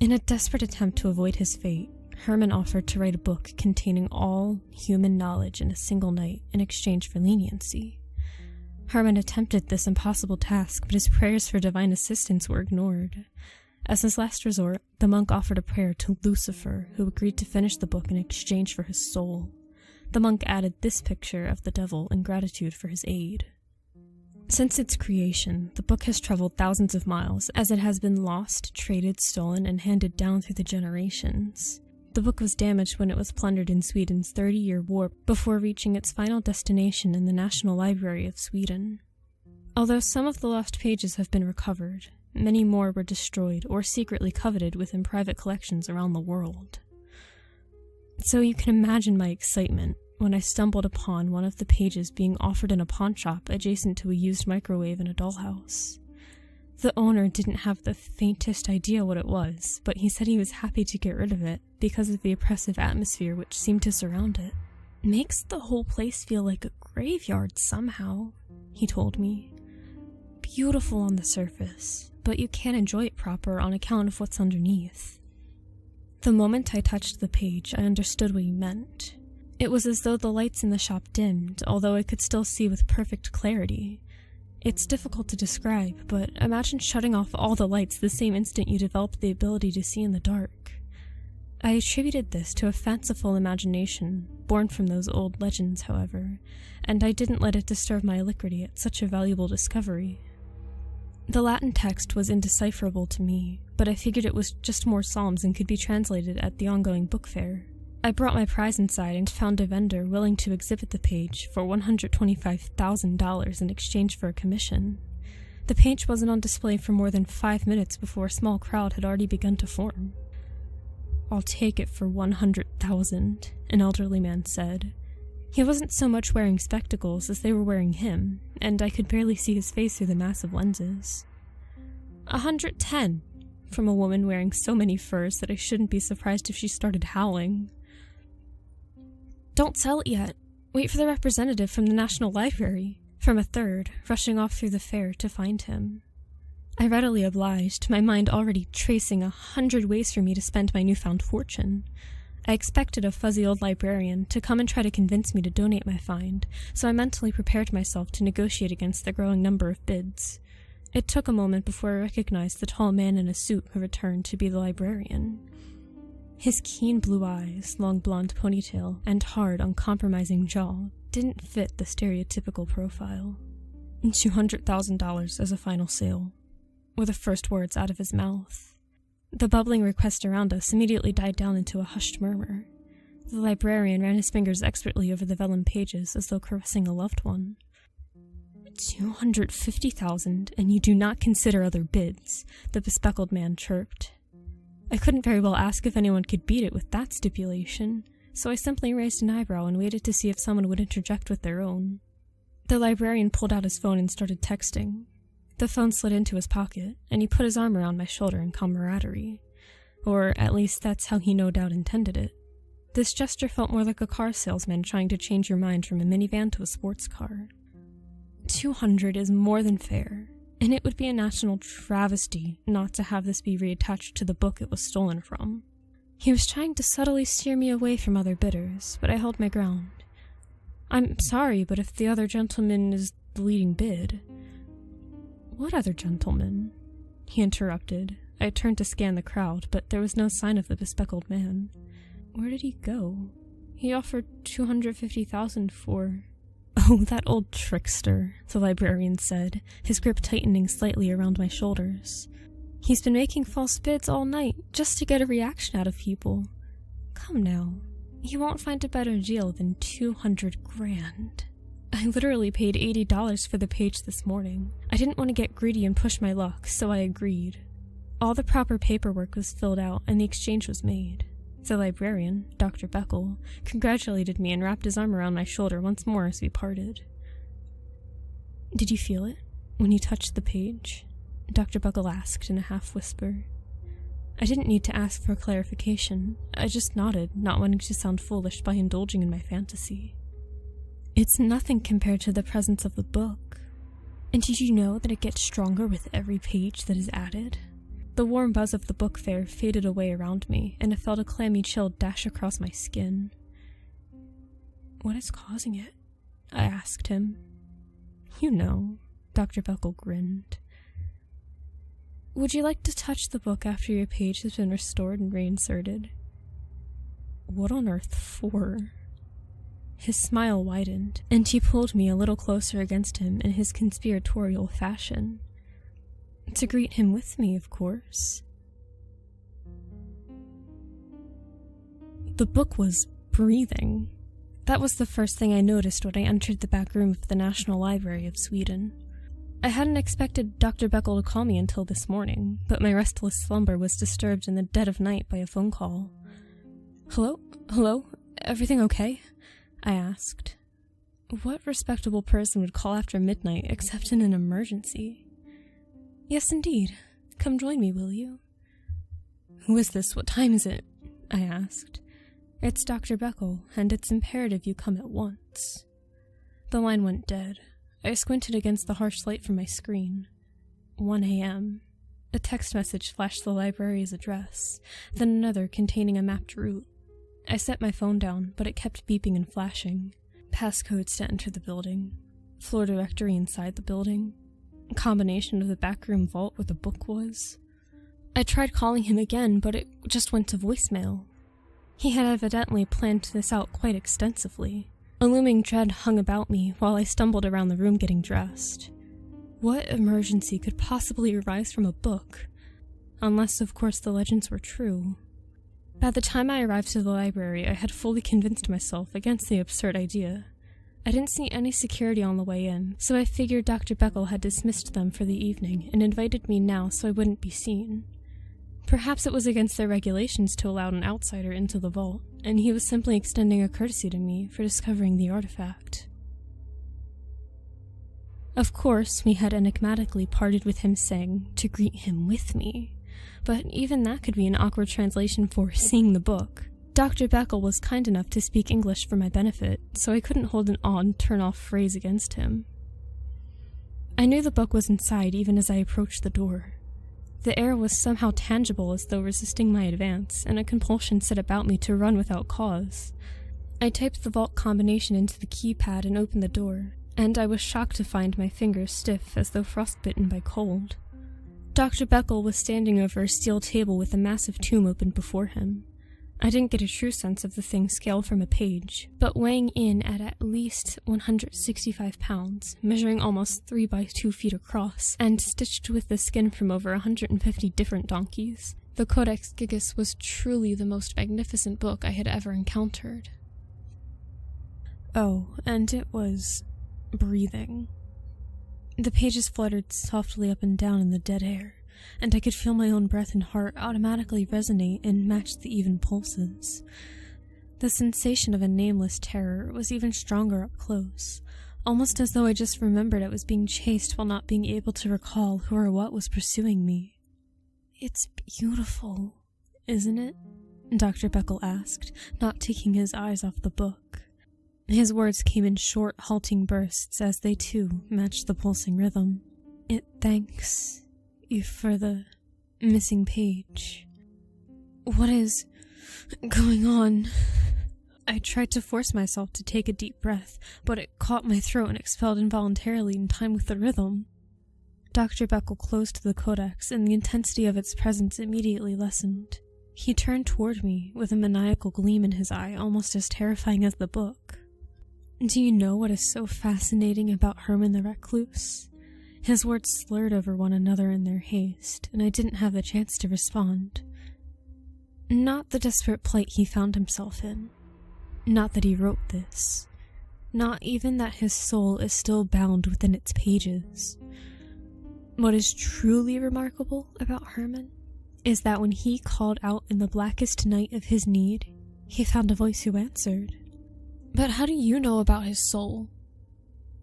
In a desperate attempt to avoid his fate, Herman offered to write a book containing all human knowledge in a single night in exchange for leniency. Herman attempted this impossible task, but his prayers for divine assistance were ignored. As his last resort, the monk offered a prayer to Lucifer, who agreed to finish the book in exchange for his soul. The monk added this picture of the devil in gratitude for his aid. Since its creation, the book has traveled thousands of miles, as it has been lost, traded, stolen, and handed down through the generations. The book was damaged when it was plundered in Sweden's 30-year war before reaching its final destination in the National Library of Sweden. Although some of the lost pages have been recovered, many more were destroyed or secretly coveted within private collections around the world. So you can imagine my excitement when I stumbled upon one of the pages being offered in a pawn shop adjacent to a used microwave in a dollhouse. The owner didn't have the faintest idea what it was, but he said he was happy to get rid of it because of the oppressive atmosphere which seemed to surround it. Makes the whole place feel like a graveyard somehow, he told me. Beautiful on the surface, but you can't enjoy it proper on account of what's underneath. The moment I touched the page, I understood what he meant. It was as though the lights in the shop dimmed, although I could still see with perfect clarity. It's difficult to describe, but imagine shutting off all the lights the same instant you develop the ability to see in the dark. I attributed this to a fanciful imagination, born from those old legends, however, and I didn't let it disturb my alacrity at such a valuable discovery. The Latin text was indecipherable to me, but I figured it was just more psalms and could be translated at the ongoing book fair. I brought my prize inside and found a vendor willing to exhibit the page for $125,000 in exchange for a commission. The page wasn't on display for more than 5 minutes before a small crowd had already begun to form. "I'll take it for $100,000, an elderly man said. He wasn't so much wearing spectacles as they were wearing him, and I could barely see his face through the massive lenses. $110, from a woman wearing so many furs that I shouldn't be surprised if she started howling. "Don't sell it yet. Wait for the representative from the National Library," from a third, rushing off through the fair to find him. I readily obliged, my mind already tracing 100 ways for me to spend my newfound fortune. I expected a fuzzy old librarian to come and try to convince me to donate my find, so I mentally prepared myself to negotiate against the growing number of bids. It took a moment before I recognized the tall man in a suit who returned to be the librarian. His keen blue eyes, long blonde ponytail, and hard, uncompromising jaw didn't fit the stereotypical profile. $200,000 as a final sale were the first words out of his mouth. The bubbling request around us immediately died down into a hushed murmur. The librarian ran his fingers expertly over the vellum pages as though caressing a loved one. $250,000, and you do not consider other bids, the bespectacled man chirped. I couldn't very well ask if anyone could beat it with that stipulation, so I simply raised an eyebrow and waited to see if someone would interject with their own. The librarian pulled out his phone and started texting. The phone slid into his pocket, and he put his arm around my shoulder in camaraderie. Or at least that's how he no doubt intended it. This gesture felt more like a car salesman trying to change your mind from a minivan to a sports car. 200 is more than fair, and it would be a national travesty not to have this be reattached to the book it was stolen from. He was trying to subtly steer me away from other bidders, but I held my ground. I'm sorry, but if the other gentleman is the leading bid... What other gentleman? He interrupted. I turned to scan the crowd, but there was no sign of the bespectacled man. Where did he go? He offered $250,000 for... Oh, that old trickster, the librarian said, his grip tightening slightly around my shoulders. He's been making false bids all night, just to get a reaction out of people. Come now, you won't find a better deal than $200,000. I literally paid $80 for the page this morning. I didn't want to get greedy and push my luck, so I agreed. All the proper paperwork was filled out, and the exchange was made. The librarian, Dr. Beckel, congratulated me and wrapped his arm around my shoulder once more as we parted. Did you feel it when you touched the page? Dr. Beckel asked in a half-whisper. I didn't need to ask for clarification. I just nodded, not wanting to sound foolish by indulging in my fantasy. It's nothing compared to the presence of the book. And did you know that it gets stronger with every page that is added? The warm buzz of the book fair faded away around me, and I felt a clammy chill dash across my skin. "What is causing it?" I asked him. "You know," Dr. Buckle grinned. "Would you like to touch the book after your page has been restored and reinserted?" "What on earth for?" His smile widened, and he pulled me a little closer against him in his conspiratorial fashion. "To greet him with me, of course." The book was breathing. That was the first thing I noticed when I entered the back room of the National Library of Sweden. I hadn't expected Dr. Beckel to call me until this morning, but my restless slumber was disturbed in the dead of night by a phone call. Hello? Everything okay?" I asked. What respectable person would call after midnight except in an emergency? "Yes, indeed. Come join me, will you?" "Who is this? What time is it?" I asked. "It's Dr. Beckel, and it's imperative you come at once." The line went dead. I squinted against the harsh light from my screen. 1 a.m. A text message flashed the library's address, then another containing a mapped route. I set my phone down, but it kept beeping and flashing. Passcodes to enter the building. Floor directory inside the building. A combination of the backroom vault where the book was. I tried calling him again, but it just went to voicemail. He had evidently planned this out quite extensively. A looming dread hung about me while I stumbled around the room getting dressed. What emergency could possibly arise from a book? Unless, of course, the legends were true. By the time I arrived to the library, I had fully convinced myself against the absurd idea. I didn't see any security on the way in, so I figured Dr. Beckel had dismissed them for the evening and invited me now so I wouldn't be seen. Perhaps it was against their regulations to allow an outsider into the vault, and he was simply extending a courtesy to me for discovering the artifact. Of course, we had enigmatically parted with him saying to greet him with me, but even that could be an awkward translation for seeing the book. Dr. Beckel was kind enough to speak English for my benefit, so I couldn't hold an odd turn-off phrase against him. I knew the book was inside even as I approached the door. The air was somehow tangible as though resisting my advance, and a compulsion set about me to run without cause. I typed the vault combination into the keypad and opened the door, and I was shocked to find my fingers stiff as though frostbitten by cold. Dr. Beckel was standing over a steel table with a massive tome open before him. I didn't get a true sense of the thing scaled from a page, but weighing in at least 165 pounds, measuring almost 3 by 2 feet across, and stitched with the skin from over 150 different donkeys, the Codex Gigas was truly the most magnificent book I had ever encountered. Oh, and it was breathing. The pages fluttered softly up and down in the dead air, and I could feel my own breath and heart automatically resonate and match the even pulses. The sensation of a nameless terror was even stronger up close, almost as though I just remembered I was being chased while not being able to recall who or what was pursuing me. "It's beautiful, isn't it?" Dr. Beckel asked, not taking his eyes off the book. His words came in short, halting bursts as they, too, matched the pulsing rhythm. "It thanks you for the missing page." "What is going on?" I tried to force myself to take a deep breath, but it caught my throat and expelled involuntarily in time with the rhythm. Dr. Beckel closed the codex, and the intensity of its presence immediately lessened. He turned toward me, with a maniacal gleam in his eye almost as terrifying as the book. "Do you know what is so fascinating about Herman the Recluse?" His words slurred over one another in their haste, and I didn't have the chance to respond. Not the desperate plight he found himself in. Not that he wrote this. Not even that his soul is still bound within its pages. What is truly remarkable about Herman is that when he called out in the blackest night of his need, he found a voice who answered. "But how do you know about his soul?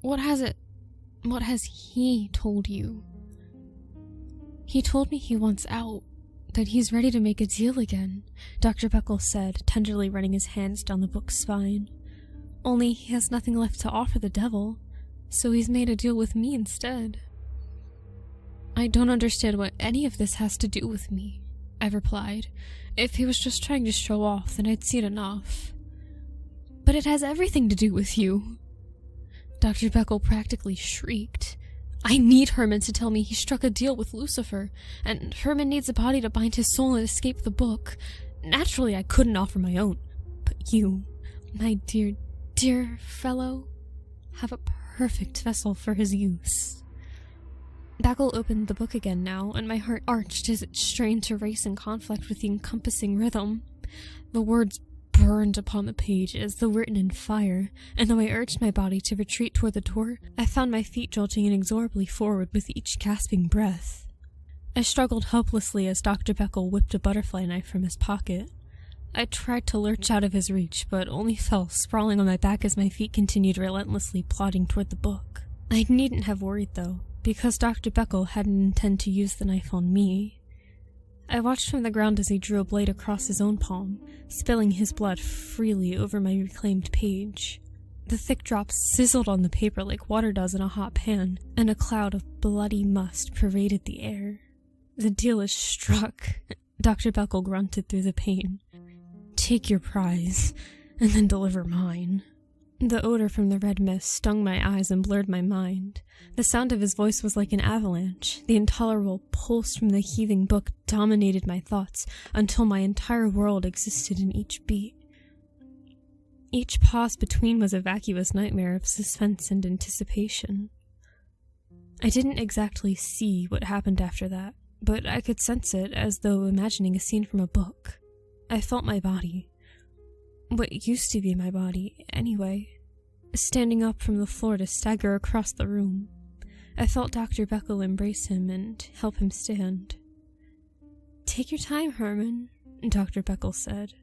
What has he told you?" "He told me he wants out, that he's ready to make a deal again," Dr. Beckel said, tenderly running his hands down the book's spine. "Only he has nothing left to offer the devil, so he's made a deal with me instead." I don't understand what any of this has to do with me, I replied. If he was just trying to show off, then I'd seen enough. But it has everything to do with you. Dr. Beckel practically shrieked. I need Herman to tell me he struck a deal with Lucifer, and Herman needs a body to bind his soul and escape the book. Naturally, I couldn't offer my own. But you, my dear, dear fellow, have a perfect vessel for his use. Beckel opened the book again now, and my heart arched as it strained to race in conflict with the encompassing rhythm. The words burned upon the page as though written in fire, and though I urged my body to retreat toward the door, I found my feet jolting inexorably forward with each gasping breath. I struggled helplessly as Dr. Beckel whipped a butterfly knife from his pocket. I tried to lurch out of his reach, but only fell sprawling on my back as my feet continued relentlessly plodding toward the book. I needn't have worried, though, because Dr. Beckel hadn't intended to use the knife on me. I watched from the ground as he drew a blade across his own palm, spilling his blood freely over my reclaimed page. The thick drops sizzled on the paper like water does in a hot pan, and a cloud of bloody must pervaded the air. The deal is struck, Dr. Beckel grunted through the pain. Take your prize, and then deliver mine. The odor from the red mist stung my eyes and blurred my mind. The sound of his voice was like an avalanche. The intolerable pulse from the heaving book dominated my thoughts until my entire world existed in each beat. Each pause between was a vacuous nightmare of suspense and anticipation. I didn't exactly see what happened after that, but I could sense it as though imagining a scene from a book. I felt my body. What used to be my body, anyway, standing up from the floor to stagger across the room. I felt Dr. Beckel embrace him and help him stand. Take your time, Herman, Dr. Beckel said.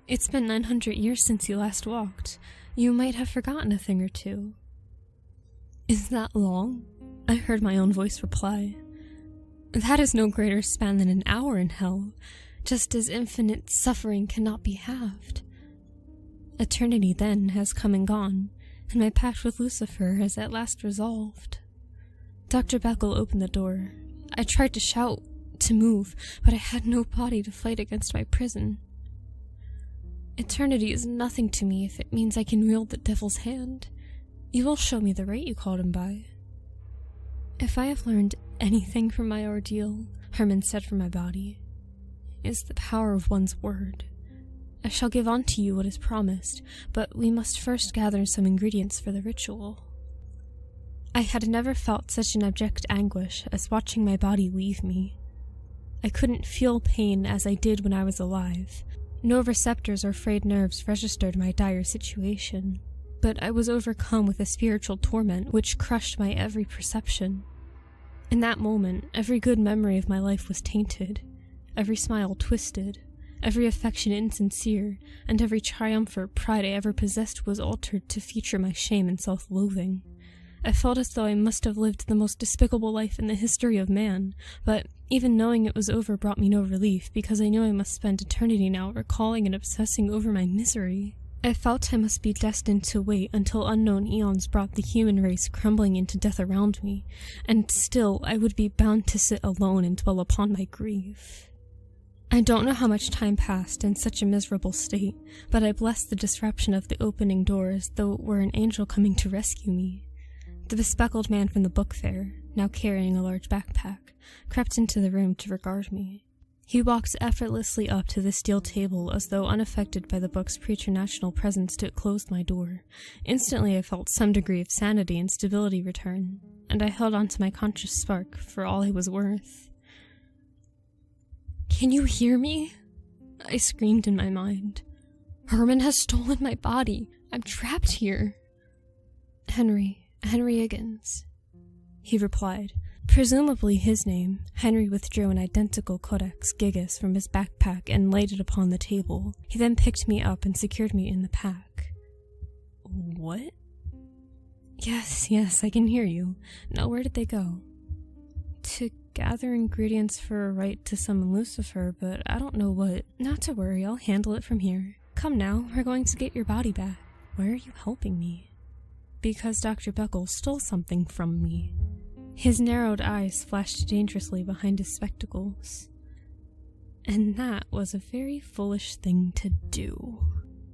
It's been 900 years since you last walked. You might have forgotten a thing or two. Is that long? I heard my own voice reply. That is no greater span than an hour in hell, just as infinite suffering cannot be halved. Eternity, then, has come and gone, and my pact with Lucifer is at last resolved. Dr. Beckel opened the door. I tried to shout, to move, but I had no body to fight against my prison. Eternity is nothing to me if it means I can wield the devil's hand. You will show me the right you called him by. If I have learned anything from my ordeal, Herman said from my body, is the power of one's word. I shall give unto you what is promised, but we must first gather some ingredients for the ritual. I had never felt such an abject anguish as watching my body leave me. I couldn't feel pain as I did when I was alive. No receptors or frayed nerves registered my dire situation, but I was overcome with a spiritual torment which crushed my every perception. In that moment, every good memory of my life was tainted, every smile twisted, every affection insincere, and every triumph or pride I ever possessed was altered to feature my shame and self-loathing. I felt as though I must have lived the most despicable life in the history of man, but even knowing it was over brought me no relief, because I knew I must spend eternity now recalling and obsessing over my misery. I felt I must be destined to wait until unknown eons brought the human race crumbling into death around me, and still I would be bound to sit alone and dwell upon my grief. I don't know how much time passed in such a miserable state, but I blessed the disruption of the opening door as though it were an angel coming to rescue me. The bespectacled man from the book fair, now carrying a large backpack, crept into the room to regard me. He walked effortlessly up to the steel table as though unaffected by the book's preternational presence till it closed my door. Instantly I felt some degree of sanity and stability return, and I held on to my conscious spark for all it was worth. Can you hear me? I screamed in my mind. Herman has stolen my body. I'm trapped here. Henry Higgins, he replied. Presumably his name, Henry withdrew an identical Codex Gigas from his backpack and laid it upon the table. He then picked me up and secured me in the pack. What? Yes, I can hear you. Now where did they go? To gather ingredients for a rite to summon Lucifer, but I don't know what. Not to worry, I'll handle it from here. Come now, we're going to get your body back. Why are you helping me? Because Dr. Beckel stole something from me. His narrowed eyes flashed dangerously behind his spectacles. And that was a very foolish thing to do.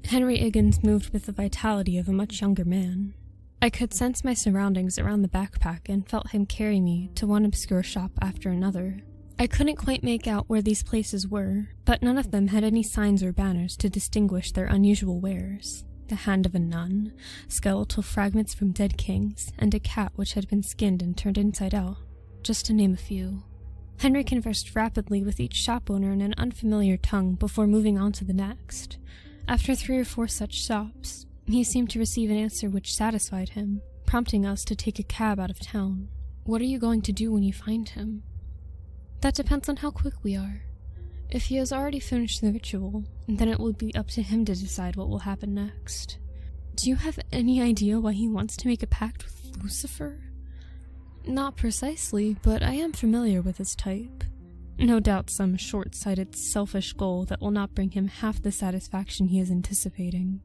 Henry Higgins moved with the vitality of a much younger man. I could sense my surroundings around the backpack and felt him carry me to one obscure shop after another. I couldn't quite make out where these places were, but none of them had any signs or banners to distinguish their unusual wares. The hand of a nun, skeletal fragments from dead kings, and a cat which had been skinned and turned inside out, just to name a few. Henry conversed rapidly with each shop owner in an unfamiliar tongue before moving on to the next. After 3 or 4 such stops, he seemed to receive an answer which satisfied him, prompting us to take a cab out of town. What are you going to do when you find him? That depends on how quick we are. If he has already finished the ritual, then it will be up to him to decide what will happen next. Do you have any idea why he wants to make a pact with Lucifer? Not precisely, but I am familiar with his type. No doubt some short-sighted, selfish goal that will not bring him half the satisfaction he is anticipating.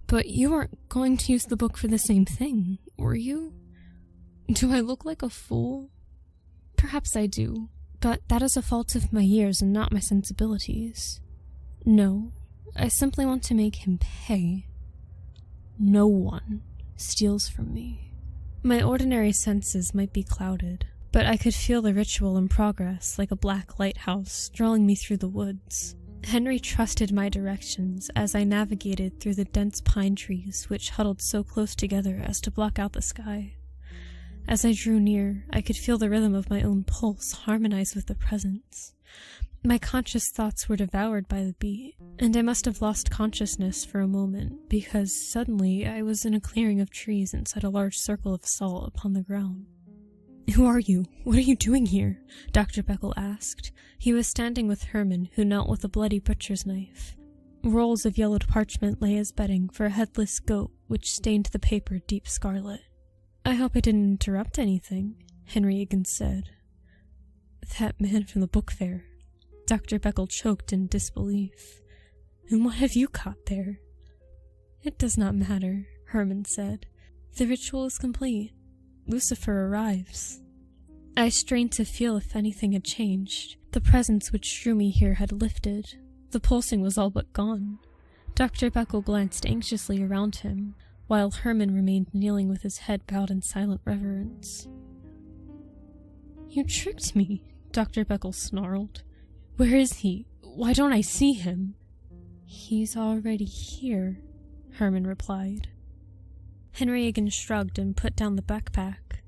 But you weren't going to use the book for the same thing, were you? Do I look like a fool? Perhaps I do, but that is a fault of my years and not my sensibilities. No, I simply want to make him pay. No one steals from me. My ordinary senses might be clouded, but I could feel the ritual in progress like a black lighthouse drawing me through the woods. Henry trusted my directions as I navigated through the dense pine trees which huddled so close together as to block out the sky. As I drew near, I could feel the rhythm of my own pulse harmonize with the presence. My conscious thoughts were devoured by the beat, and I must have lost consciousness for a moment, because suddenly I was in a clearing of trees inside a large circle of salt upon the ground. "Who are you? What are you doing here?" Dr. Beckel asked. He was standing with Herman, who knelt with a bloody butcher's knife. Rolls of yellowed parchment lay as bedding for a headless goat which stained the paper deep scarlet. "I hope I didn't interrupt anything," Henry Higgins said. "That man from the book fair." Dr. Beckel choked in disbelief. "And what have you caught there?" "It does not matter," Herman said. "The ritual is complete. Lucifer arrives." I strained to feel if anything had changed. The presence which drew me here had lifted. The pulsing was all but gone. Dr. Beckel glanced anxiously around him, while Herman remained kneeling with his head bowed in silent reverence. "You tricked me," Dr. Beckel snarled. "Where is he? Why don't I see him?" "He's already here," Herman replied. Henry Higgins shrugged and put down the backpack.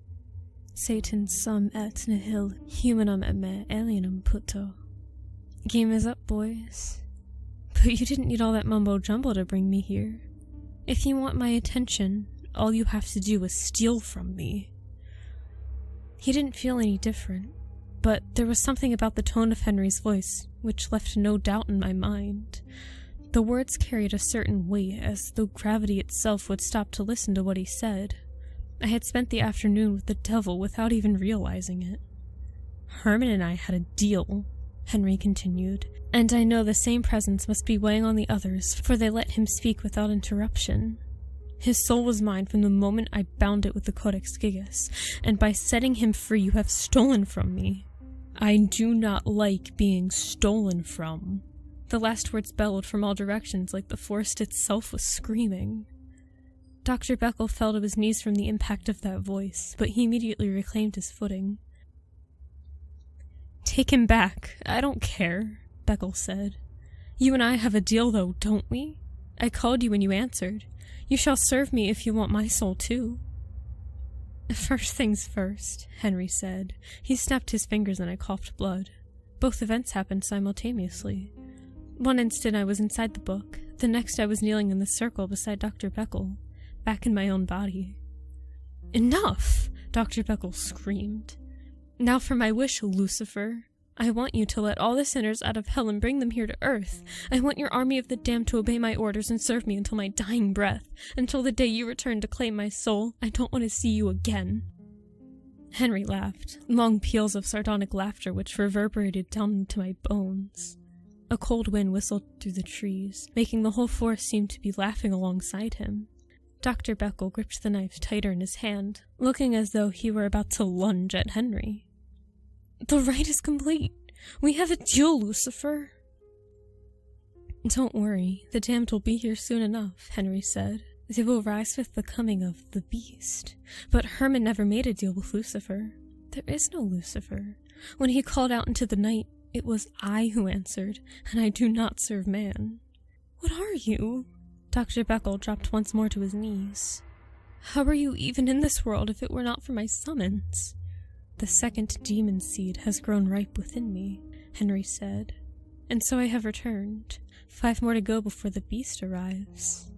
"Satan sum et nihil humanum et me alienum puto." "Game is up, boys. But you didn't need all that mumbo-jumbo to bring me here. If you want my attention, all you have to do is steal from me." He didn't feel any different, but there was something about the tone of Henry's voice which left no doubt in my mind. The words carried a certain weight, as though gravity itself would stop to listen to what he said. I had spent the afternoon with the devil without even realizing it. "Herman and I had a deal," Henry continued, "and I know the same presence must be weighing on the others, for they let him speak without interruption. His soul was mine from the moment I bound it with the Codex Gigas, and by setting him free you have stolen from me. I do not like being stolen from." The last words bellowed from all directions like the forest itself was screaming. Dr. Beckel fell to his knees from the impact of that voice, but he immediately reclaimed his footing. "Take him back. I don't care," Beckel said. "You and I have a deal, though, don't we? I called you when you answered. You shall serve me if you want my soul, too." "First things first," Henry said. He snapped his fingers and I coughed blood. Both events happened simultaneously. One instant I was inside the book, the next I was kneeling in the circle beside Dr. Beckel, back in my own body. "Enough!" Dr. Beckel screamed. "Now for my wish, Lucifer. I want you to let all the sinners out of hell and bring them here to earth. I want your army of the damned to obey my orders and serve me until my dying breath, until the day you return to claim my soul. I don't want to see you again." Henry laughed, long peals of sardonic laughter which reverberated down into my bones. A cold wind whistled through the trees, making the whole forest seem to be laughing alongside him. Dr. Beckel gripped the knife tighter in his hand, looking as though he were about to lunge at Henry. The rite is complete. We have a deal, Lucifer. Don't worry, the damned will be here soon enough, Henry said. They will rise with the coming of the beast. But Herman never made a deal with Lucifer. There is no Lucifer. When he called out into the night, it was I who answered, and I do not serve man. What are you? Dr. Beckel dropped once more to his knees. How are you even in this world if it were not for my summons? The second demon seed has grown ripe within me, Henry said. And so I have returned. 5 more to go before the beast arrives.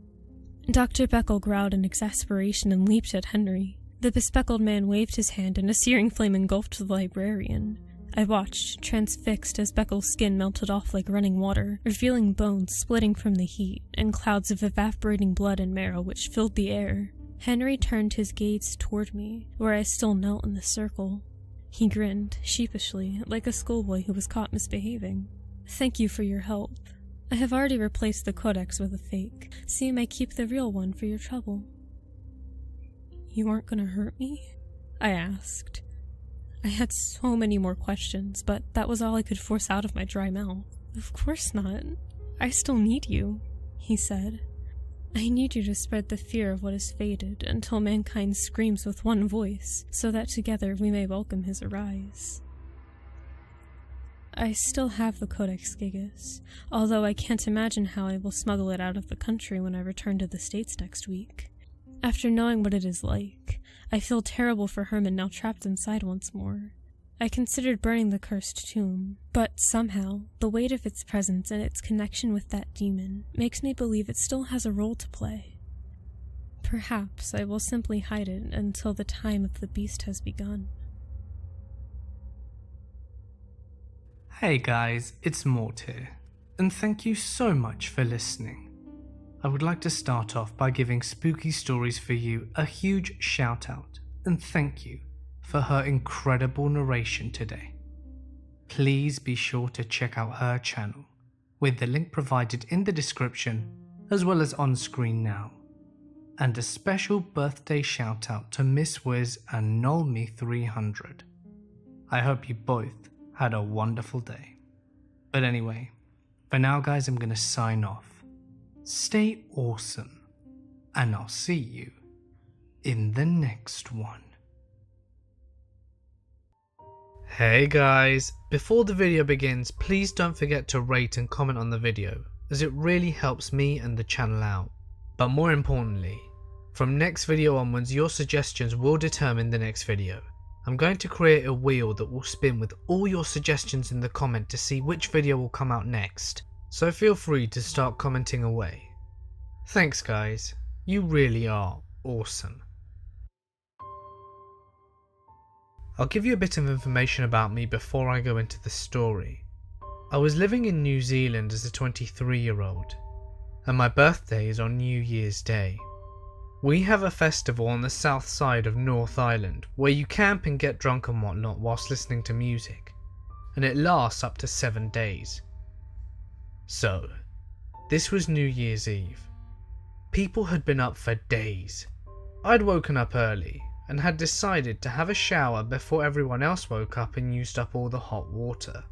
Dr. Beckel growled in exasperation and leaped at Henry. The bespectacled man waved his hand and a searing flame engulfed the librarian. I watched, transfixed, as Beckel's skin melted off like running water, revealing bones splitting from the heat, and clouds of evaporating blood and marrow which filled the air. Henry turned his gaze toward me, where I still knelt in the circle. He grinned, sheepishly, like a schoolboy who was caught misbehaving. Thank you for your help. I have already replaced the codex with a fake. See, I keep the real one for your trouble. You aren't gonna hurt me? I asked. I had so many more questions, but that was all I could force out of my dry mouth. Of course not. I still need you, he said. I need you to spread the fear of what is fated until mankind screams with one voice, so that together we may welcome his arise. I still have the Codex Gigas, although I can't imagine how I will smuggle it out of the country when I return to the States next week. After knowing what it is like, I feel terrible for Herman now trapped inside once more. I considered burning the cursed tomb, but somehow, the weight of its presence and its connection with that demon makes me believe it still has a role to play. Perhaps I will simply hide it until the time of the beast has begun. Hey guys, it's Mort here, and thank you so much for listening. I would like to start off by giving Spooky Stories for You a huge shout out, and thank you for her incredible narration today. Please be sure to check out her channel, with the link provided in the description as well as on screen now. And a special birthday shout out to Miss Wiz and Nolme300. I hope you both had a wonderful day. But anyway, for now guys, I'm gonna sign off. Stay awesome, and I'll see you in the next one. Hey guys, before the video begins, please don't forget to rate and comment on the video, as it really helps me and the channel out. But more importantly, from next video onwards, your suggestions will determine the next video. I'm going to create a wheel that will spin with all your suggestions in the comment to see which video will come out next, so feel free to start commenting away. Thanks guys, you really are awesome. I'll give you a bit of information about me before I go into the story. I was living in New Zealand as a 23-year-old, and my birthday is on New Year's Day. We have a festival on the south side of North Island where you camp and get drunk and whatnot whilst listening to music, and it lasts up to 7 days. So, this was New Year's Eve. People had been up for days. I'd woken up early and had decided to have a shower before everyone else woke up and used up all the hot water.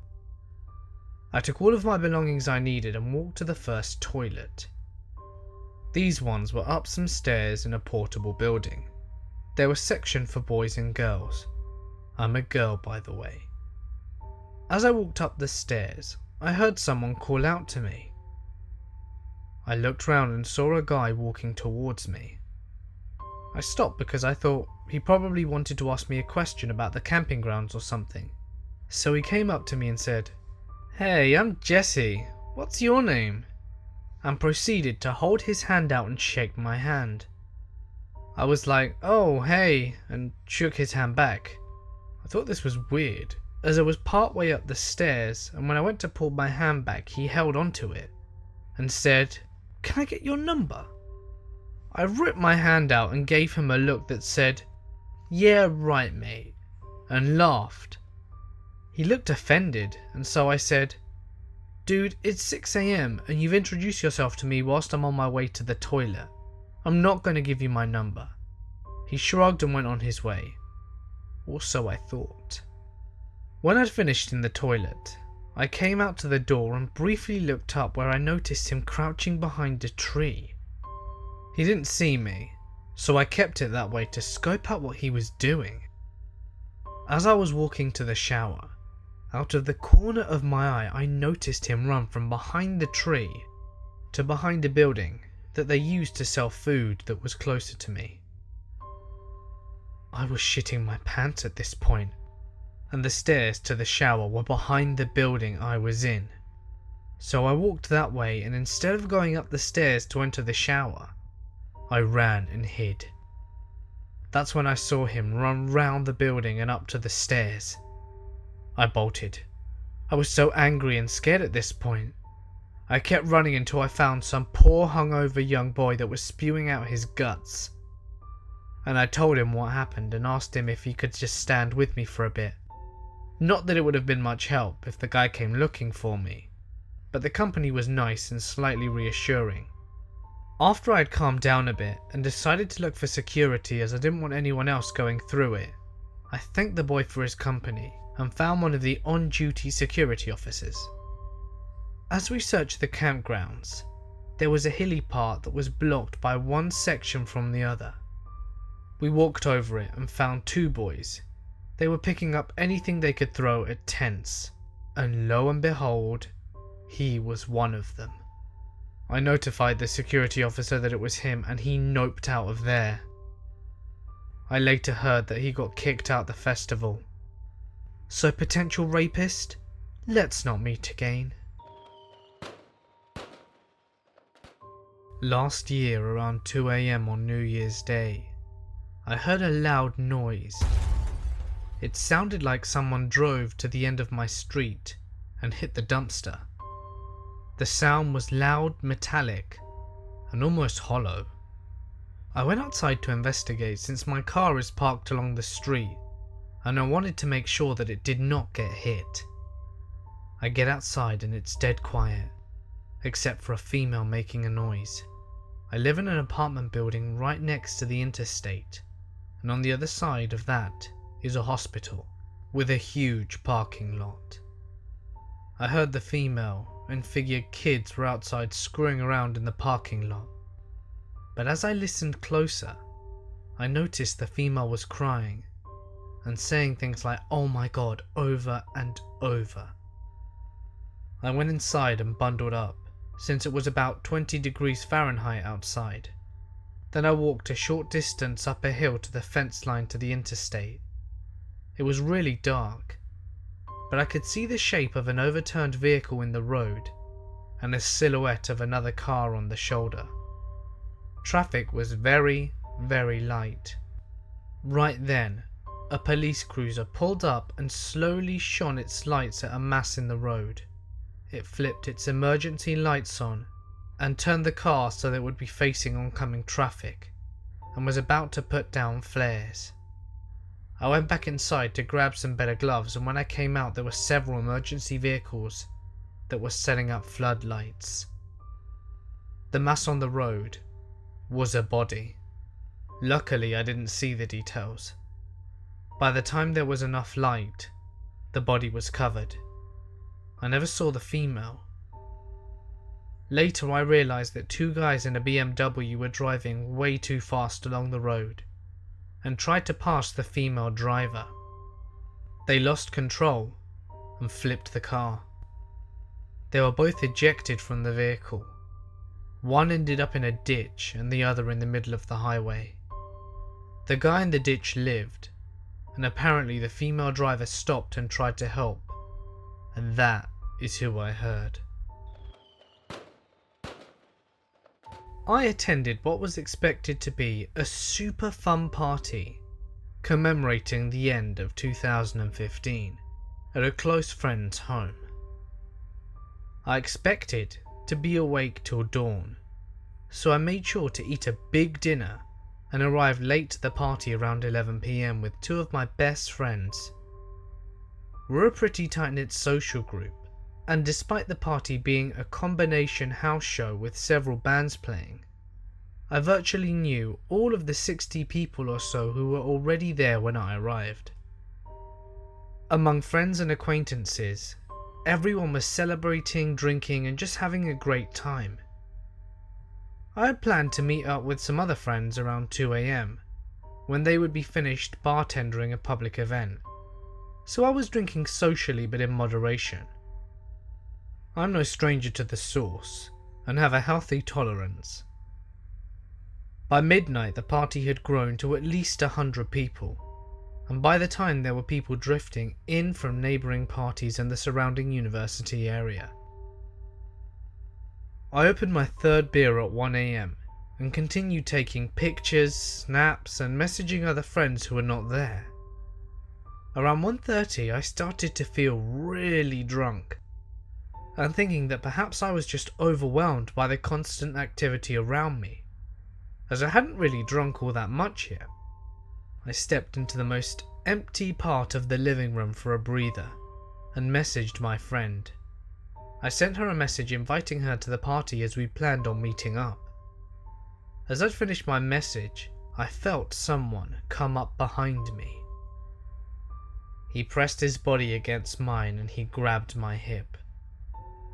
I took all of my belongings I needed and walked to the first toilet. These ones were up some stairs in a portable building. There was section for boys and girls. I'm a girl, by the way. As I walked up the stairs, I heard someone call out to me. I looked round and saw a guy walking towards me. I stopped because I thought he probably wanted to ask me a question about the camping grounds or something. So he came up to me and said, "Hey, I'm Jesse. What's your name?" and proceeded to hold his hand out and shake my hand. I was like, "Oh, hey," and shook his hand back. I thought this was weird, as I was part way up the stairs, and when I went to pull my hand back, he held onto it and said, "Can I get your number?" I ripped my hand out and gave him a look that said, "Yeah, right, mate," and laughed. He looked offended, and so I said, "Dude, it's 6 AM and you've introduced yourself to me whilst I'm on my way to the toilet. I'm not going to give you my number." He shrugged and went on his way. Or so I thought. When I'd finished in the toilet, I came out to the door and briefly looked up, where I noticed him crouching behind a tree. He didn't see me, so I kept it that way to scope out what he was doing. As I was walking to the shower, out of the corner of my eye I noticed him run from behind the tree to behind a building that they used to sell food that was closer to me. I was shitting my pants at this point, and the stairs to the shower were behind the building I was in. So I walked that way, and instead of going up the stairs to enter the shower, I ran and hid. That's when I saw him run round the building and up to the stairs. I bolted. I was so angry and scared at this point. I kept running until I found some poor hungover young boy that was spewing out his guts. And I told him what happened and asked him if he could just stand with me for a bit. Not that it would have been much help if the guy came looking for me, but the company was nice and slightly reassuring. After I had calmed down a bit and decided to look for security as I didn't want anyone else going through it, I thanked the boy for his company and found one of the on-duty security officers. As we searched the campgrounds, there was a hilly part that was blocked by one section from the other. We walked over it and found two boys. They were picking up anything they could throw at tents, and lo and behold, he was one of them. I notified the security officer that it was him, and he noped out of there. I later heard that he got kicked out the festival. So, potential rapist, let's not meet again. Last year around 2 AM on New Year's Day, I heard a loud noise. It sounded like someone drove to the end of my street and hit the dumpster. The sound was loud, metallic, and almost hollow. I went outside to investigate since my car is parked along the street and I wanted to make sure that it did not get hit. I get outside and it's dead quiet, except for a female making a noise. I live in an apartment building right next to the interstate, and on the other side of that is a hospital with a huge parking lot. I heard the female and figured kids were outside screwing around in the parking lot. But as I listened closer, I noticed the female was crying and saying things like "oh my god" over and over. I went inside and bundled up, since it was about 20 degrees Fahrenheit outside. Then I walked a short distance up a hill to the fence line to the interstate. It was really dark, but I could see the shape of an overturned vehicle in the road and a silhouette of another car on the shoulder. Traffic was very, very light. Right then, a police cruiser pulled up and slowly shone its lights at a mass in the road. It flipped its emergency lights on and turned the car so that it would be facing oncoming traffic, and was about to put down flares. I went back inside to grab some better gloves, and when I came out there were several emergency vehicles that were setting up floodlights. The mass on the road was a body. Luckily I didn't see the details. By the time there was enough light, the body was covered. I never saw the female. Later I realised that two guys in a BMW were driving way too fast along the road and tried to pass the female driver. They lost control and flipped the car. They were both ejected from the vehicle. One ended up in a ditch and the other in the middle of the highway. The guy in the ditch lived, and apparently the female driver stopped and tried to help, and that is who I heard. I attended what was expected to be a super fun party commemorating the end of 2015 at a close friend's home. I expected to be awake till dawn, so I made sure to eat a big dinner and arrived late to the party around 11 PM with two of my best friends. We're a pretty tight-knit social group, and despite the party being a combination house show with several bands playing, I virtually knew all of the 60 people or so who were already there when I arrived. Among friends and acquaintances, everyone was celebrating, drinking, and just having a great time. I had planned to meet up with some other friends around 2 AM, when they would be finished bartendering a public event, so I was drinking socially but in moderation. I'm no stranger to the sauce, and have a healthy tolerance. By midnight the party had grown to at least 100 people, and by the time there were people drifting in from neighbouring parties and the surrounding university area. I opened my third beer at 1 AM and continued taking pictures, snaps, and messaging other friends who were not there. Around 1:30 I started to feel really drunk, and thinking that perhaps I was just overwhelmed by the constant activity around me, as I hadn't really drunk all that much yet. I stepped into the most empty part of the living room for a breather and messaged my friend. I sent her a message inviting her to the party as we planned on meeting up. As I'd finished my message, I felt someone come up behind me. He pressed his body against mine and he grabbed my hip.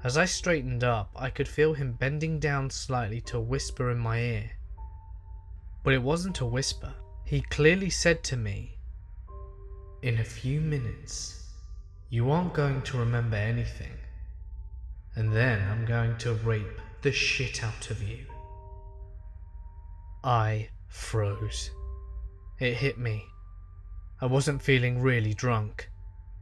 As I straightened up, I could feel him bending down slightly to whisper in my ear. But it wasn't a whisper. He clearly said to me, "In a few minutes, you aren't going to remember anything, and then I'm going to rape the shit out of you." I froze. It hit me. I wasn't feeling really drunk.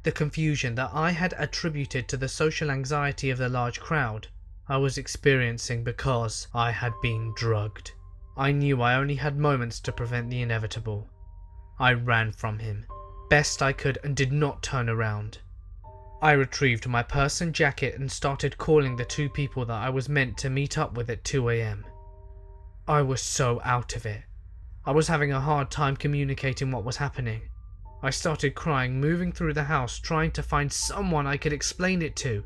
The confusion that I had attributed to the social anxiety of the large crowd I was experiencing because I had been drugged. I knew I only had moments to prevent the inevitable. I ran from him, best I could, and did not turn around. I retrieved my purse and jacket and started calling the 2 people that I was meant to meet up with at 2 AM. I was so out of it. I was having a hard time communicating what was happening. I started crying, moving through the house, trying to find someone I could explain it to,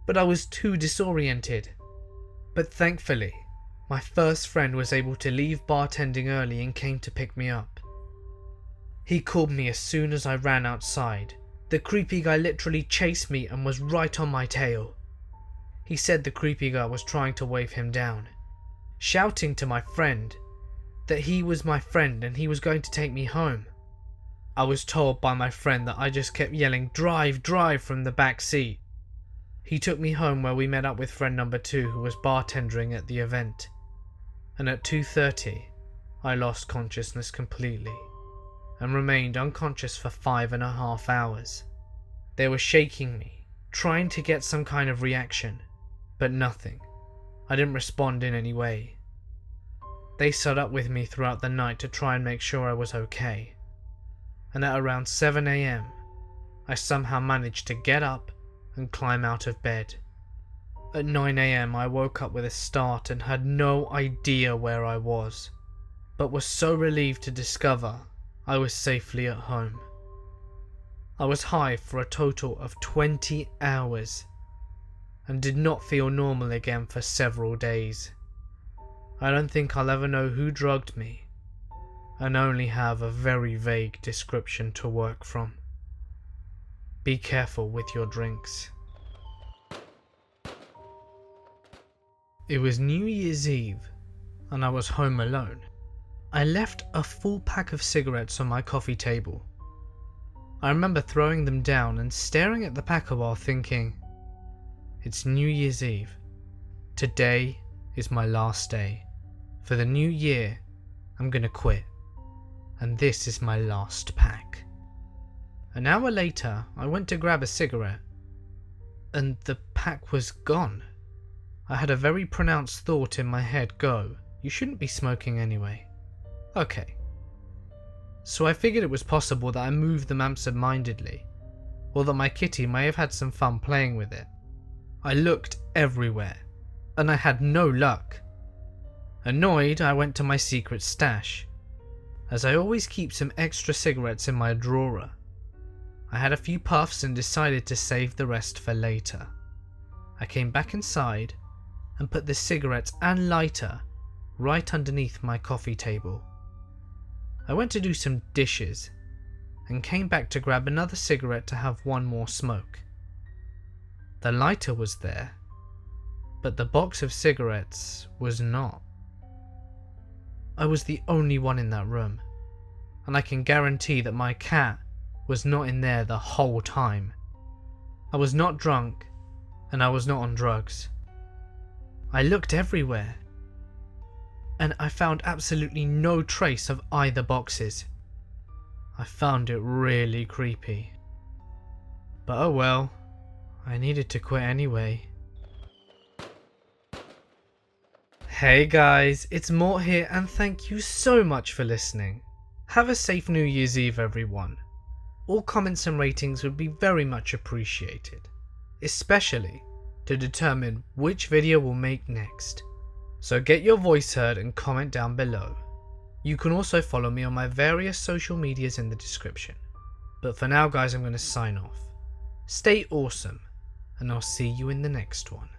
but I was too disoriented. But thankfully, my first friend was able to leave bartending early and came to pick me up. He called me as soon as I ran outside. The creepy guy literally chased me and was right on my tail. He said the creepy guy was trying to wave him down, shouting to my friend that he was my friend and he was going to take me home. I was told by my friend that I just kept yelling, "Drive, drive," from the back seat. He took me home where we met up with friend number 2 who was bartending at the event, and at 2:30 I lost consciousness completely and remained unconscious for 5.5 hours. They were shaking me, trying to get some kind of reaction, but nothing. I didn't respond in any way. They sat up with me throughout the night to try and make sure I was okay, and at around 7 AM I somehow managed to get up and climb out of bed. At 9 AM I woke up with a start and had no idea where I was, but was so relieved to discover I was safely at home. I was high for a total of 20 hours and did not feel normal again for several days. I don't think I'll ever know who drugged me, and only have a very vague description to work from. Be careful with your drinks. It was New Year's Eve, and I was home alone. I left a full pack of cigarettes on my coffee table. I remember throwing them down and staring at the pack a while thinking, it's New Year's Eve. Today is my last day. For the new year, I'm gonna quit. And this is my last pack. An hour later, I went to grab a cigarette, and the pack was gone. I had a very pronounced thought in my head go, you shouldn't be smoking anyway. Okay. So I figured it was possible that I moved them absent-mindedly, or that my kitty may have had some fun playing with it. I looked everywhere, and I had no luck. Annoyed, I went to my secret stash, as I always keep some extra cigarettes in my drawer. I had a few puffs and decided to save the rest for later. I came back inside and put the cigarettes and lighter right underneath my coffee table. I went to do some dishes and came back to grab another cigarette to have one more smoke. The lighter was there, but the box of cigarettes was not. I was the only one in that room, and I can guarantee that my cat was not in there the whole time. I was not drunk, and I was not on drugs. I looked everywhere, and I found absolutely no trace of either boxes. I found it really creepy. But oh well, I needed to quit anyway. Hey guys, it's Mort here, and thank you so much for listening. Have a safe New Year's Eve, everyone. All comments and ratings would be very much appreciated, especially to determine which video we'll make next. So get your voice heard and comment down below. You can also follow me on my various social medias in the description. But for now guys, I'm going to sign off. Stay awesome, and I'll see you in the next one.